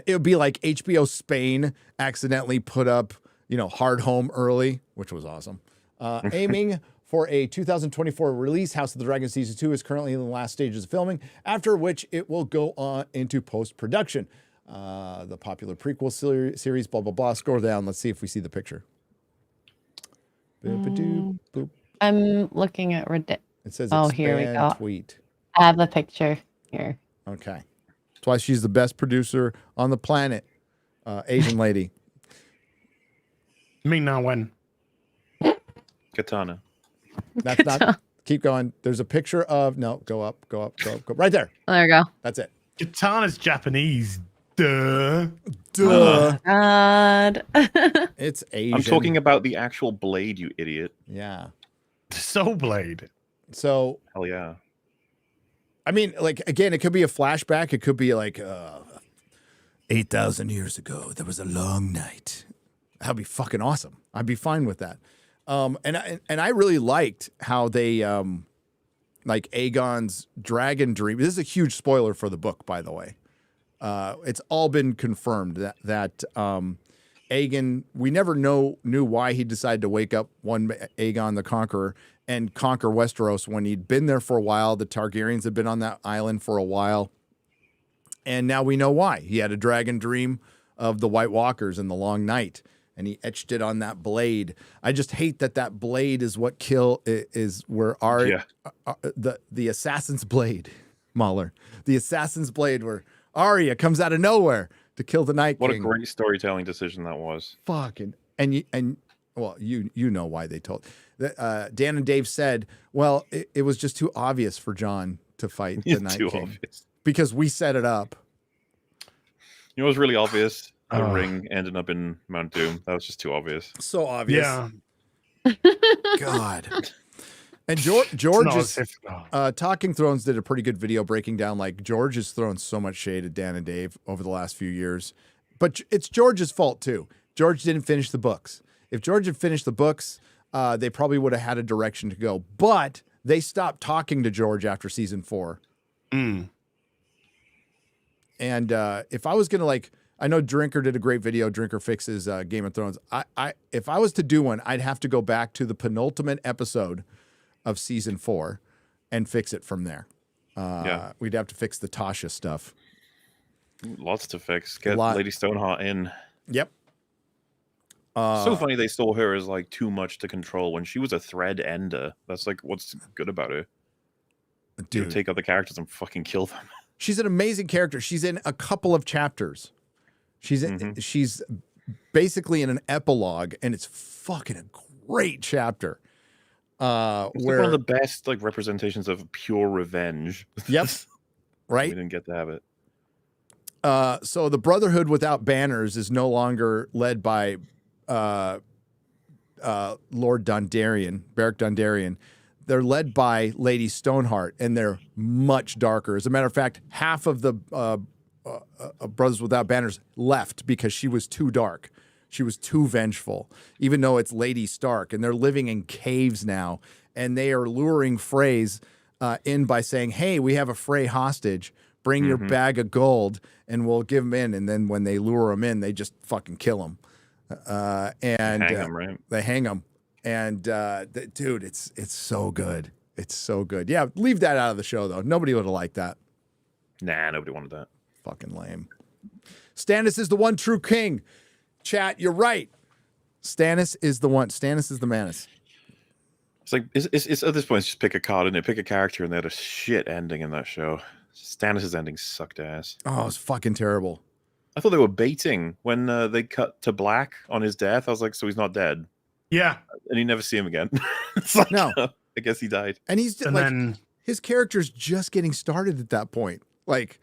would be like HBO Spain accidentally put up, Hard Home early, which was awesome. Aiming for a 2024 release, House of the Dragon Season 2 is currently in the last stages of filming, after which it will go on into post-production. The popular prequel series, blah, blah, blah. Scroll down. Let's see if we see the picture. Boop. I'm looking at Reddit. It says, here we go. Tweet. I have the picture here. Okay. That's why she's the best producer on the planet. Asian lady. Me now when? Katana. That's not. Keep going. There's a picture of. No, go up. Right there. Oh, there we go. That's it. Katana's Japanese. Duh. Oh, God. It's Asian. I'm talking about the actual blade, you idiot. Yeah. Soul Blade. So. Hell yeah. I mean, like, again, it could be a flashback. It could be like 8,000 years ago, there was a long night. That'd be fucking awesome. I'd be fine with that. And I really liked how they, like Aegon's dragon dream. This is a huge spoiler for the book, by the way. It's all been confirmed that Aegon, we never knew why he decided to wake up one Aegon the Conqueror and conquer Westeros when he'd been there for a while. The Targaryens had been on that island for a while. And now we know why. He had a dragon dream of the White Walkers in the long night, and he etched it on that blade. I just hate that blade is what is where the assassin's blade, Mahler, the assassin's blade where Arya comes out of nowhere to kill the Night King. What a great storytelling decision that was. Fucking and well, you know why they told. Dan and Dave said, well, it was just too obvious for Jon to fight the Night King obvious. because we set it up. You know what's really obvious? The ring ended up in Mount Doom. That was just too obvious. So obvious. Yeah. God. And George is, Talking Thrones did a pretty good video breaking down, like, George has thrown so much shade at Dan and Dave over the last few years. But it's George's fault, too. George didn't finish the books. If George had finished the books, they probably would have had a direction to go. But they stopped talking to George after season 4. And if I was going to, like, I know Drinker did a great video. Drinker Fixes Game of Thrones. If I was to do one, I'd have to go back to the penultimate episode of season 4 and fix it from there. We'd have to fix the Tasha stuff. Lots to fix. Get Lady Stoneheart in. Yep. So funny they stole her as like too much to control when she was a thread ender. That's like what's good about her. Dude, take out the characters and fucking kill them. She's an amazing character. She's in a couple of chapters. She's basically in an epilogue, and it's fucking a great chapter. It's like one of the best like representations of pure revenge. Yep. Right. We didn't get to have it. So the Brotherhood without banners is no longer led by Lord Dondarrion, Beric Dondarrion. They're led by Lady Stoneheart, and they're much darker. As a matter of fact, half of the Brothers Without Banners left because she was too dark. She was too vengeful, even though it's Lady Stark. And they're living in caves now, and they are luring Freys in by saying, hey, we have a Frey hostage. Bring your bag of gold, and we'll give them in. And then when they lure them in, they just fucking kill them. And hang them, right? They hang them. And dude, it's so good. It's so good. Yeah, leave that out of the show, though. Nobody would have liked that. Nah, nobody wanted that. Fucking lame. Stannis is the one true king. Chat, you're right. Stannis is the one. Stannis is the manus. It's like it's at this point, it's just pick a card and pick a character, and they had a shit ending in that show. Stannis' ending sucked ass. Oh, it's fucking terrible. I thought they were baiting when they cut to black on his death. I was like, so he's not dead. Yeah. And you never see him again. It's like, no. I guess he died. And his character's just getting started at that point. Like,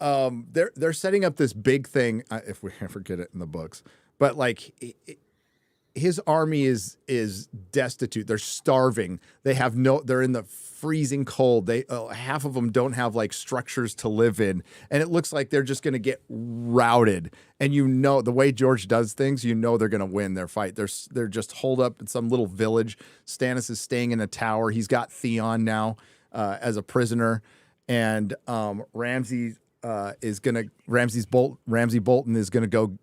they're setting up this big thing, if we ever get it in the books. But like, his army is destitute. They're starving. They're in the freezing cold. Half of them don't have like structures to live in, and it looks like they're just going to get routed. And the way George does things, they're going to win their fight. They're just holed up in some little village. Stannis is staying in a tower. He's got Theon now as a prisoner, and Ramsay Bolton is going to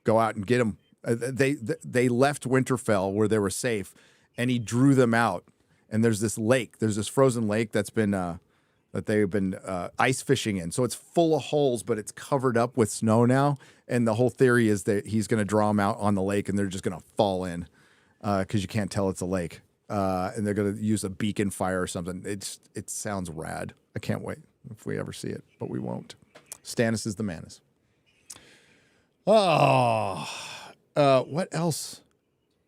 go out and get him. They left Winterfell where they were safe, and he drew them out. And there's this lake. There's this frozen lake that's been that they've been ice fishing in. So it's full of holes, but it's covered up with snow now. And the whole theory is that he's going to draw them out on the lake, and they're just going to fall in because you can't tell it's a lake. And they're going to use a beacon fire or something. It sounds rad. I can't wait if we ever see it, but we won't. Stannis is the manus. Oh. What else?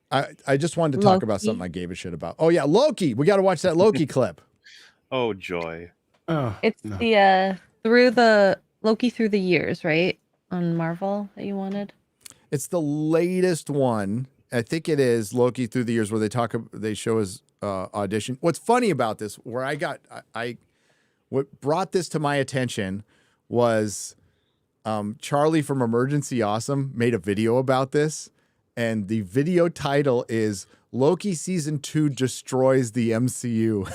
I just wanted to talk about something I gave a shit about. Oh yeah, Loki. We got to watch that Loki clip. Oh joy. It's the through the Loki through the years, right? On Marvel that you wanted. It's the latest one. I think it is Loki through the years where they show his audition. What's funny about this, what brought this to my attention was Charlie from Emergency Awesome made a video about this, and the video title is Loki Season 2 Destroys the MCU.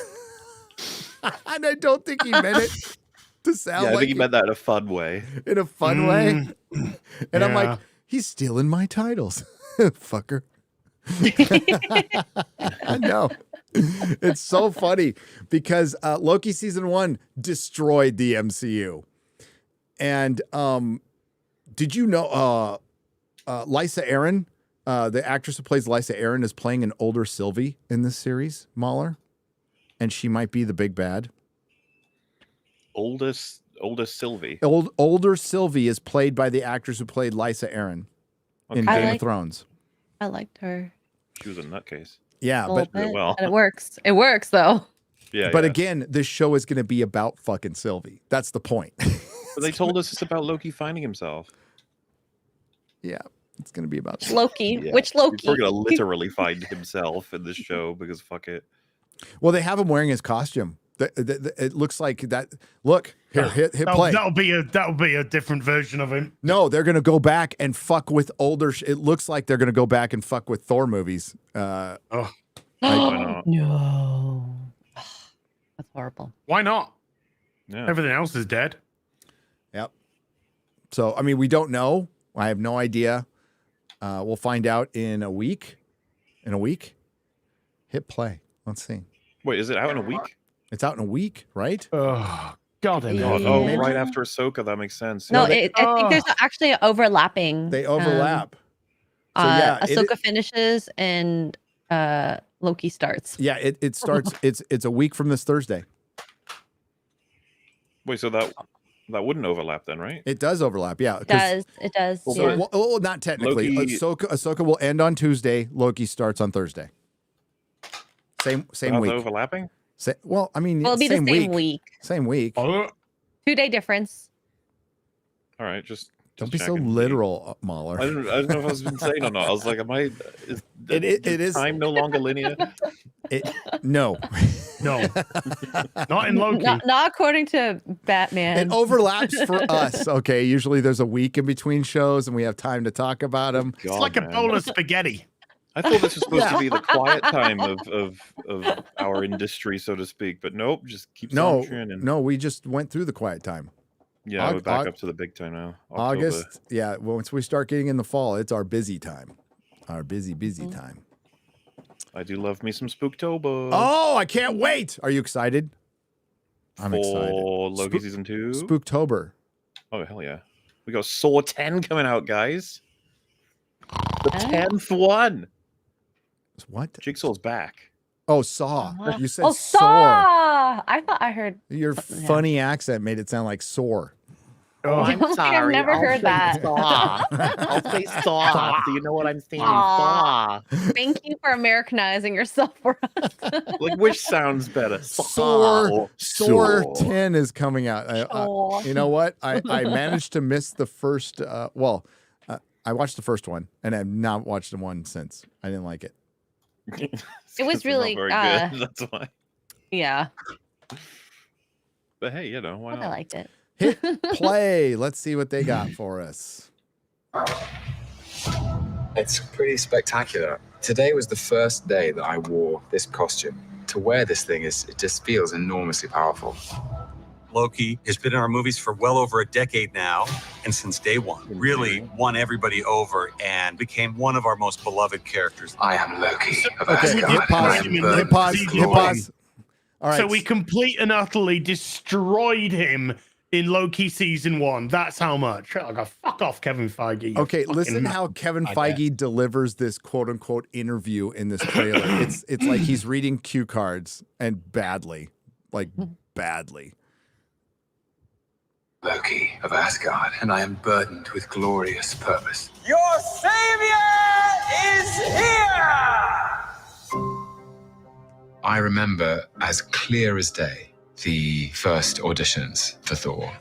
And I don't think he meant it to sound like... I think he meant that in a fun way. In a fun way? And I'm like, he's stealing my titles. Fucker. I know. It's so funny because Loki Season 1 destroyed the MCU. And did you know Lysa Arryn, the actress who plays Lysa Arryn, is playing an older Sylvie in this series, Mahler? And she might be the big bad. Oldest Sylvie. Older Sylvie is played by the actress who played Lysa Arryn in Game of Thrones. I liked her. She was a nutcase. Yeah, But well, it works. It works though. Yeah. But again, this show is going to be about fucking Sylvie. That's the point. But they told us it's about Loki finding himself. Yeah, it's going to be about Loki. Yeah. Which Loki? We're gonna literally find himself in this show because fuck it. Well, they have him wearing his costume. It looks like that. Look here, hit play. That'll be a different version of him. No, they're gonna go back and fuck with older. It looks like they're gonna go back and fuck with Thor movies. Oh, no, that's horrible. Why not? Yeah. Everything else is dead. Yep. So I mean, we don't know. I have no idea. We'll find out in a week. Hit play. Let's see. Wait, is it out in a week? It's out in a week, right? Oh, God. Oh, right after Ahsoka. That makes sense. No, Yeah. I think there's actually overlapping. They overlap. So yeah, Ahsoka finishes and Loki starts. Yeah, it starts. It's a week from this Thursday. Wait, so that wouldn't overlap then, right? It does overlap. Yeah, It does. So, Yeah. well, not technically. Loki- Ahsoka will end on Tuesday. Loki starts on Thursday. Same Are week. they overlapping? Well, I mean, Well, it'll be the same same week. week. Same week. 2-day difference. All right, just Don't be so checking. literal, Mahler. I don't know if I was insane or not. I was like, am I? It is time no longer linear? No. No. Not in Loki. Not according to Batman. It overlaps for us. Okay, usually there's a week in between shows, and we have time to talk about them. It's like a bowl of spaghetti. I thought this was supposed to be the quiet time of our industry, so to speak. But nope, just keeps on churning. No, we just went through the quiet time. Yeah, we're back up to the big time now. October. August. Yeah, once we start getting in the fall, it's our busy time. Our busy time. I do love me some Spooktober. Oh, I can't wait. Are you excited? I'm excited. For Loki season 2? Spooktober. Oh, hell yeah. We got Saw 10 coming out, guys. The 10th one. What? Jigsaw's back. Oh, Saw. You said Saw. sore. I thought I heard Your something funny accent made it sound like sore. Oh, I don't think I've never heard that. I'll say Saw. Do you know what I'm saying? Aw. Saw. Thank you for Americanizing yourself for us. Like, which sounds better? Sore 10 is coming out. Sure. You know what? I managed to miss the first. I watched the first one, and I've not watched the one since. I didn't like it. It was really Not very good. That's why. Yeah. But hey, you know, why I not? liked it. Hit play. Let's see what they got for us. It's pretty spectacular. Today was the first day that I wore this costume. To wear this thing it just feels enormously powerful. Loki has been in our movies for well over a decade now, and since day one, really won everybody over and became one of our most beloved characters. I am Loki of Okay, Asgard. hit pause. Hit pause. Hit pause. All right. So we complete and utterly destroyed him in Loki season 1. That's how much. Oh, God, fuck off, Kevin Feige. Okay, listen how Kevin Feige delivers this quote unquote interview in this trailer. It's like he's reading cue cards and badly. Like badly. Loki of Asgard, and I am burdened with glorious purpose. Your savior is here! I remember as clear as day the first auditions for Thor.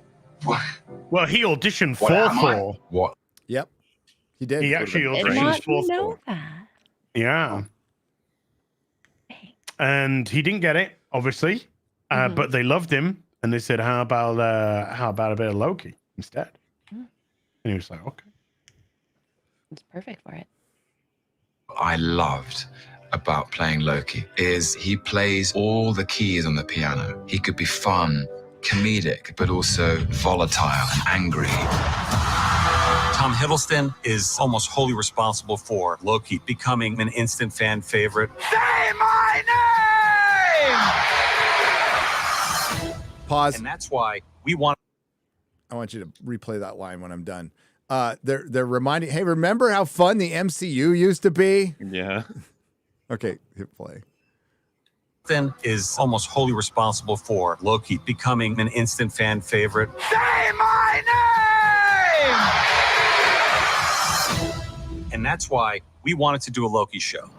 What? Well, he auditioned What for am I? Thor. What? Yep. He did. He actually Did auditioned not for know Thor. that. Yeah. And he didn't get it, obviously. But they loved him, and they said, "How about a bit of Loki instead?" And he was like, "Okay." It's perfect for it. I loved about playing Loki is he plays all the keys on the piano. He could be fun, comedic, but also volatile and angry. Tom Hiddleston is almost wholly responsible for Loki becoming an instant fan favorite. Say my name! Pause. And that's why we want. I want you to replay that line when I'm done. They're reminding, hey, remember how fun the MCU used to be? Yeah. Okay, hit play. Hiddleston is almost wholly responsible for Loki becoming an instant fan favorite. Say my name! And that's why we wanted to do a Loki show.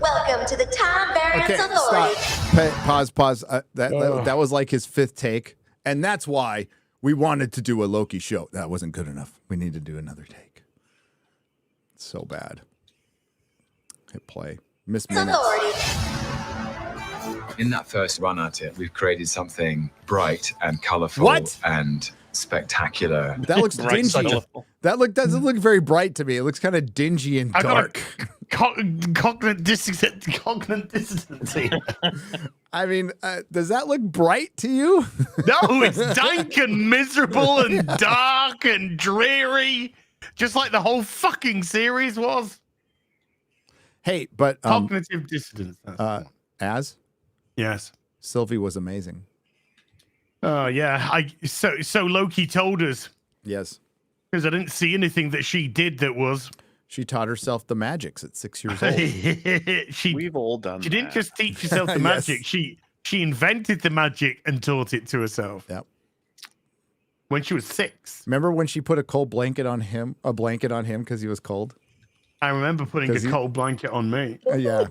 Welcome to the Time Variance Okay, Authority. stop. Pause. That was like his 5th take, and that's why we wanted to do a Loki show. That wasn't good enough. We need to do another take. It's so bad. Hit play. Miss minutes. In that first run at it, we've created something bright and colorful and spectacular. That looks dingy. That doesn't look very bright to me. It looks kind of dingy and dark. Cognate dissonance. I mean, does that look bright to you? No, it's dank and miserable and dark and dreary, just like the whole fucking series was. Hey, but cognitive dissonance. As yes, Sylvie was amazing. Oh yeah, so Loki told us. Yes, because I didn't see anything that she did that was. She taught herself the magics at 6 years old. We've all done. She didn't just teach herself the magic. She invented the magic and taught it to herself. Yep. When she was 6. Remember when she put a cold blanket on him? A blanket on him because he was cold. I remember putting a cold blanket on me. Yeah.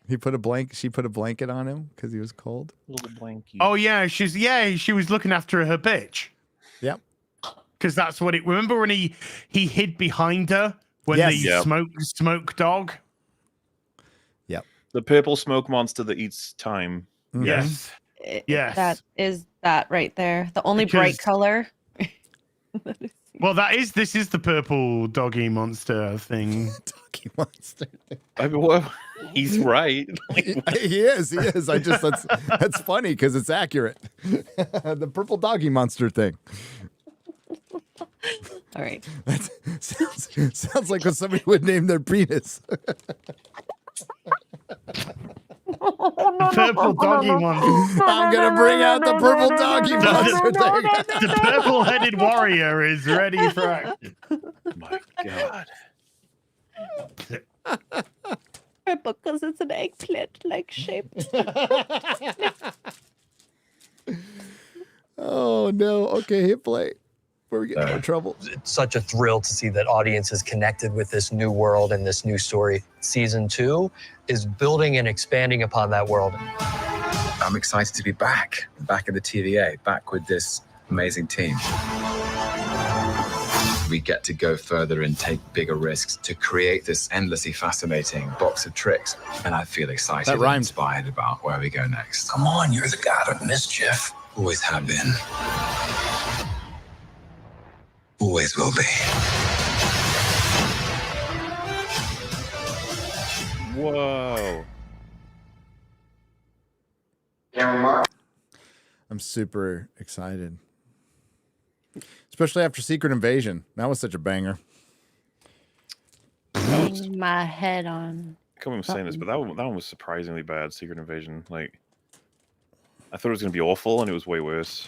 She put a blanket on him because he was cold. Little blankie. Oh yeah, she was looking after her bitch. Yep. Because that's what it. Remember when he hid behind her when smoke dog. Yep. The purple smoke monster that eats time. Yes. Yes. That is that right there. The only bright color. Well, this is the purple doggy monster thing. Doggy monster. I mean, well, he's right. He is. That's funny because it's accurate. The purple doggy monster thing. All right. That sounds like what somebody would name their penis. Purple doggy monster. I'm gonna bring out the purple doggy monster thing. The purple-headed warrior is ready for action. My God. Purple because it's an eggplant-like shape. Oh no. Okay, hit play. Before we get in more trouble. It's such a thrill to see that audiences connected with this new world and this new story. Season 2 is building and expanding upon that world. I'm excited to be back in the TVA, back with this amazing team. We get to go further and take bigger risks to create this endlessly fascinating box of tricks. And I feel excited and inspired about where we go next. Come on, you're the god of mischief. Always have been. Always will be. Whoa. I'm super excited. Especially after Secret Invasion. That was such a banger. Bang my head on. I can't remember saying this, but that one was surprisingly bad. Secret Invasion. Like, I thought it was going to be awful, and it was way worse.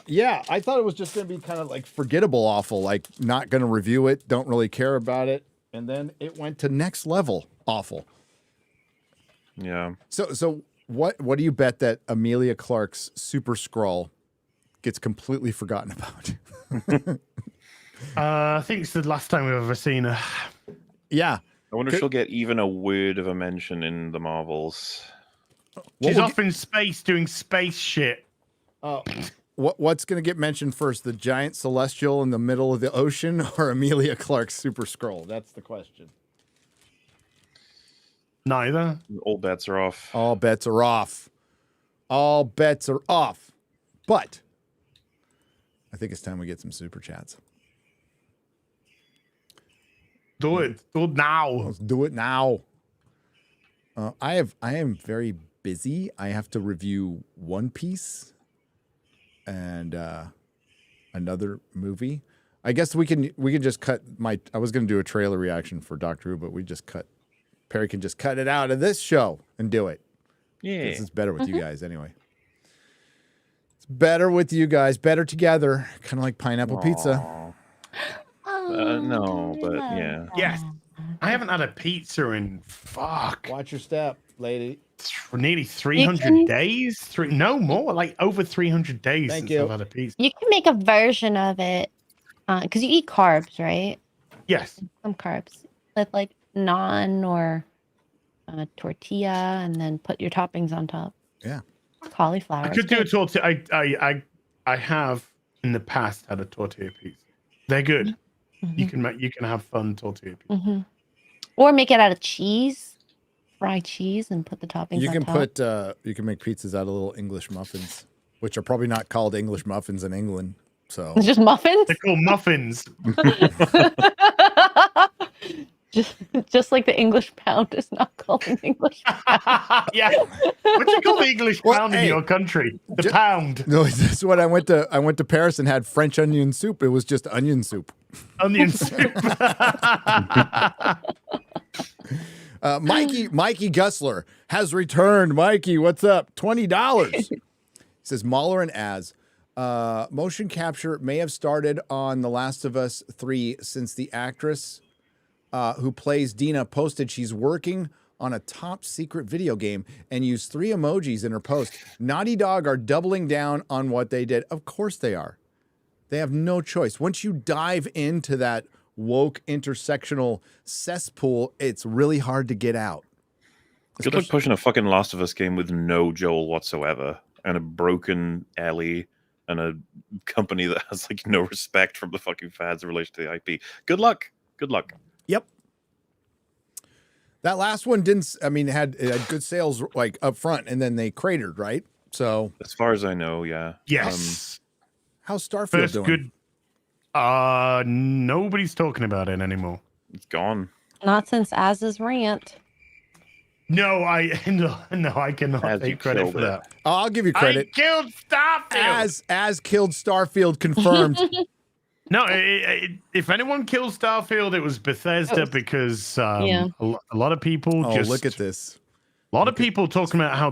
Yeah, I thought it was just going to be kind of like forgettable awful, like not going to review it, don't really care about it. And then it went to next level awful. Yeah. So what do you bet that Amelia Clark's Super Skrull gets completely forgotten about? I think it's the last time we've ever seen her. Yeah. I wonder if she'll get even a word of a mention in the Marvels. She's off in space doing space shit. What's going to get mentioned first? The giant celestial in the middle of the ocean or Amelia Clark's Super Skrull? That's the question. Neither. All bets are off. All bets are off. All bets are off. But I think it's time we get some super chats. Do it. Do it now. Let's do it now. I am very busy. I have to review One Piece and another movie. I guess we can just cut I was going to do a trailer reaction for Doctor Who, but Perry can just cut it out of this show and do it. Yeah. This is better with you guys anyway. It's better with you guys, better together, kind of like pineapple pizza. No, but yeah. Yes. I haven't had a pizza in Watch your step, lady. Nearly 300 days? No more, like over 300 days since I've had a pizza. You can make a version of it because you eat carbs, right? Yes. Some carbs with like naan or tortilla, and then put your toppings on top. Yeah. Cauliflower. I could do a tortilla. I have in the past had a tortilla pizza. They're good. You can have fun tortilla pizza. Or make it out of cheese, fry cheese, and put the toppings You on can top. you can make pizzas out of little English muffins, which are probably not called English muffins in England. So It's just muffins? They're called muffins. just like the English pound is not called an English pound. Yeah. What do you call the English pound in your country? The pound. No, that's what I went to Paris and had French onion soup. It was just onion soup. Onion soup. Mikey Gussler has returned. Mikey, what's up? $20. Says Mahler and Az. Motion capture may have started on The Last of Us 3 since the actress who plays Dina posted she's working on a top secret video game and used 3 emojis in her post. Naughty Dog are doubling down on what they did. Of course they are. They have no choice. Once you dive into that woke intersectional cesspool, it's really hard to get out. Good luck pushing a fucking Last of Us game with no Joel whatsoever and a broken Ellie and a company that has like no respect from the fucking fans in relation to the IP. Good luck. Good luck. Yep. That last one didn't. I mean, it had good sales like up front, and then they cratered, right? So as far as I know, yeah. Yes. How's Starfield doing? Good. Nobody's talking about it anymore. It's gone. Not since Az's rant. No, I cannot take credit for that. I'll give you credit. I killed Starfield. As killed Starfield confirmed. No, if anyone killed Starfield, it was Bethesda because a lot of people just look at this. A lot of people talking about how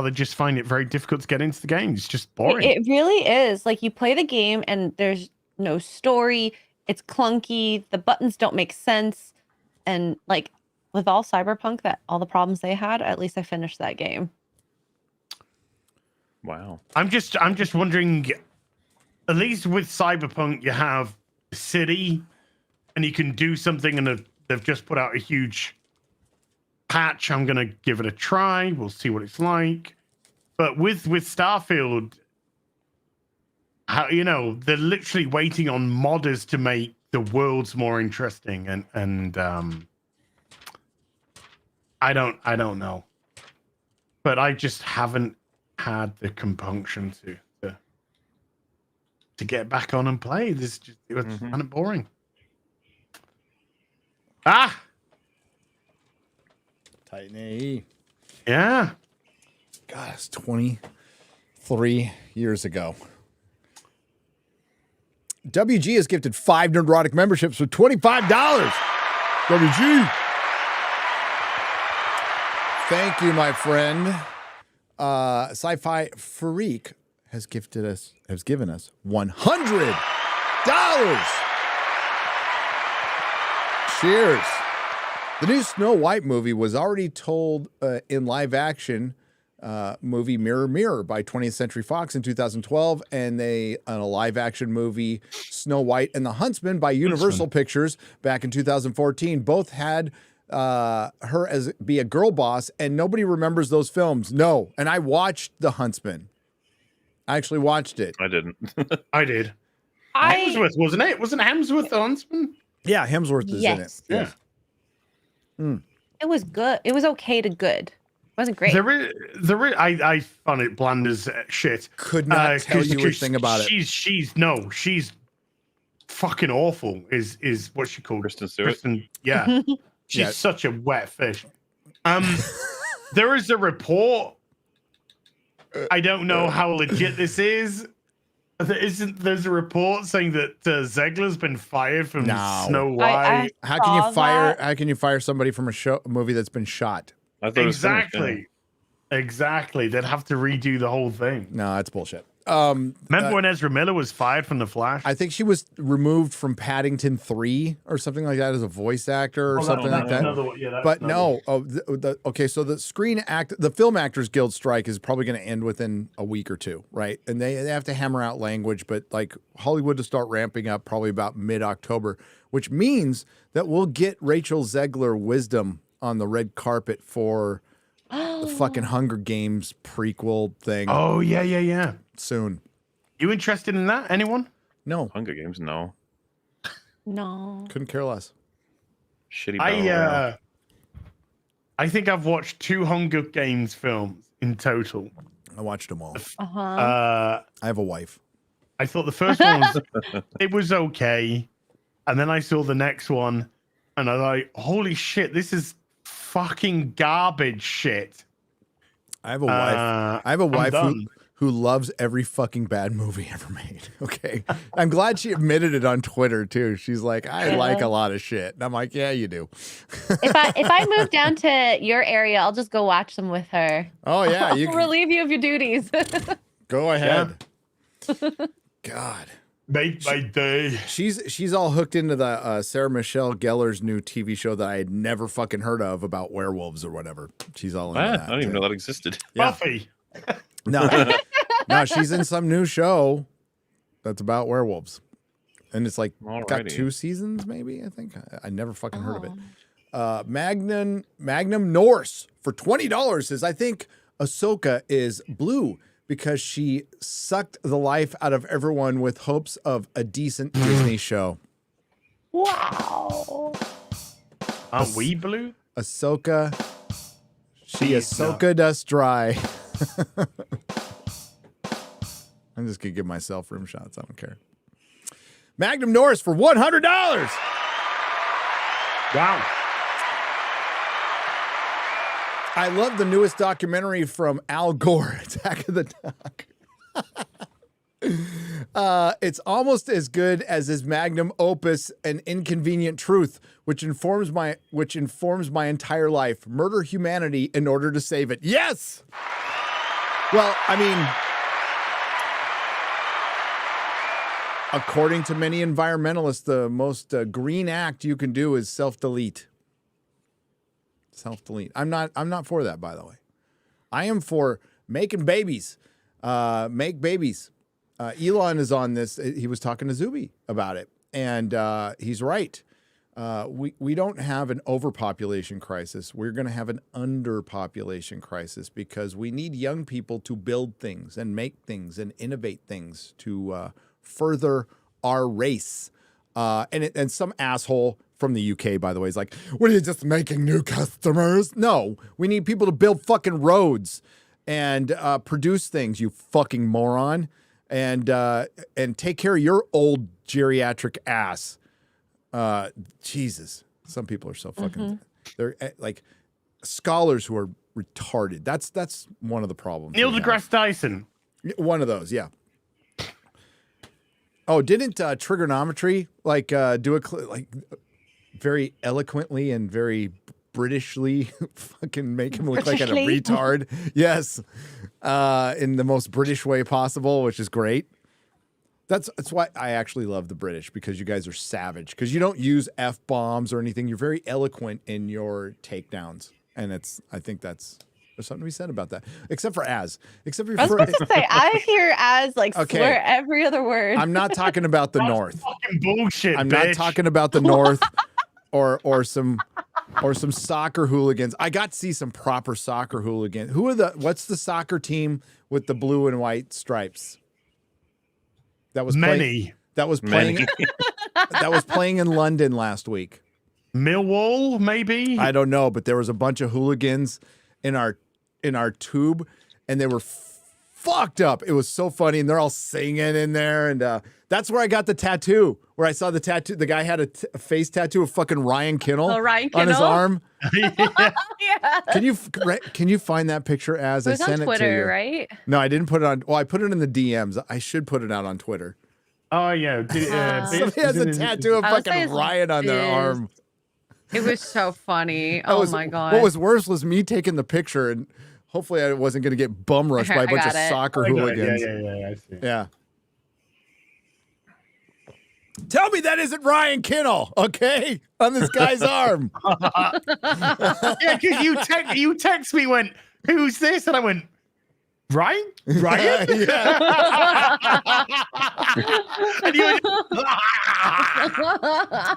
they just find it very difficult to get into the game. It's just boring. It really is. Like you play the game and there's no story. It's clunky. The buttons don't make sense. And like with all Cyberpunk, all the problems they had, at least I finished that game. Wow. I'm just wondering. At least with Cyberpunk, you have a city, and you can do something. And they've just put out a huge patch. I'm gonna give it a try. We'll see what it's like. But with Starfield, they're literally waiting on modders to make the worlds more interesting, and I don't know, but I just haven't had the compunction to get back on and play. It was kind of boring. Titan AE. Yeah. God, it's 23 years ago. WG has gifted 5 Nerdrotic memberships for $25. WG. Thank you, my friend. Sci-Fi Freak has given us $100. Cheers. The new Snow White movie was already told in live action movie Mirror Mirror by 20th Century Fox in 2012, and a live action movie Snow White and the Huntsman by Universal Pictures back in 2014. Both had her as be a girl boss, and nobody remembers those films. No, and I watched The Huntsman. I actually watched it. I didn't. I did. Hemsworth, wasn't it? Wasn't Hemsworth the Huntsman? Yeah, Hemsworth is in it. Yeah. It was good. It was okay to good. It wasn't great. I found it bland as shit. Could not tell you a thing about it. She's fucking awful. Is what she called Kristen Stewart. Yeah. She's such a wet fish. There is a report. I don't know how legit this is. There's a report saying that Zegler's been fired from Snow White. How can you fire somebody from a movie that's been shot? I thought Exactly. They'd have to redo the whole thing. No, that's bullshit. Remember when Ezra Miller was fired from The Flash? I think she was removed from Paddington 3 or something like that as a voice actor or something like that. But no, okay. So the Film Actors Guild strike is probably going to end within a week or two, right? And they have to hammer out language, but like Hollywood to start ramping up probably about mid-October, which means that we'll get Rachel Zegler wisdom on the red carpet for the fucking Hunger Games prequel thing. Oh, yeah. Soon. You interested in that? Anyone? No. Hunger Games, no. No. Couldn't care less. Shitty battle royale. I think I've watched 2 Hunger Games films in total. I watched them all. Uh-huh. I have a wife. I thought the first one was okay, and then I saw the next one, and I was like, "Holy shit, this is fucking garbage shit." I have a wife. I have a I'm wife done. who loves every fucking bad movie ever made. Okay, I'm glad she admitted it on Twitter too. She's like, I like a lot of shit, and I'm like, yeah, you do. If I move down to your area, I'll just go watch them with her. Oh yeah, you I'll can relieve you of your duties. go ahead. God, make my day. She's all hooked into the Sarah Michelle Gellar's new TV show that I had never fucking heard of about werewolves or whatever. She's all into that. I didn't even know that existed. Yeah. Buffy. No, she's in some new show that's about werewolves, and it's like got Alrighty. 2 seasons, maybe. I think I never fucking heard of it. Magnum Norse for $20 says, I think Ahsoka is blue because she sucked the life out of everyone with hopes of a decent Disney show. Wow. Aren't we blue? Ahsoka, she is Ahsoka us dry. I'm just gonna give myself rim shots. I don't care. Magnum Norris for $100. Wow. I love the newest documentary from Al Gore, Attack of the Duck. It's almost as good as his magnum opus, An Inconvenient Truth, which informs my entire life. Murder humanity in order to save it. Yes. Well, I mean, according to many environmentalists, the most green act you can do is self-delete. Self-delete. I'm not for that, by the way. I am for making babies. Make babies. Elon is on this. He was talking to Zuby about it, and he's right. We don't have an overpopulation crisis. We're going to have an underpopulation crisis because we need young people to build things and make things and innovate things to further our race. And some asshole from the UK, by the way, is like, what are you just making new customers? No, we need people to build fucking roads and produce things, you fucking moron. And take care of your old geriatric ass. Jesus, some people are so fucking. They're like scholars who are retarded. That's one of the problems. Neil deGrasse Tyson. One of those, yeah. Oh, didn't trigonometry do it like very eloquently and very Britishly fucking make him look like a retard? Yes, in the most British way possible, which is great. That's why I actually love the British, because you guys are savage, because you don't use F-bombs or anything. You're very eloquent in your takedowns, and I think there's something to be said about that. Except for Az. Except for I was supposed to say, I hear Az slur every other word. I'm not talking about the North. Fucking bullshit. I'm bitch. not talking about the North or some soccer hooligans. I got to see some proper soccer hooligans. What's the soccer team with the blue and white stripes? That was playing in London last week. Millwall, maybe? I don't know, but there was a bunch of hooligans in our tube, and they were fucked up. It was so funny, and they're all singing in there, and that's where I got the tattoo. Where I saw the tattoo, the guy had a face tattoo of fucking Ryan Kinnell on his arm. Yeah. Can you find that picture as I sent on it Twitter, to you? right? No, I didn't put it on. Well, I put it in the DMs. I should put it out on Twitter. Oh yeah, somebody has a tattoo of fucking Ryan on their arm. It was so funny. Oh my god! What was worse was me taking the picture, and hopefully I wasn't going to get bum rushed by a bunch of soccer hooligans. Yeah, I see. Yeah. Tell me that isn't Ryan Kinnell, okay? On this guy's arm. Yeah, because you text me, went, who's this? And I went, Ryan? Ryan?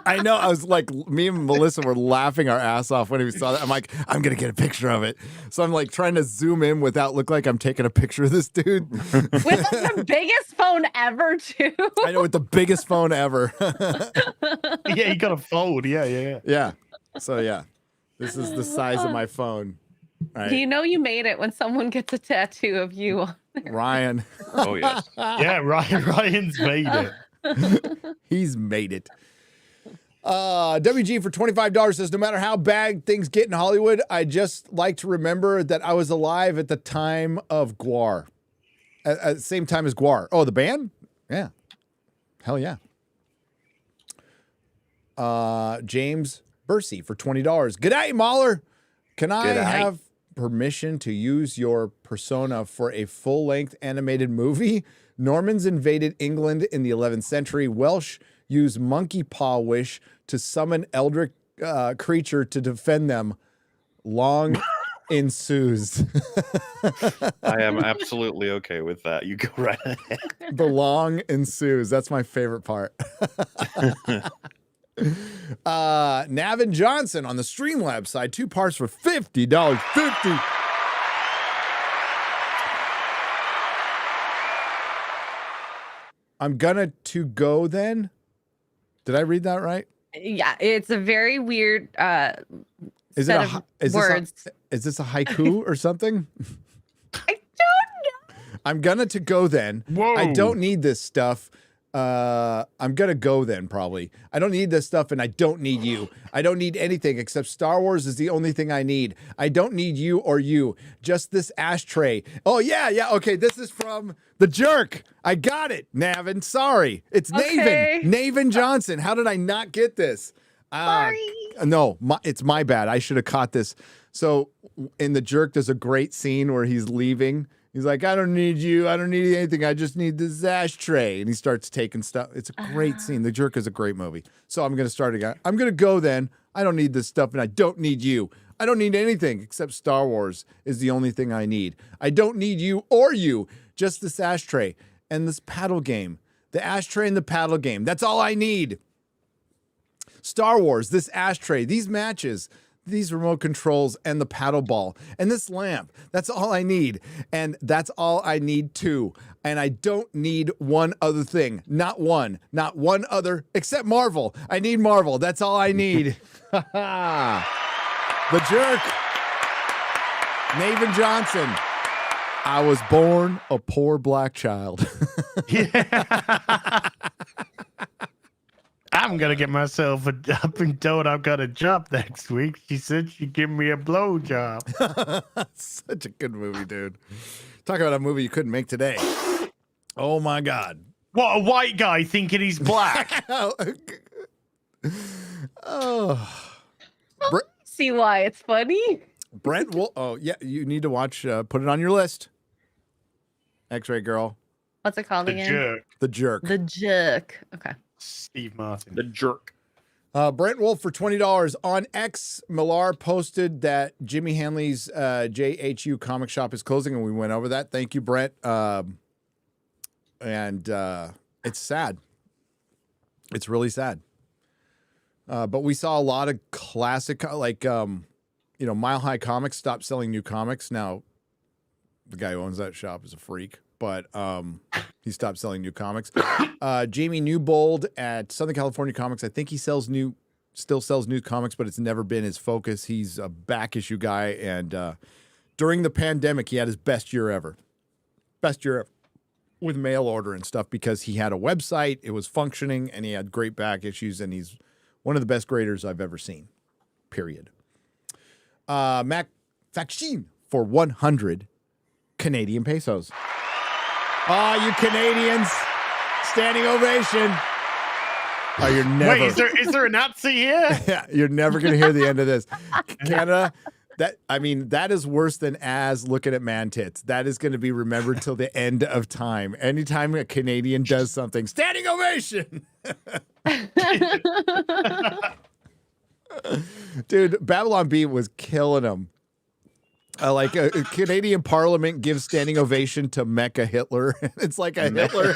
I know. I was like, me and Melissa were laughing our ass off when we saw that. I'm like, I'm going to get a picture of it. So I'm like trying to zoom in without look like I'm taking a picture of this dude. With like the biggest phone ever, too. I know, with the biggest phone ever. Yeah, you got a fold. Yeah. Yeah. So, yeah, this is the size of my phone. All right. You know you made it when someone gets a tattoo of you on there. Ryan. Oh, yes. Yeah, Ryan's made it. He's made it. WG for $25 says, no matter how bad things get in Hollywood, I just like to remember that I was alive at the time of Gwar. At the same time as Gwar. Oh, the band? Yeah. Hell yeah. James Bursey for $20. G'day, Mahler. Can I have permission to use your persona for a full-length animated movie? Normans invaded England in the 11th century. Welsh used monkey paw wish to summon eldritch creature to defend them. Long ensues. I am absolutely okay with that. You go right ahead. The long ensues. That's my favorite part. Navin Johnson on the Streamlabs side, 2 parts for $50. 50. I'm gonna to go then. Did I read that right? Yeah, it's a very weird Is set it of is words. Is this a haiku or something? I don't know. I'm gonna to go then. Whoa. I don't need this stuff. I'm gonna go then, probably. I don't need this stuff, and I don't need you. I don't need anything except Star Wars is the only thing I need. I don't need you or you. Just this ashtray. Oh, yeah. Okay, this is from The Jerk. I got it, Navin. Sorry. It's Okay. Navin Johnson. How did I not get this? Sorry. No, it's my bad. I should have caught this. So in The Jerk, there's a great scene where he's leaving. He's like, I don't need you. I don't need anything. I just need this ashtray. And he starts taking stuff. It's a great scene. The Jerk is a great movie. So I'm going to start again. I'm going to go then. I don't need this stuff, and I don't need you. I don't need anything except Star Wars is the only thing I need. I don't need you or you. Just this ashtray and this paddle game. The ashtray and the paddle game. That's all I need. Star Wars, this ashtray, these matches, these remote controls, and the paddle ball, and this lamp. That's all I need. And that's all I need too. And I don't need one other thing. Not one other, except Marvel. I need Marvel. That's all I need. The Jerk. Navin Johnson. I was born a poor black child. I'm gonna get myself I've been told I've got a job next week. She said she'd give me a blow job. Such a good movie, dude. Talk about a movie you couldn't make today. Oh my God. What, a white guy thinking he's black? See why it's funny? Brent will. Oh yeah, you need to watch. Put it on your list. X-Ray Girl. What's it called again? The Jerk. The Jerk. Okay. Steve Martin. The Jerk. Brent Wolf for $20 on X. Millar posted that Jimmy Hanley's JHU comic shop is closing, and we went over that. Thank you, Brent. And it's sad. It's really sad. But we saw a lot of classic, like Mile High Comics stopped selling new comics. Now, the guy who owns that shop is a freak, but he stopped selling new comics. Jamie Newbold at Southern California Comics, I think he still sells new comics, but it's never been his focus. He's a back issue guy, and during the pandemic, he had his best year ever. Best year ever with mail order and stuff because he had a website, it was functioning, and he had great back issues, and he's one of the best graders I've ever seen, period. Mac Faxine for 100 Canadian pesos. Oh, you Canadians. Standing ovation. Oh, you're never. Wait, is there a Nazi here? Yeah, you're never going to hear the end of this. Canada, that is worse than as looking at man tits. That is going to be remembered till the end of time. Anytime a Canadian does something, standing ovation. Dude, Babylon Bee was killing him. like a Canadian Parliament gives standing ovation to Mecha Hitler. It's like a Hitler.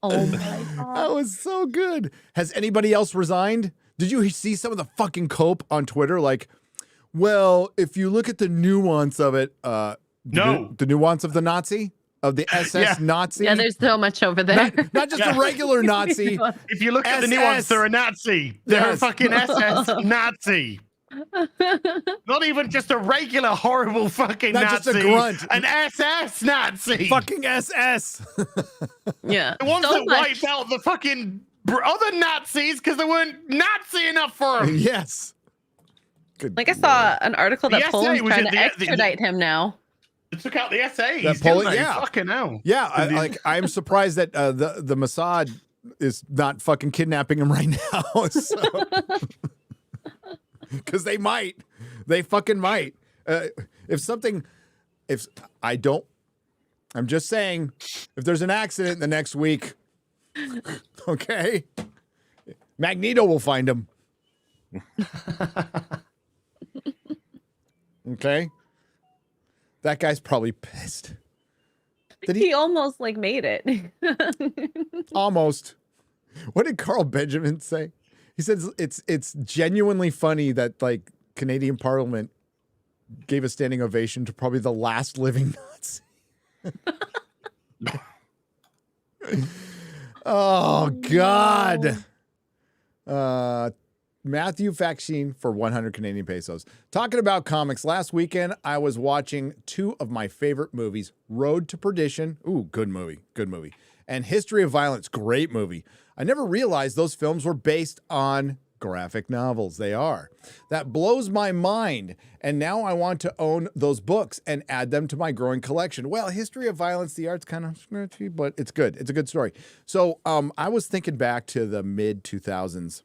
Oh my god. That was so good. Has anybody else resigned? Did you see some of the fucking cope on Twitter? Like, well, if you look at the nuance of it, the nuance of the Nazi, of the SS Nazi. Yeah, there's so much over there. Not just a regular Nazi. If you look at the nuance, they're a Nazi. They're a fucking SS Nazi. Not even just a regular horrible fucking Not Nazi. just a grunt. An SS Nazi. Fucking SS. Yeah. The ones that wiped out the fucking other Nazis because they weren't Nazi enough for them. Yes. Good Like I saw an article that The Poland's SA was trying in to extradite him now. They took out the SAs. That Poland, didn't they? yeah. Fucking hell. Yeah, I'm surprised that the Mossad is not fucking kidnapping him right now. Because they fucking might. I'm just saying, if there's an accident the next week, okay, Magneto will find him. Okay. That guy's probably pissed. He almost like made it. Almost. What did Carl Benjamin say? He says it's genuinely funny that like Canadian Parliament gave a standing ovation to probably the last living Nazi. Oh God. Matthew Faxine for 100 Canadian pesos. Talking about comics, last weekend I was watching two of my favorite movies, Road to Perdition, ooh, good movie, and History of Violence, great movie. I never realized those films were based on graphic novels. They are. That blows my mind, and now I want to own those books and add them to my growing collection. Well, History of Violence, the art's kind of scratchy, but it's good. It's a good story. So I was thinking back to the mid-2000s,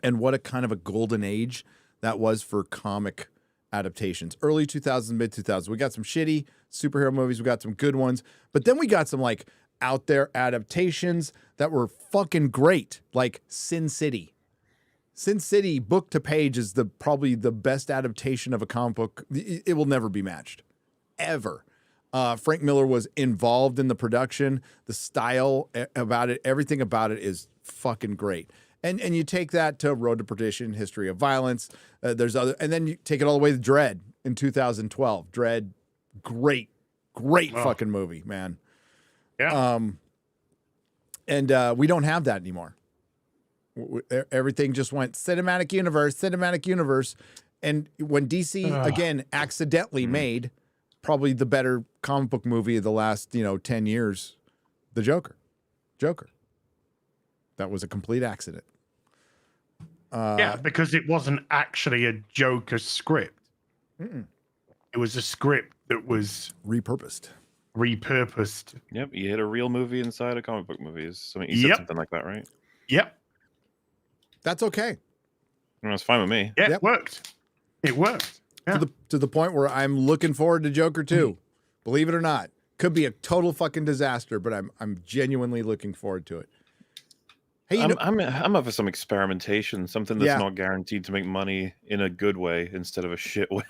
and what a kind of a golden age that was for comic adaptations. Early 2000s, mid 2000s. We got some shitty superhero movies. We got some good ones. But then we got some like out there adaptations that were fucking great. Like Sin City. Sin City, book to page, is probably the best adaptation of a comic book. It will never be matched. Ever. Frank Miller was involved in the production. The style about it, everything about it is fucking great. And you take that to Road to Perdition, History of Violence. There's other, and then you take it all the way to Dredd in 2012. Dredd, great fucking movie, man. Yeah. And we don't have that anymore. Everything just went cinematic universe. And when DC again accidentally made probably the better comic book movie of the last 10 years, the Joker. That was a complete accident. Yeah, because it wasn't actually a Joker script. Mm-mm. It was a script that was repurposed. Yep, you hit a real movie inside a comic book movie. You said something like that, right? Yep. That's okay. It's fine with me. Yeah, it worked. It worked. Yeah. To the point where I'm looking forward to Joker 2. Believe it or not. Could be a total fucking disaster, but I'm genuinely looking forward to it. Hey, I'm up for some experimentation, something that's not guaranteed to make money in a good way instead of a shit way.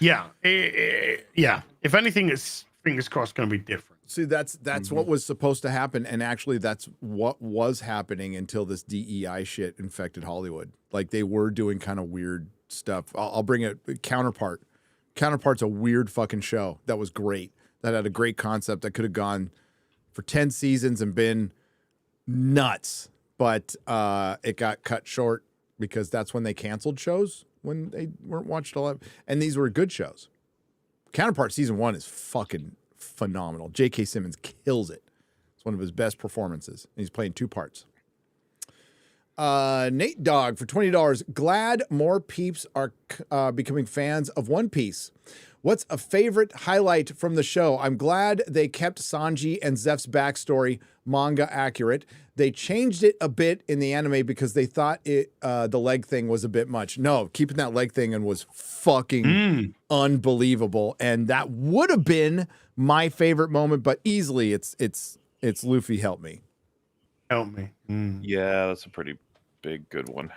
Yeah. Yeah. If anything, it's fingers crossed going to be different. See, that's what was supposed to happen, and actually that's what was happening until this DEI shit infected Hollywood. Like they were doing kind of weird stuff. I'll bring it. Counterpart. Counterpart's a weird fucking show that was great. That had a great concept that could have gone for 10 seasons and been nuts, but it got cut short because that's when they canceled shows when they weren't watched a lot. And these were good shows. Counterpart season 1 is fucking phenomenal. J.K. Simmons kills it. It's one of his best performances. And he's playing 2 parts. Nate Dogg for $20. Glad more peeps are becoming fans of One Piece. What's a favorite highlight from the show? I'm glad they kept Sanji and Zeph's backstory manga accurate. They changed it a bit in the anime because they thought the leg thing was a bit much. No, keeping that leg thing in was fucking unbelievable. And that would have been my favorite moment, but easily it's Luffy help me. Help me. Yeah, that's a pretty big good one.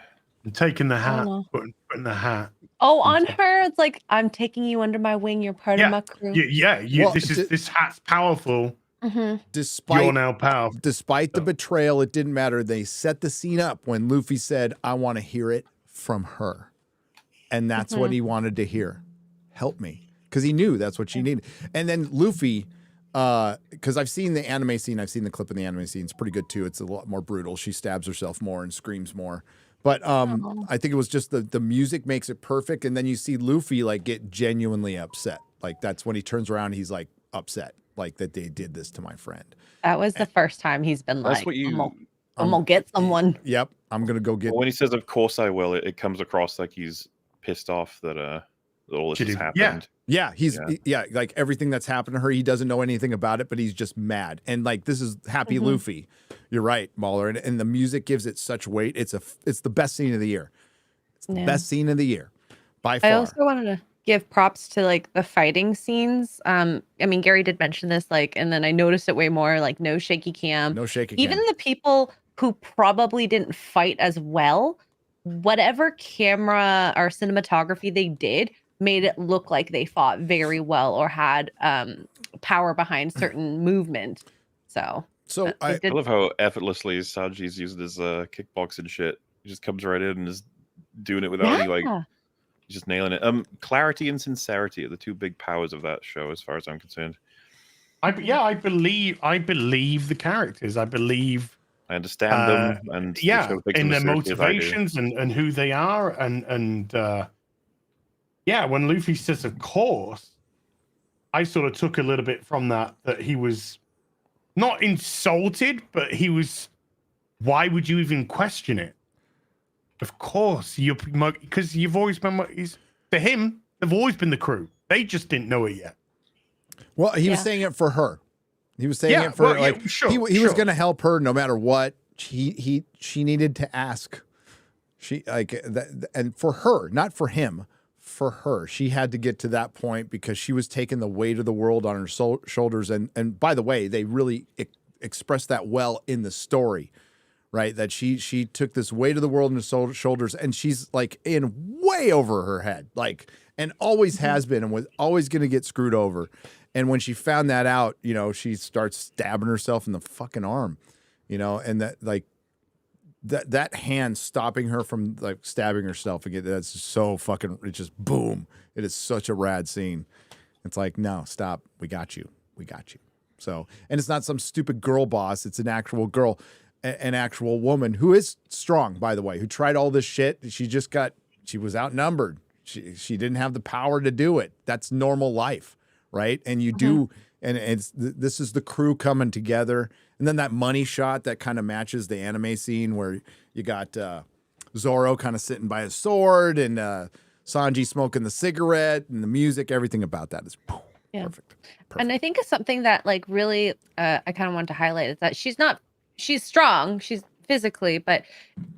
I'm taking the hat, know. putting the hat. Oh, on her, it's like, I'm taking you under my wing. You're part of my crew. Yeah. This hat's powerful. You're now powerful. Despite the betrayal, it didn't matter. They set the scene up when Luffy said, I want to hear it from her. And that's what he wanted to hear. Help me. Because he knew that's what she needed. And then Luffy, because I've seen the anime scene. I've seen the clip in the anime scene. It's pretty good too. It's a lot more brutal. She stabs herself more and screams more. But I think it was just the music makes it perfect. And then you see Luffy like get genuinely upset. Like that's when he turns around, he's like upset. Like that they did this to my friend. That was the first time he's been That's like, what you. I'm gonna get someone. Yep, I'm gonna go get. When he says, "Of course I will," it comes across like he's pissed off that all this has happened. Yeah, like everything that's happened to her, he doesn't know anything about it, but he's just mad. And like this is Happy Luffy. You're right, Mahler, and the music gives it such weight. It's the best scene of the year. It's the best scene of the year by far. I also wanted to give props to like the fighting scenes. I mean, Gary did mention this, like, and then I noticed it way more, like no shaky cam. No shaky cam. Even the people who probably didn't fight as well, whatever camera or cinematography they did made it look like they fought very well or had power behind certain movement. So I love how effortlessly Sanji's using his kickboxing shit. He just comes right in and is doing it without any like. Just nailing it. Clarity and sincerity are the two big powers of that show, as far as I'm concerned. I believe the characters. I understand them, and the show takes in them their as seriously as I do. motivations and who they are, and when Luffy says, "Of course," I sort of took a little bit from that he was not insulted, but he was. Why would you even question it? Of course, because you've always been. To him, they've always been the crew. They just didn't know it yet. Well, he was saying it for her. He was saying it for he was going to help her no matter what. She needed to ask. She like that, and for her, not for him. For her, she had to get to that point because she was taking the weight of the world on her shoulders. And by the way, they really expressed that well in the story. Right, that she took this weight of the world on her shoulders, and she's like in way over her head, like, and always has been, and was always going to get screwed over. And when she found that out, she starts stabbing herself in the fucking arm, and that like that hand stopping her from like stabbing herself again. That's so fucking. It's just boom. It is such a rad scene. It's like, no, stop. We got you. So, and it's not some stupid girl boss. It's an actual girl. An actual woman who is strong, by the way, who tried all this shit. She was outnumbered. She didn't have the power to do it. That's normal life, right? And you do, and this is the crew coming together. And then that money shot that kind of matches the anime scene where you got Zoro kind of sitting by his sword and Sanji smoking the cigarette and the music. Everything about that is perfect. And I think it's something that like really I kind of want to highlight is that she's strong, she's physically, but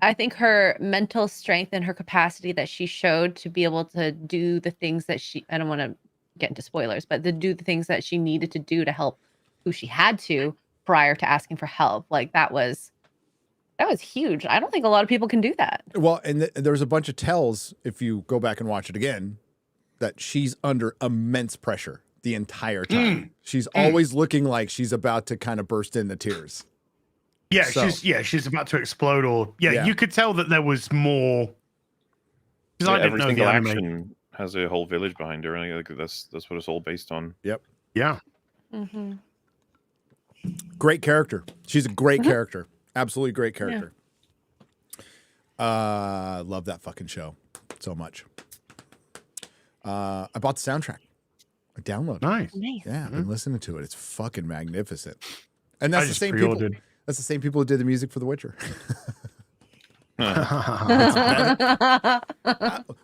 I think her mental strength and her capacity that she showed to be able to do the things that I don't want to get into spoilers, but to do the things that she needed to do to help who she had to prior to asking for help. Like that was huge. I don't think a lot of people can do that. Well, and there's a bunch of tells, if you go back and watch it again, that she's under immense pressure the entire time. She's always looking like she's about to kind of burst into tears. Yeah, she's about to explode, or you could tell that there was more. Because I didn't every know single the anime action has a whole village behind her, and that's what it's all based on. Yep. Yeah. Great character. She's a great character. Absolutely great character. Love that fucking show so much. I bought the soundtrack. I downloaded. Nice. Yeah, I've been listening to it. It's fucking magnificent. And that's the same people. That's the same people who did the music for The Witcher. Well,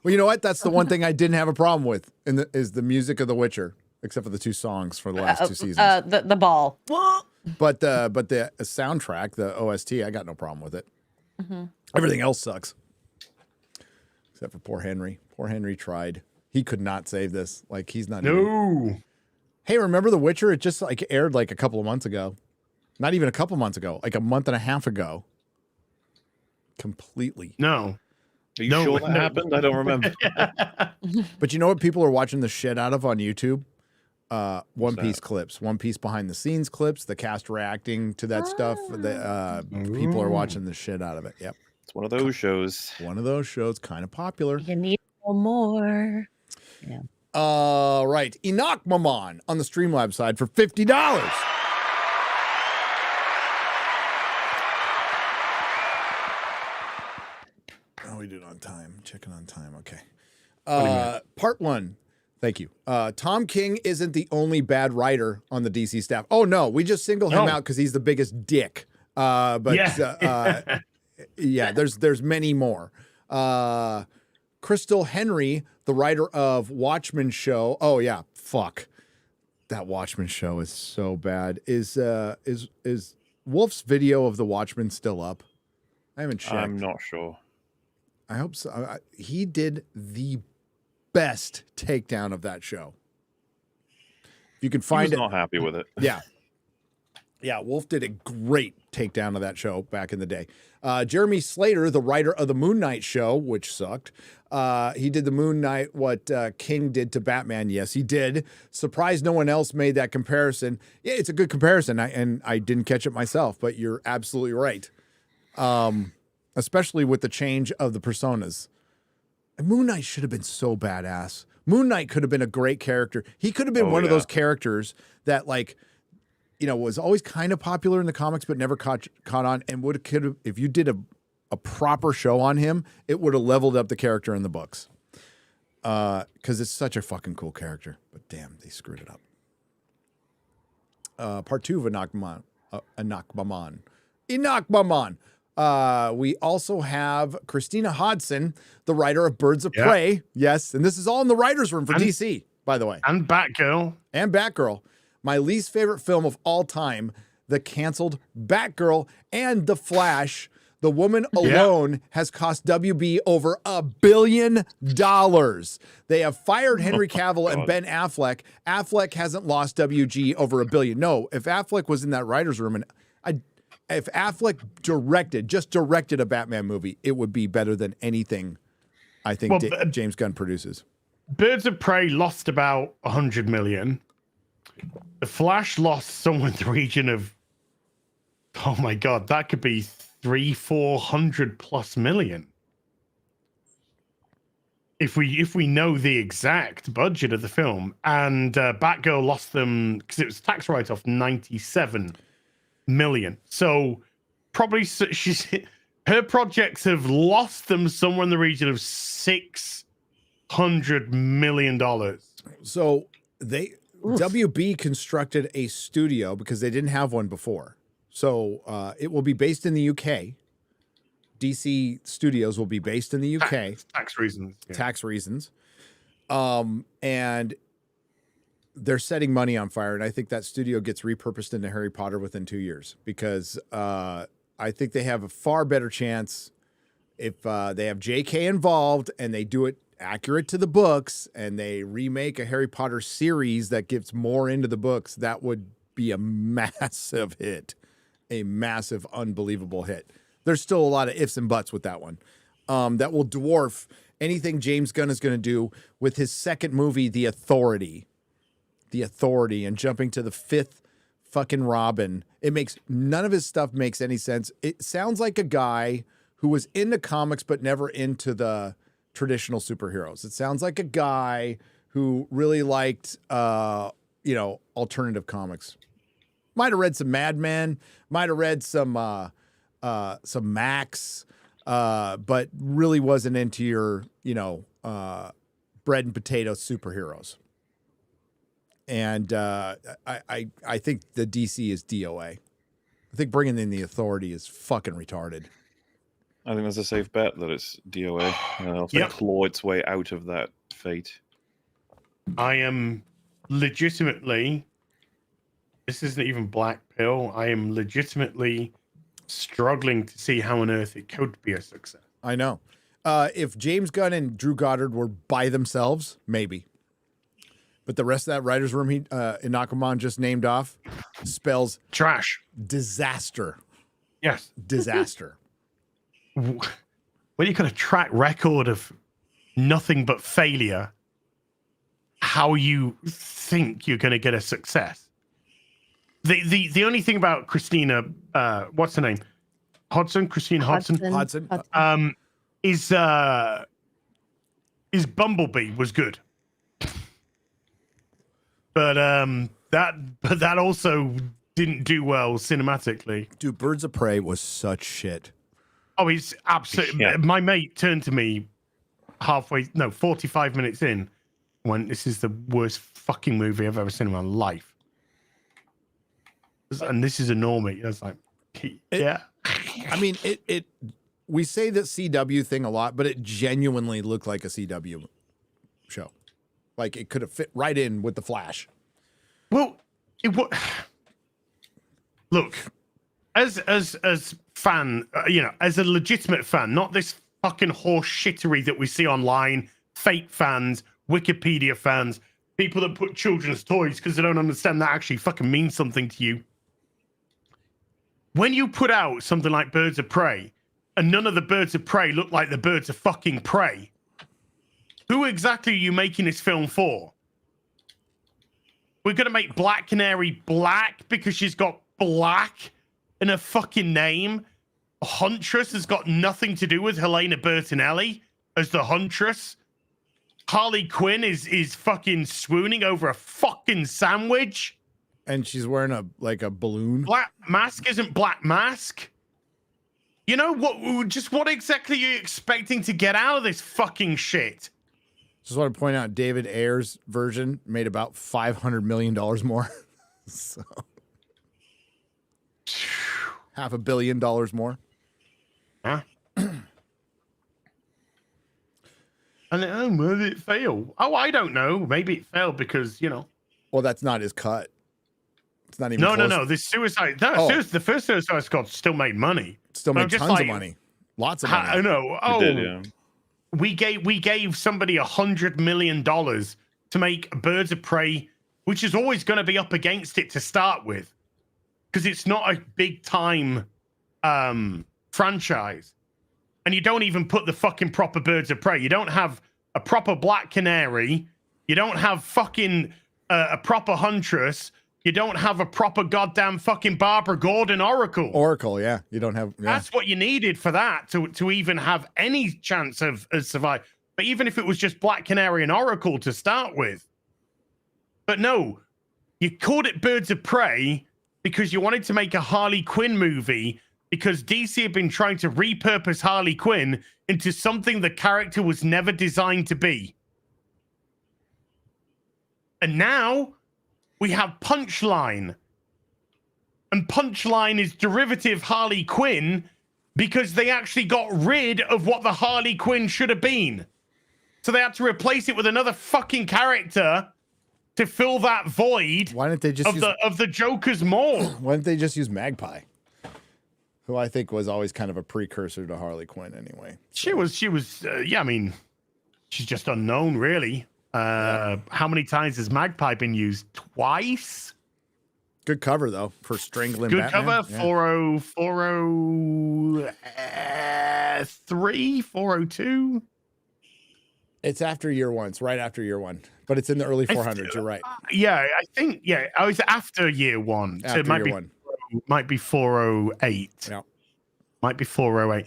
you know what? That's the one thing I didn't have a problem with is the music of The Witcher, except for the 2 songs for the last 2 seasons. The ball. But the soundtrack, the OST, I got no problem with it. Everything else sucks, except for poor Henry. Poor Henry tried. He could not save this. Like he's not. No. Hey, remember The Witcher? It just like aired like a couple of months ago. Not even a couple months ago, like a month and a half ago. Completely. No. Are you sure that happened? I don't remember. But you know what people are watching the shit out of on YouTube? One Piece that? clips, One Piece behind the scenes clips, the cast reacting to that stuff. People are watching the shit out of it. Yep. It's one of those shows. One of those shows, kind of popular. You need more. Yeah. Right. Enoch Maman on the Streamlabs side for $50. Oh, we did it on time. Checking on time. Okay. Part one. Thank you. Tom King isn't the only bad writer on the DC staff. Oh, no. We just single him out because he's the biggest dick. Yeah, there's many more. Crystal Henry, the writer of Watchmen show. Oh, yeah. Fuck. That Watchmen show is so bad. Is Wolf's video of the Watchmen still up? I haven't checked. I'm not sure. I hope so. He did the best takedown of that show. If you can find it. Not happy with it. Yeah. Yeah, Wolf did a great takedown of that show back in the day. Jeremy Slater, the writer of the Moon Knight show, which sucked. He did the Moon Knight, what King did to Batman. Yes, he did. Surprised no one else made that comparison. Yeah, it's a good comparison, and I didn't catch it myself, but you're absolutely right. Especially with the change of the personas. Moon Knight should have been so badass. Moon Knight could have been a great character. He could have been one of those characters that, like, you know, was always kind of popular in the comics, but never caught on, and could have, if you did a proper show on him, it would have leveled up the character in the books. Because it's such a fucking cool character. But damn, they screwed it up. Part two of Enoch Maman. We also have Christina Hodson, the writer of Birds of Prey. Yes, and this is all in the writer's room for DC, by the way. And Batgirl. My least favorite film of all time, the canceled Batgirl and The Flash. The woman alone has cost WB over $1 billion. They have fired Henry Cavill and Ben Affleck. Affleck hasn't lost WG over $1 billion. No, if Affleck was in that writer's room and if Affleck directed a Batman movie, it would be better than anything I think James Gunn produces. Birds of Prey lost about 100 million. The Flash lost somewhere in the region of, oh my God, that could be 300-400 plus million. If we know the exact budget of the film, and Batgirl lost them because it was tax write-off 97 million. So probably her projects have lost them somewhere in the region of $600 million. So WB constructed a studio because they didn't have one before. So it will be based in the UK. DC Studios will be based in the UK. Tax reasons. Yeah. Tax reasons. And they're setting money on fire. And I think that studio gets repurposed into Harry Potter within 2 years because I think they have a far better chance if they have JK involved and they do it accurate to the books and they remake a Harry Potter series that gets more into the books. That would be a massive hit, a massive, unbelievable hit. There's still a lot of ifs and buts with that one. That will dwarf anything James Gunn is going to do with his second movie, The Authority, and jumping to the fifth fucking Robin. None of his stuff makes any sense. It sounds like a guy who was into comics, but never into the traditional superheroes. It sounds like a guy who really liked, alternative comics. Might have read some Mad Men, might have read some Max, but really wasn't into your, bread and potato superheroes. And I think the DC is DOA. I think bringing in the Authority is fucking retarded. I think there's a safe bet that it's DOA. It'll claw its way out of that fate. I am legitimately, this isn't even black pill, I am legitimately struggling to see how on earth it could be a success. I know. If James Gunn and Drew Goddard were by themselves, maybe. But the rest of that writer's room Inakaman just named off spells trash. Disaster. Yes. Disaster. when you've got a track record of nothing but failure, how you think you're going to get a success. The only thing about Christina, what's her name? Christine Hodson. Is Bumblebee was good. But that also didn't do well cinematically. Dude, Birds of Prey was such shit. Oh, he's absolutely. Yeah. My mate turned to me 45 minutes in, when this is the worst fucking movie I've ever seen in my life. And this is a normie. I was like, yeah. I mean, we say the CW thing a lot, but it genuinely looked like a CW show. Like it could have fit right in with the Flash. Well, look, as fan, as a legitimate fan, not this fucking horse shittery that we see online, fake fans, Wikipedia fans, people that put children's toys because they don't understand that actually fucking means something to you. When you put out something like Birds of Prey, and none of the birds of prey look like the birds of fucking prey, who exactly are you making this film for? We're going to make Black Canary black because she's got black in her fucking name. Huntress has got nothing to do with Helena Bertinelli as the Huntress. Harley Quinn is fucking swooning over a fucking sandwich. And she's wearing a balloon. Black Mask isn't Black Mask. You know what exactly are you expecting to get out of this fucking shit? Just want to point out David Ayer's version made about $500 million more. So $500 million more. Huh? And where did it fail? Oh, I don't know. Maybe it failed because, Well, that's not his cut. It's not even No. This Suicide... The first Suicide Squad still made money. Still made tons of money. Lots of money. I know. Oh, did, yeah. we gave somebody $100 million to make Birds of Prey, which is always going to be up against it to start with, because it's not a big time franchise, and you don't even put the fucking proper Birds of Prey. You don't have a proper Black Canary. You don't have fucking a proper Huntress. You don't have a proper goddamn fucking Barbara Gordon Oracle. Yeah. You don't have... Yeah. That's what you needed for that to even have any chance of survive. But even if it was just Black Canary and Oracle to start with. But no, you called it Birds of Prey because you wanted to make a Harley Quinn movie, because DC had been trying to repurpose Harley Quinn into something the character was never designed to be. And now we have Punchline. And Punchline is derivative Harley Quinn because they actually got rid of what the Harley Quinn should have been. So they had to replace it with another fucking character to fill that void. Why didn't they just of the Joker's maul? Why didn't they just use Magpie? Who I think was always kind of a precursor to Harley Quinn anyway. So. She was I mean, she's just unknown, really. How many times has Magpie been used? Twice? Good cover, though, for strangling Good Batman. cover, 403, 402. It's after year one. It's right after year one. But it's in the early 400s. You're right. I think, I was after year one. After so it year one. Might be 408. Yeah. Might be 408.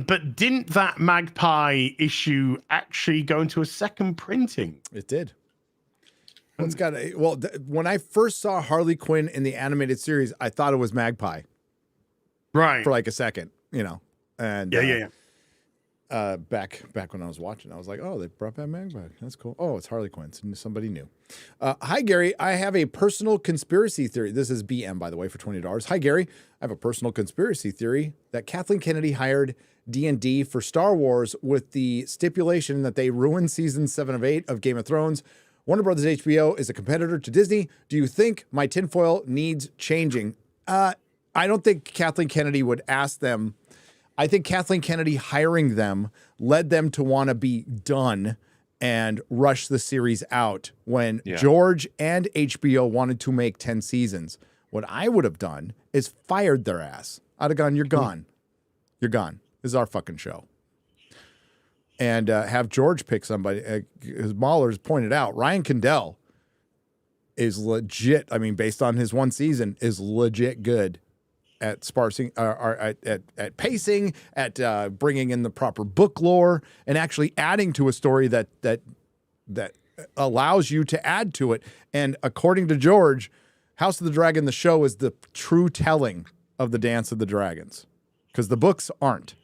But didn't that Magpie issue actually go into a second printing? It did. Well, it's got when I first saw Harley Quinn in the animated series, I thought it was Magpie. Right. For like a second, And yeah. Back when I was watching, I was like, oh, they brought back Magpie. That's cool. Oh, it's Harley Quinn. Somebody new. Hi, Gary. I have a personal conspiracy theory. This is BM, by the way, for $20. Hi, Gary. I have a personal conspiracy theory that Kathleen Kennedy hired D&D for Star Wars with the stipulation that they ruined season 7 of 8 of Game of Thrones. Warner Brothers HBO is a competitor to Disney. Do you think my tinfoil needs changing? I don't think Kathleen Kennedy would ask them. I think Kathleen Kennedy hiring them led them to want to be done and rush the series out when George and HBO wanted to make 10 seasons. What I would have done is fired their ass. I'd have gone, you're gone. You're gone. This is our fucking show. and have George pick somebody. As Mahler's pointed out, Ryan Condell is legit. I mean, based on his one season, is legit good at sparsing, at pacing, at bringing in the proper book lore, and actually adding to a story that allows you to add to it. And according to George, House of the Dragon, the show, is the true telling of the Dance of the Dragons, because the books aren't.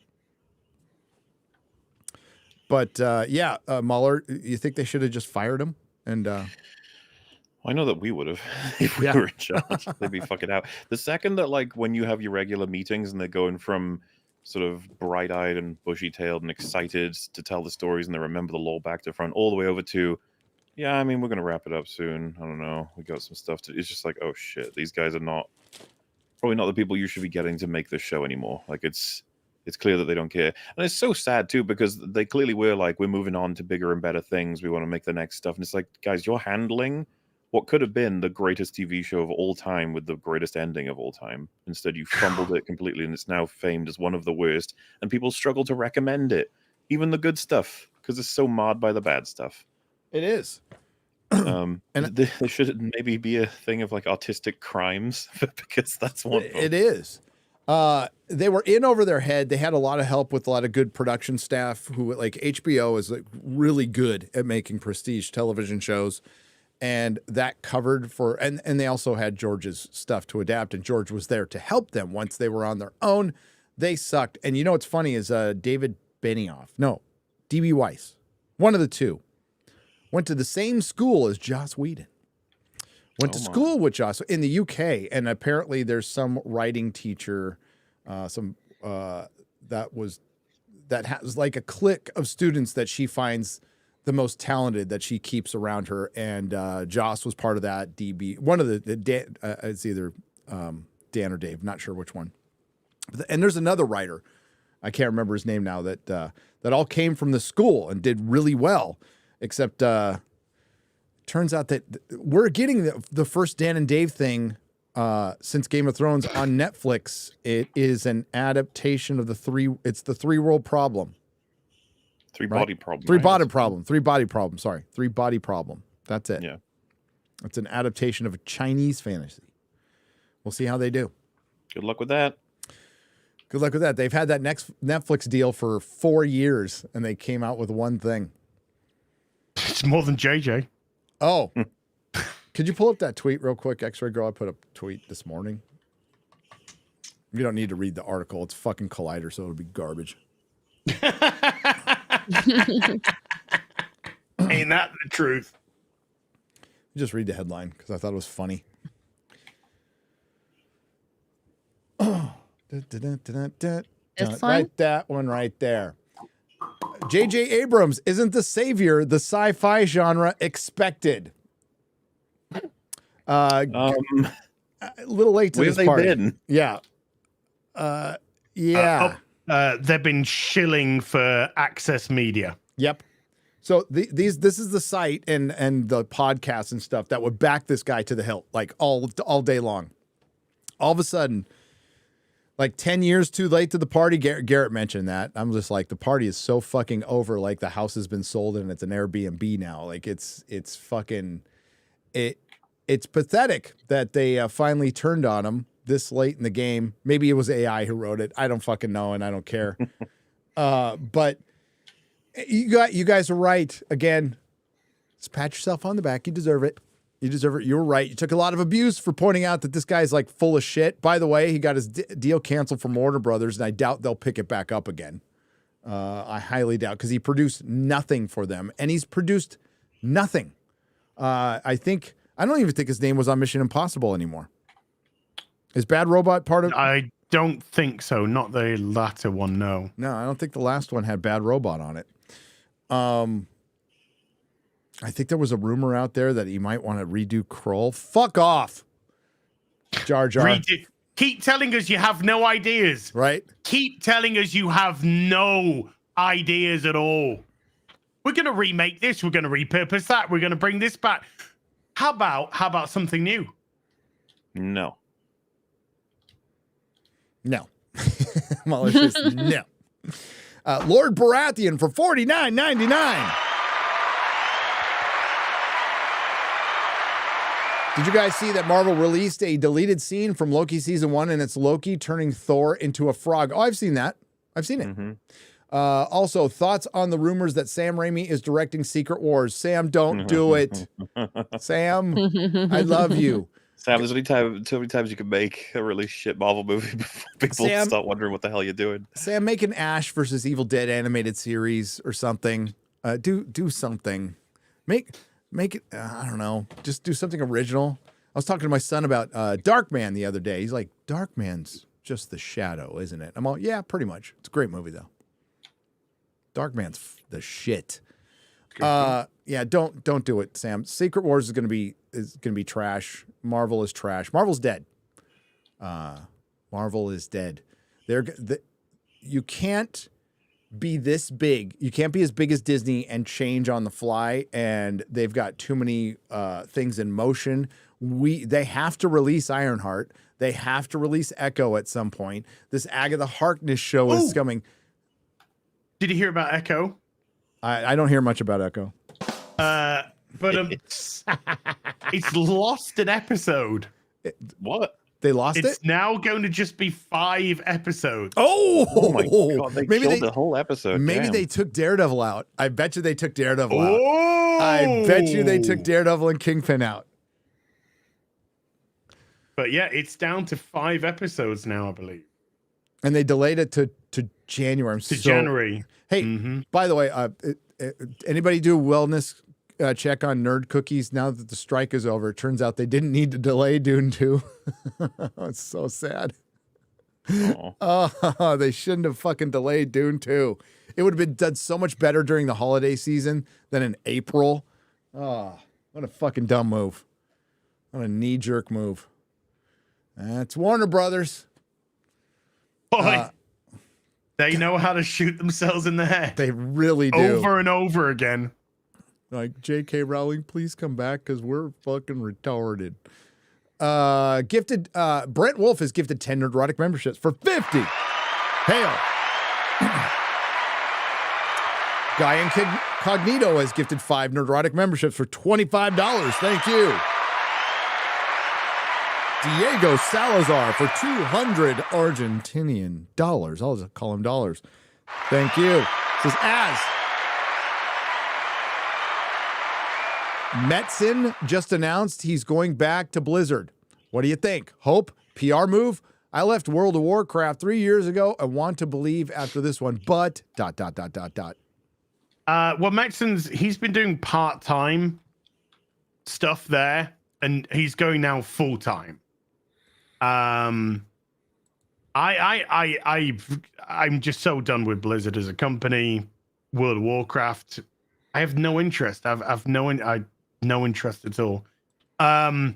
But Mahler, you think they should have just fired him? And I know that we would have if we were in charge. They'd be fucking out. The second that, like, when you have your regular meetings and they're going from sort of bright-eyed and bushy-tailed and excited to tell the stories and they remember the lore back to front, all the way over to, yeah, I mean, we're going to wrap it up soon. I don't know. We got some stuff to... It's just like, oh, shit. These guys are probably not the people you should be getting to make this show anymore. Like, it's clear that they don't care. And it's so sad, too, because they clearly were like, we're moving on to bigger and better things. We want to make the next stuff. And it's like, guys, you're handling what could have been the greatest TV show of all time with the greatest ending of all time. Instead, you fumbled it completely, and it's now famed as one of the worst, and people struggle to recommend it, even the good stuff, because it's so marred by the bad stuff. It is. And there should maybe be a thing of, like, artistic crimes, because that's one of them. It is. They were in over their head. They had a lot of help with a lot of good production staff who, like, HBO is, like, really good at making prestige television shows. And that covered for, and they also had George's stuff to adapt, and George was there to help them once they were on their own. They sucked. And you know what's funny is David Benioff, D.B. Weiss, one of the two, went to the same school as Joss Whedon. Went to school with Joss in the UK, and apparently there's some writing teacher, that has like a clique of students that she finds the most talented that she keeps around her, and Joss was part of that. DB, one of it's either Dan or Dave, not sure which one. And there's another writer, I can't remember his name now, that all came from the school and did really well. Except turns out that we're getting the first Dan and Dave thing since Game of Thrones on Netflix. It is an adaptation of the three world problem. Three body problem. Three body problem. That's it. Yeah. It's an adaptation of a Chinese fantasy. We'll see how they do. Good luck with that. They've had that next Netflix deal for 4 years, and they came out with one thing. It's more than JJ. Oh. Could you pull up that tweet real quick, X-Ray Girl? I put a tweet this morning. You don't need to read the article. It's fucking Collider, so it'll be garbage. Ain't that the truth? Just read the headline because I thought it was funny. This one? Right, that one right there. J.J. Abrams isn't the savior the sci-fi genre expected. A little late to this party. Been? Yeah. They've been shilling for Access Media. Yep. So this is the site and the podcasts and stuff that would back this guy to the hilt, like all day long. All of a sudden, like 10 years too late to the party. Garrett mentioned that. I'm just like, the party is so fucking over. Like, the house has been sold and it's an Airbnb now. Like, it's fucking it's pathetic that they finally turned on him this late in the game. Maybe it was AI who wrote it. I don't fucking know, and I don't care. But you guys are right. Again, just pat yourself on the back. You deserve it. You're right. You took a lot of abuse for pointing out that this guy's like full of shit. By the way, he got his deal canceled from Warner Brothers, and I doubt they'll pick it back up again. I highly doubt, because he produced nothing for them, and he's produced nothing. I don't even think his name was on Mission Impossible anymore. Is Bad Robot part of? I don't think so. Not the latter one, no. No, I don't think the last one had Bad Robot on it. I think there was a rumor out there that he might want to redo Kroll. Fuck off, Jar Jar. Keep telling us you have no ideas. Right? Keep telling us you have no ideas at all. We're going to remake this. We're going to repurpose that. We're going to bring this back. How about something new? No. Malicious, no. Lord Baratheon for $49.99. Did you guys see that Marvel released a deleted scene from Loki season 1 and it's Loki turning Thor into a frog? Oh, I've seen that. I've seen it. Mm-hmm. Also, thoughts on the rumors that Sam Raimi is directing Secret Wars. Sam, don't do it. Sam, I love you. Sam, there's too many times you can make a really shit Marvel movie before people start wondering what the hell you're doing. Sam, make an Ash versus Evil Dead animated series or something. Do something. Make it, I don't know, just do something original. I was talking to my son about Darkman the other day. He's like, Darkman's just the shadow, isn't it? I'm all, yeah, pretty much. It's a great movie, though. Darkman's the shit. Yeah, don't do it, Sam. Secret Wars is gonna be trash. Marvel is trash. Marvel's dead. Marvel is dead. You can't be this big. You can't be as big as Disney and change on the fly. And they've got too many things in motion. They have to release Ironheart. They have to release Echo at some point. This Agatha Harkness show is coming. Did you hear about Echo? I don't hear much about Echo. But it's lost an episode. What? They lost it? It's now going to just be 5 episodes. Oh my God. They killed the whole episode. Maybe Damn. they took Daredevil out. I bet you they took Daredevil out. Oh! I bet you they took Daredevil and Kingpin out. But yeah, it's down to 5 episodes now, I believe. And they delayed it to January. January. Hey, by the way, anybody do a wellness check on Nerd Cookies now that the strike is over? It turns out they didn't need to delay Dune 2. It's so sad. Oh, they shouldn't have fucking delayed Dune 2. It would have been done so much better during the holiday season than in April. Oh, what a fucking dumb move. What a knee-jerk move. That's Warner Brothers. Boy, they know how to shoot themselves in the head. They really do. Over and over again. Like, J.K. Rowling, please come back because we're fucking retarded. Brent Wolf has gifted 10 Nerdrotic memberships for 50. Hail. Guy Incognito has gifted 5 Nerdrotic memberships for $25. Thank you. Diego Salazar for 200 Argentinian dollars. I'll just call him dollars. Thank you. Says Az. Metzen just announced he's going back to Blizzard. What do you think? Hope? PR move? I left World of Warcraft 3 years ago. I want to believe after this one, but ... Well, he's been doing part-time stuff there, and he's going now full-time. I'm just so done with Blizzard as a company. World of Warcraft, I have no interest. I've no interest at all. I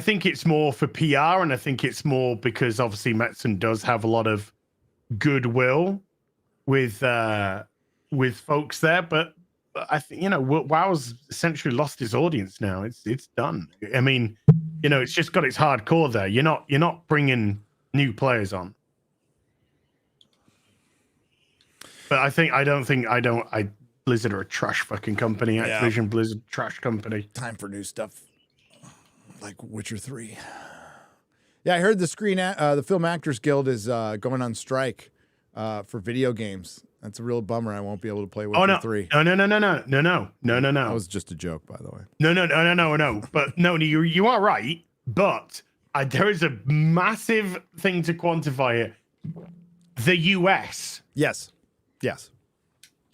think it's more for PR, and I think it's more because obviously Metzen does have a lot of goodwill with folks there. But I think WoW's essentially lost its audience now. It's done. I mean, it's just got its hardcore there. You're not bringing new players on. But Blizzard are a trash fucking company. Activision Blizzard trash company. Time for new stuff like Witcher 3. Yeah, I heard the Film Actors Guild is going on strike for video games. That's a real bummer. I won't be able to play Witcher 3. No. That was just a joke, by the way. No. But no, you are right. But there is a massive thing to quantify it. The US. Yes.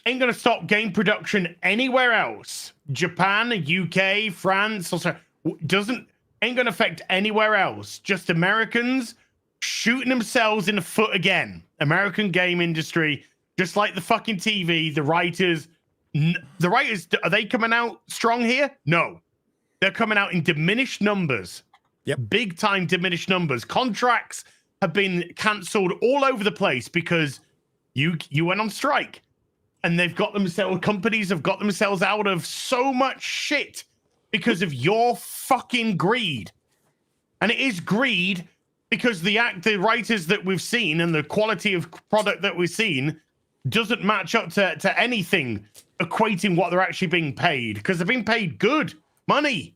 Ain't going to stop game production anywhere else. Japan, UK, France, also ain't going to affect anywhere else. Just Americans shooting themselves in the foot again. American game industry, just like the fucking TV, the writers, are they coming out strong here? No. They're coming out in diminished numbers. Yep. Big time diminished numbers. Contracts have been cancelled all over the place because you went on strike. And companies have got themselves out of so much shit because of your fucking greed. And it is greed because the writers that we've seen and the quality of product that we've seen doesn't match up to anything equating what they're actually being paid, because they're being paid good money.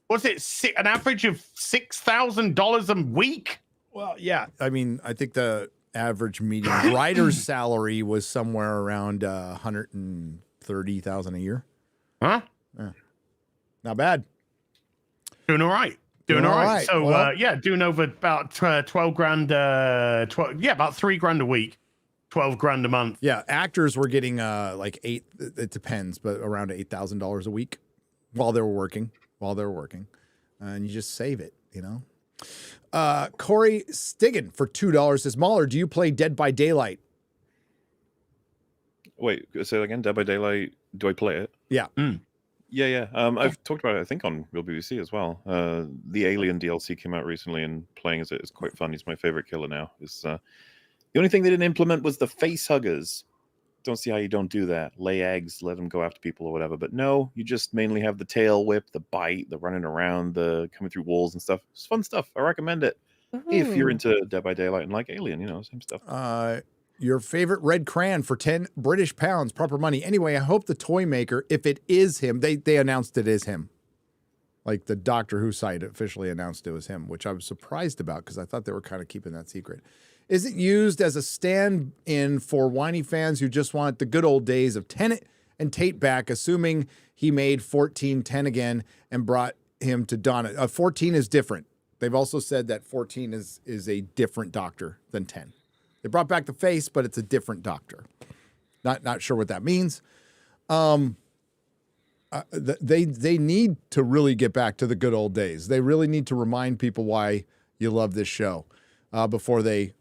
Was it an average of $6,000 a week? Well, yeah. I mean, I think the average median writer's salary was somewhere around $130,000 a year. Huh? Yeah. Not bad. Doing all right. Doing all right. So, well, doing over about 12 grand, about $3 grand a week, 12 grand a month. Yeah, actors were getting like it depends, but around $8,000 a week while they were working. And you just save it, you know? Corey Stiggin for $2 says, Mahler, do you play Dead by Daylight? Wait, say that again. Dead by Daylight. Do I play it? Yeah. Yeah. I've talked about it, I think, on Real BBC as well. The Alien DLC came out recently, and playing as it is quite fun. He's my favorite killer now. The only thing they didn't implement was the face huggers. Don't see how you don't do that. Lay eggs, let them go after people or whatever. But no, you just mainly have the tail whip, the bite, the running around, the coming through walls and stuff. It's fun stuff. I recommend it. If you're into Dead by Daylight and like Alien, same stuff. Your favorite red crayon for 10 British pounds, proper money. Anyway, I hope the toy maker, if it is him, they announced it is him. Like the Doctor Who site officially announced it was him, which I was surprised about because I thought they were kind of keeping that secret. Isn't used as a stand-in for whiny fans who just want the good old days of Tennant and Tate back, assuming he made 14 10 again and brought him to Donna. 14 is different. They've also said that 14 is a different Doctor than 10. They brought back the face, but it's a different Doctor. Not sure what that means. They need to really get back to the good old days. They really need to remind people why you love this show before they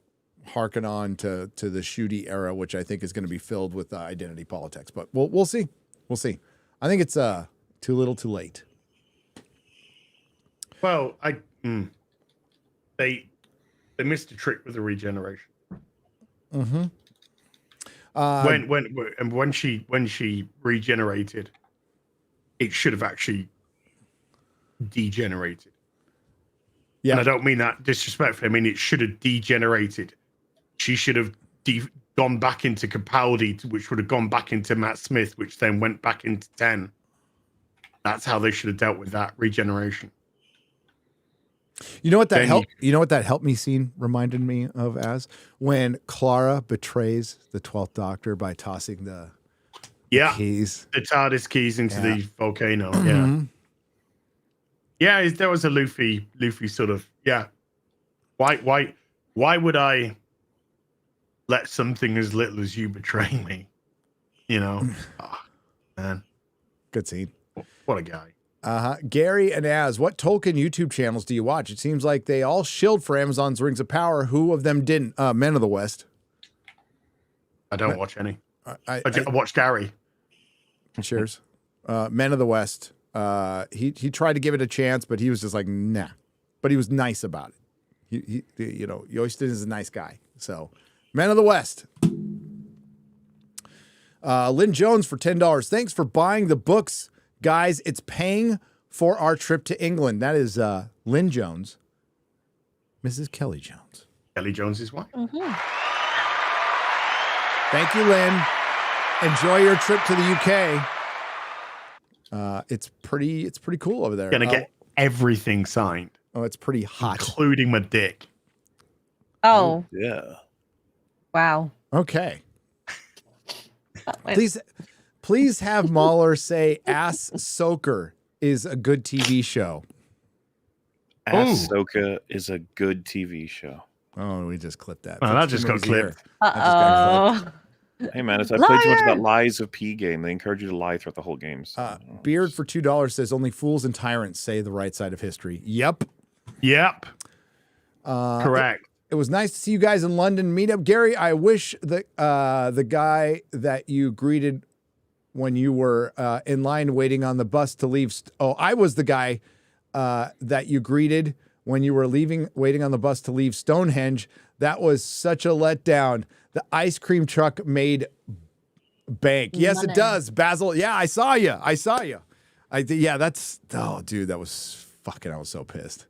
harken on to the shooty era, which I think is going to be filled with identity politics. But we'll see. We'll see. I think it's too little, too late. Well, they missed a trick with the regeneration. Mm-hmm. When she regenerated, it should have actually degenerated. Yeah, and I don't mean that disrespectfully. I mean it should have degenerated. She should have gone back into Capaldi, which would have gone back into Matt Smith, which then went back into 10. That's how they should have dealt with that regeneration. You know what that helped? You know what that helped me scene reminded me of as when Clara betrays the 12th Doctor by tossing the keys, the TARDIS keys into the volcano. Mm-hmm. Yeah, there was a Luffy sort of Why would I let something as little as you betray me? Man, good scene. What a guy. Gary and Az, what Tolkien YouTube channels do you watch? It seems like they all shilled for Amazon's Rings of Power. Who of them didn't? Men of the West. I don't watch any. I watch Gary. Cheers. Men of the West. He tried to give it a chance, but he was just like, nah. But he was nice about it. Yoyston is a nice guy. So, Men of the West. Lynn Jones for $10. Thanks for buying the books. Guys, it's paying for our trip to England. That is Lynn Jones, Mrs. Kelly Jones. Kelly Jones's wife. Mm-hmm. Thank you, Lynn. Enjoy your trip to the UK. It's pretty cool over there. Gonna get everything signed. Oh, it's pretty hot, including my dick. Oh yeah. Wow. Okay. Please have Mahler say Ahsoka is a good TV show. Ahsoka is a good TV show. Oh, we just clipped that. Oh, that just got clipped. Hey, man, if I played too much of that Lies of P game, they encourage you to lie throughout the whole game. So. Beard for $2 says only fools and tyrants say the right side of history. Yep. Correct. It was nice to see you guys in London meetup. Gary, I wish the guy that you greeted when you were in line waiting on the bus to leave. I was the guy that you greeted when you were waiting on the bus to leave Stonehenge. That was such a letdown. The ice cream truck made bank. Yes, it does. Basil. Yeah, I saw you. Dude, that was fucking, I was so pissed.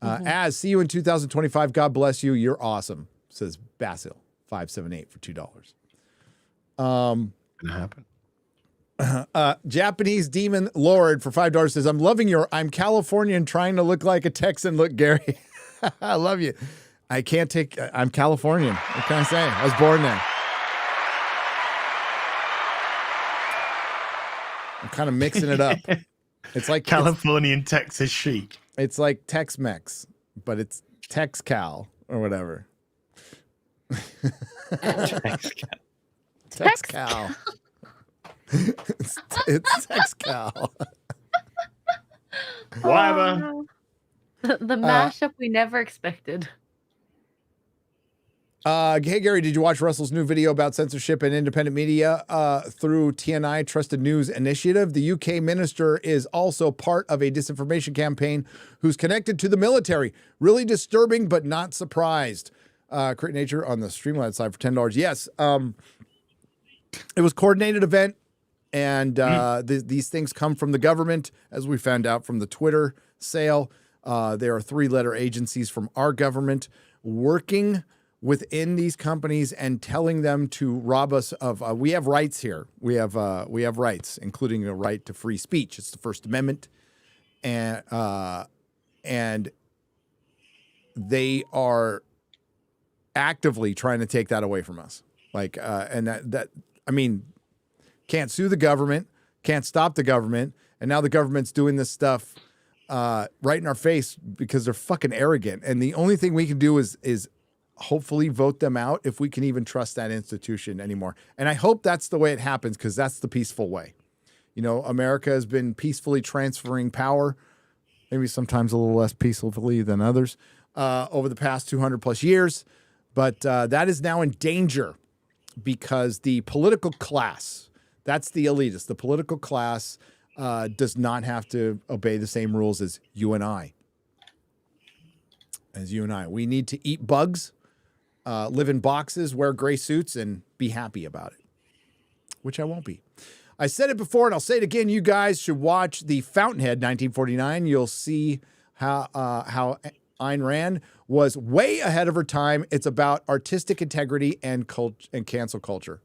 Az, see you in 2025. God bless you. You're awesome, says Basil 578 for $2. Gonna happen. Japanese Demon Lord for $5 says, I'm loving your I'm Californian trying to look like a Texan. Look, Gary. I love you. I can't take I'm Californian. What can I say? I was born there. I'm kind of mixing it up. It's like Californian Texas chic. It's like Tex-Mex, but it's Tex-Cal or whatever. Tex-Cal. It's Tex-Cal. Whatever. The mashup we never expected. Hey, Gary, did you watch Russell's new video about censorship and independent media through TNI Trusted News Initiative? The UK minister is also part of a disinformation campaign who's connected to the military. Really disturbing, but not surprised. Create Nature on the Streamline side for $10. Yes. It was a coordinated event, and these things come from the government, as we found out from the Twitter sale. There are 3-letter agencies from our government working within these companies and telling them to rob us of we have rights here. We have rights, including a right to free speech. It's the First Amendment, and they are actively trying to take that away from us. Like and that I mean, can't sue the government, can't stop the government, and now the government's doing this stuff right in our face because they're fucking arrogant. And the only thing we can do is hopefully vote them out if we can even trust that institution anymore. And I hope that's the way it happens, because that's the peaceful way. You know, America has been peacefully transferring power, maybe sometimes a little less peacefully than others, over the past 200 plus years. But that is now in danger because the political class, that's the elitist, the political class does not have to obey the same rules as you and I. We need to eat bugs, live in boxes, wear gray suits, and be happy about it, which I won't be. I said it before, and I'll say it again. You guys should watch the Fountainhead 1949. You'll see how Ayn Rand was way ahead of her time. It's about artistic integrity and cancel culture.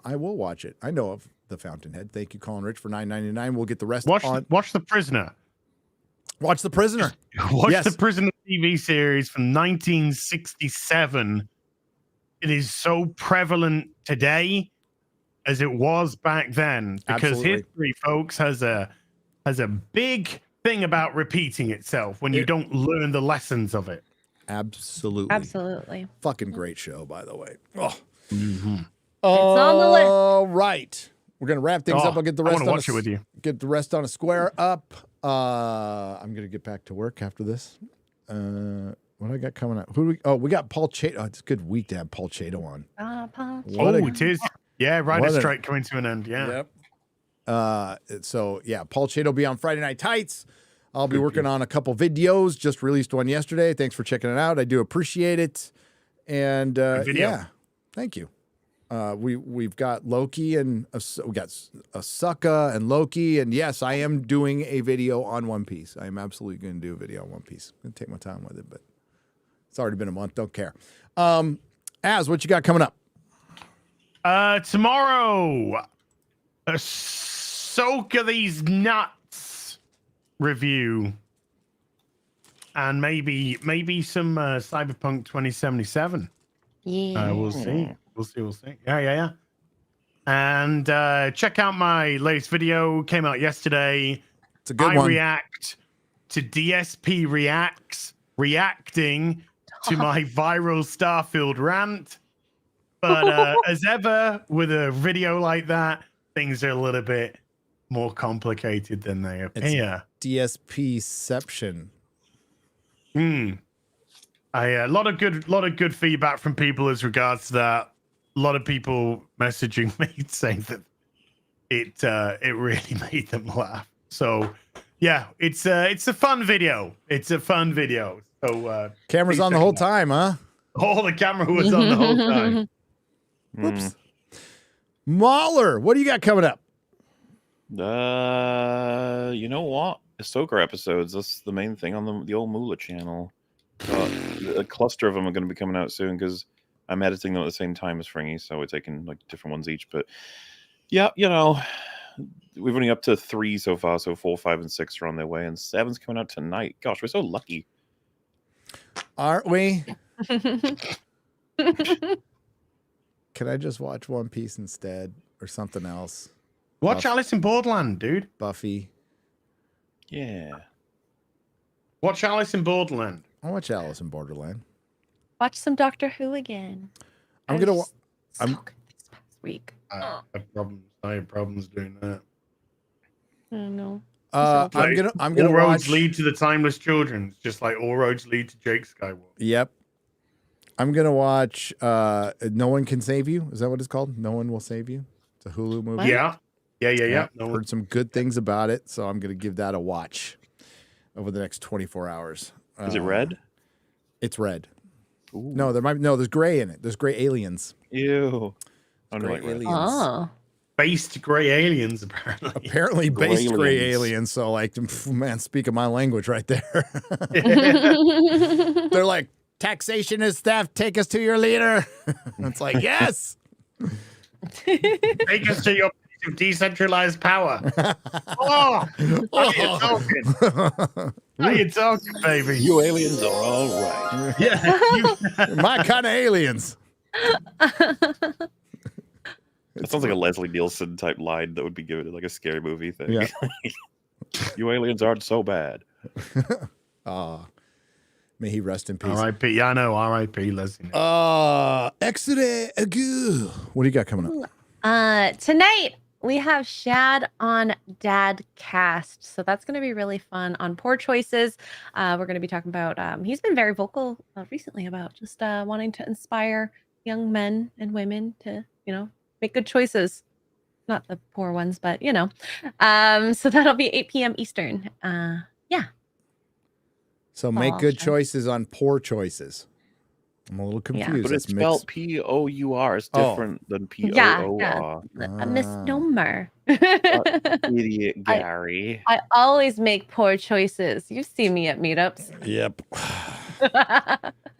I will watch it. I know of the Fountainhead. Thank you, Colin Rich, for $9.99. We'll get the rest watch The Prisoner. Watch The Prisoner. Watch The Prisoner TV series from 1967. It is so prevalent today as it was back then, because Absolutely. history, folks, has a big thing about repeating itself when you don't learn the lessons of it. Absolutely. Fucking great show, by the way. Oh. Mm-hmm. It's on the list. All right. We're going to wrap things up. I'll get the rest I want to watch it with you. Get the rest on a square up. I'm going to get back to work after this. What I got coming up? We got Paul Chato. Oh, it's a good week to have Paul Chato on. It is. Yeah, Rider Strike coming to an end. Yeah. Yep. So, yeah, Paul Chato will be on Friday Night Tights. I'll be working on a couple videos. Just released one yesterday. Thanks for checking it out. I do appreciate it. And yeah, thank you. We've got Loki and we got Ahsoka and Loki, and yes, I am doing a video on One Piece. I am absolutely going to do a video on One Piece. I'm going to take my time with it, but it's already been a month. Don't care. Az, what you got coming up? Tomorrow, Ahsoka These Nuts review, and maybe some Cyberpunk 2077. Yeah, we'll see. We'll see. Yeah. And check out my latest video. Came out yesterday. It's a good one. I react to DSP reacting to my viral Starfield rant. But as ever, with a video like that, things are a little bit more complicated than they appear. DSPception. A lot of good feedback from people as regards to that. A lot of people messaging me saying that it really made them laugh. So yeah, it's a fun video. It's a fun video. So camera's on the whole time, huh? Oh, the camera was on the whole time. Whoops. Mahler, what do you got coming up? You know what? Ahsoka episodes. That's the main thing on the old Moolah channel. A cluster of them are going to be coming out soon because I'm editing them at the same time as Fringy, so we're taking like different ones each. But yeah, you know, we've only up to 3 so far, so 4, 5, and 6 are on their way, and 7's coming out tonight. Gosh, we're so lucky, aren't we? Can I just watch One Piece instead, or something else? Watch Alice in Borderland, dude. Buffy. Yeah. Watch Alice in Borderland. I'll watch Alice in Borderland. Watch some Doctor Who again. I'm gonna. I'm good this past week. I have problems doing that. I don't know. I'm gonna all roads watch. lead to the Timeless Children, just like all roads lead to Jake Skywalker. Yep. I'm gonna watch. No One Can Save You. Is that what it's called? No One Will Save You. It's a Hulu movie. Yeah. No Heard some good things about it, so I'm gonna give that a watch over the next 24 hours. Is it red? It's red. Ooh. No, there's gray in it. There's gray aliens. Ew. Gray aliens. Oh. Based gray aliens, apparently. Apparently based gray aliens. So, like, man, speaking my language right there. They're like, taxation is theft. Take us to your leader. It's like, yes. Take us to your place of decentralized power. What are you talking? What are you talking, baby? You aliens are all right. Yeah. My kind of aliens. That sounds like a Leslie Nielsen type line that would be given in like a scary movie thing. Yeah. You aliens aren't so bad. May he rest in peace. R.I.P. Yeah, I know. R.I.P. Leslie. Exodus Agu. What do you got coming up? Tonight we have Shad on Dad Cast, so that's going to be really fun on Poor Choices. We're going to be talking about. He's been very vocal recently about just wanting to inspire young men and women to, make good choices. Not the poor ones, but so that'll be 8 p.m. Eastern. Yeah. So make good choices on poor choices. I'm a little confused. But it's spelled P-O-U-R. It's different than P-O-O-R. A misnomer. Idiot Gary. I always make poor choices. You see me at meetups. Yep.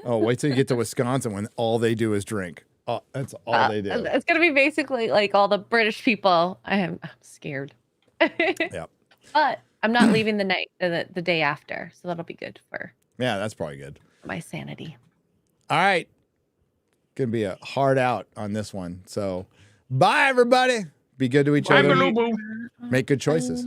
Oh, wait till you get to Wisconsin when all they do is drink. Oh, that's all they do. It's going to be basically like all the British people. I'm scared. Yep. But I'm not leaving the night, the day after. So that'll be good for that's probably good. my sanity. All right. Gonna be a hard out on this one. So bye everybody. Be good to each other. Bye, Boo. Make good choices.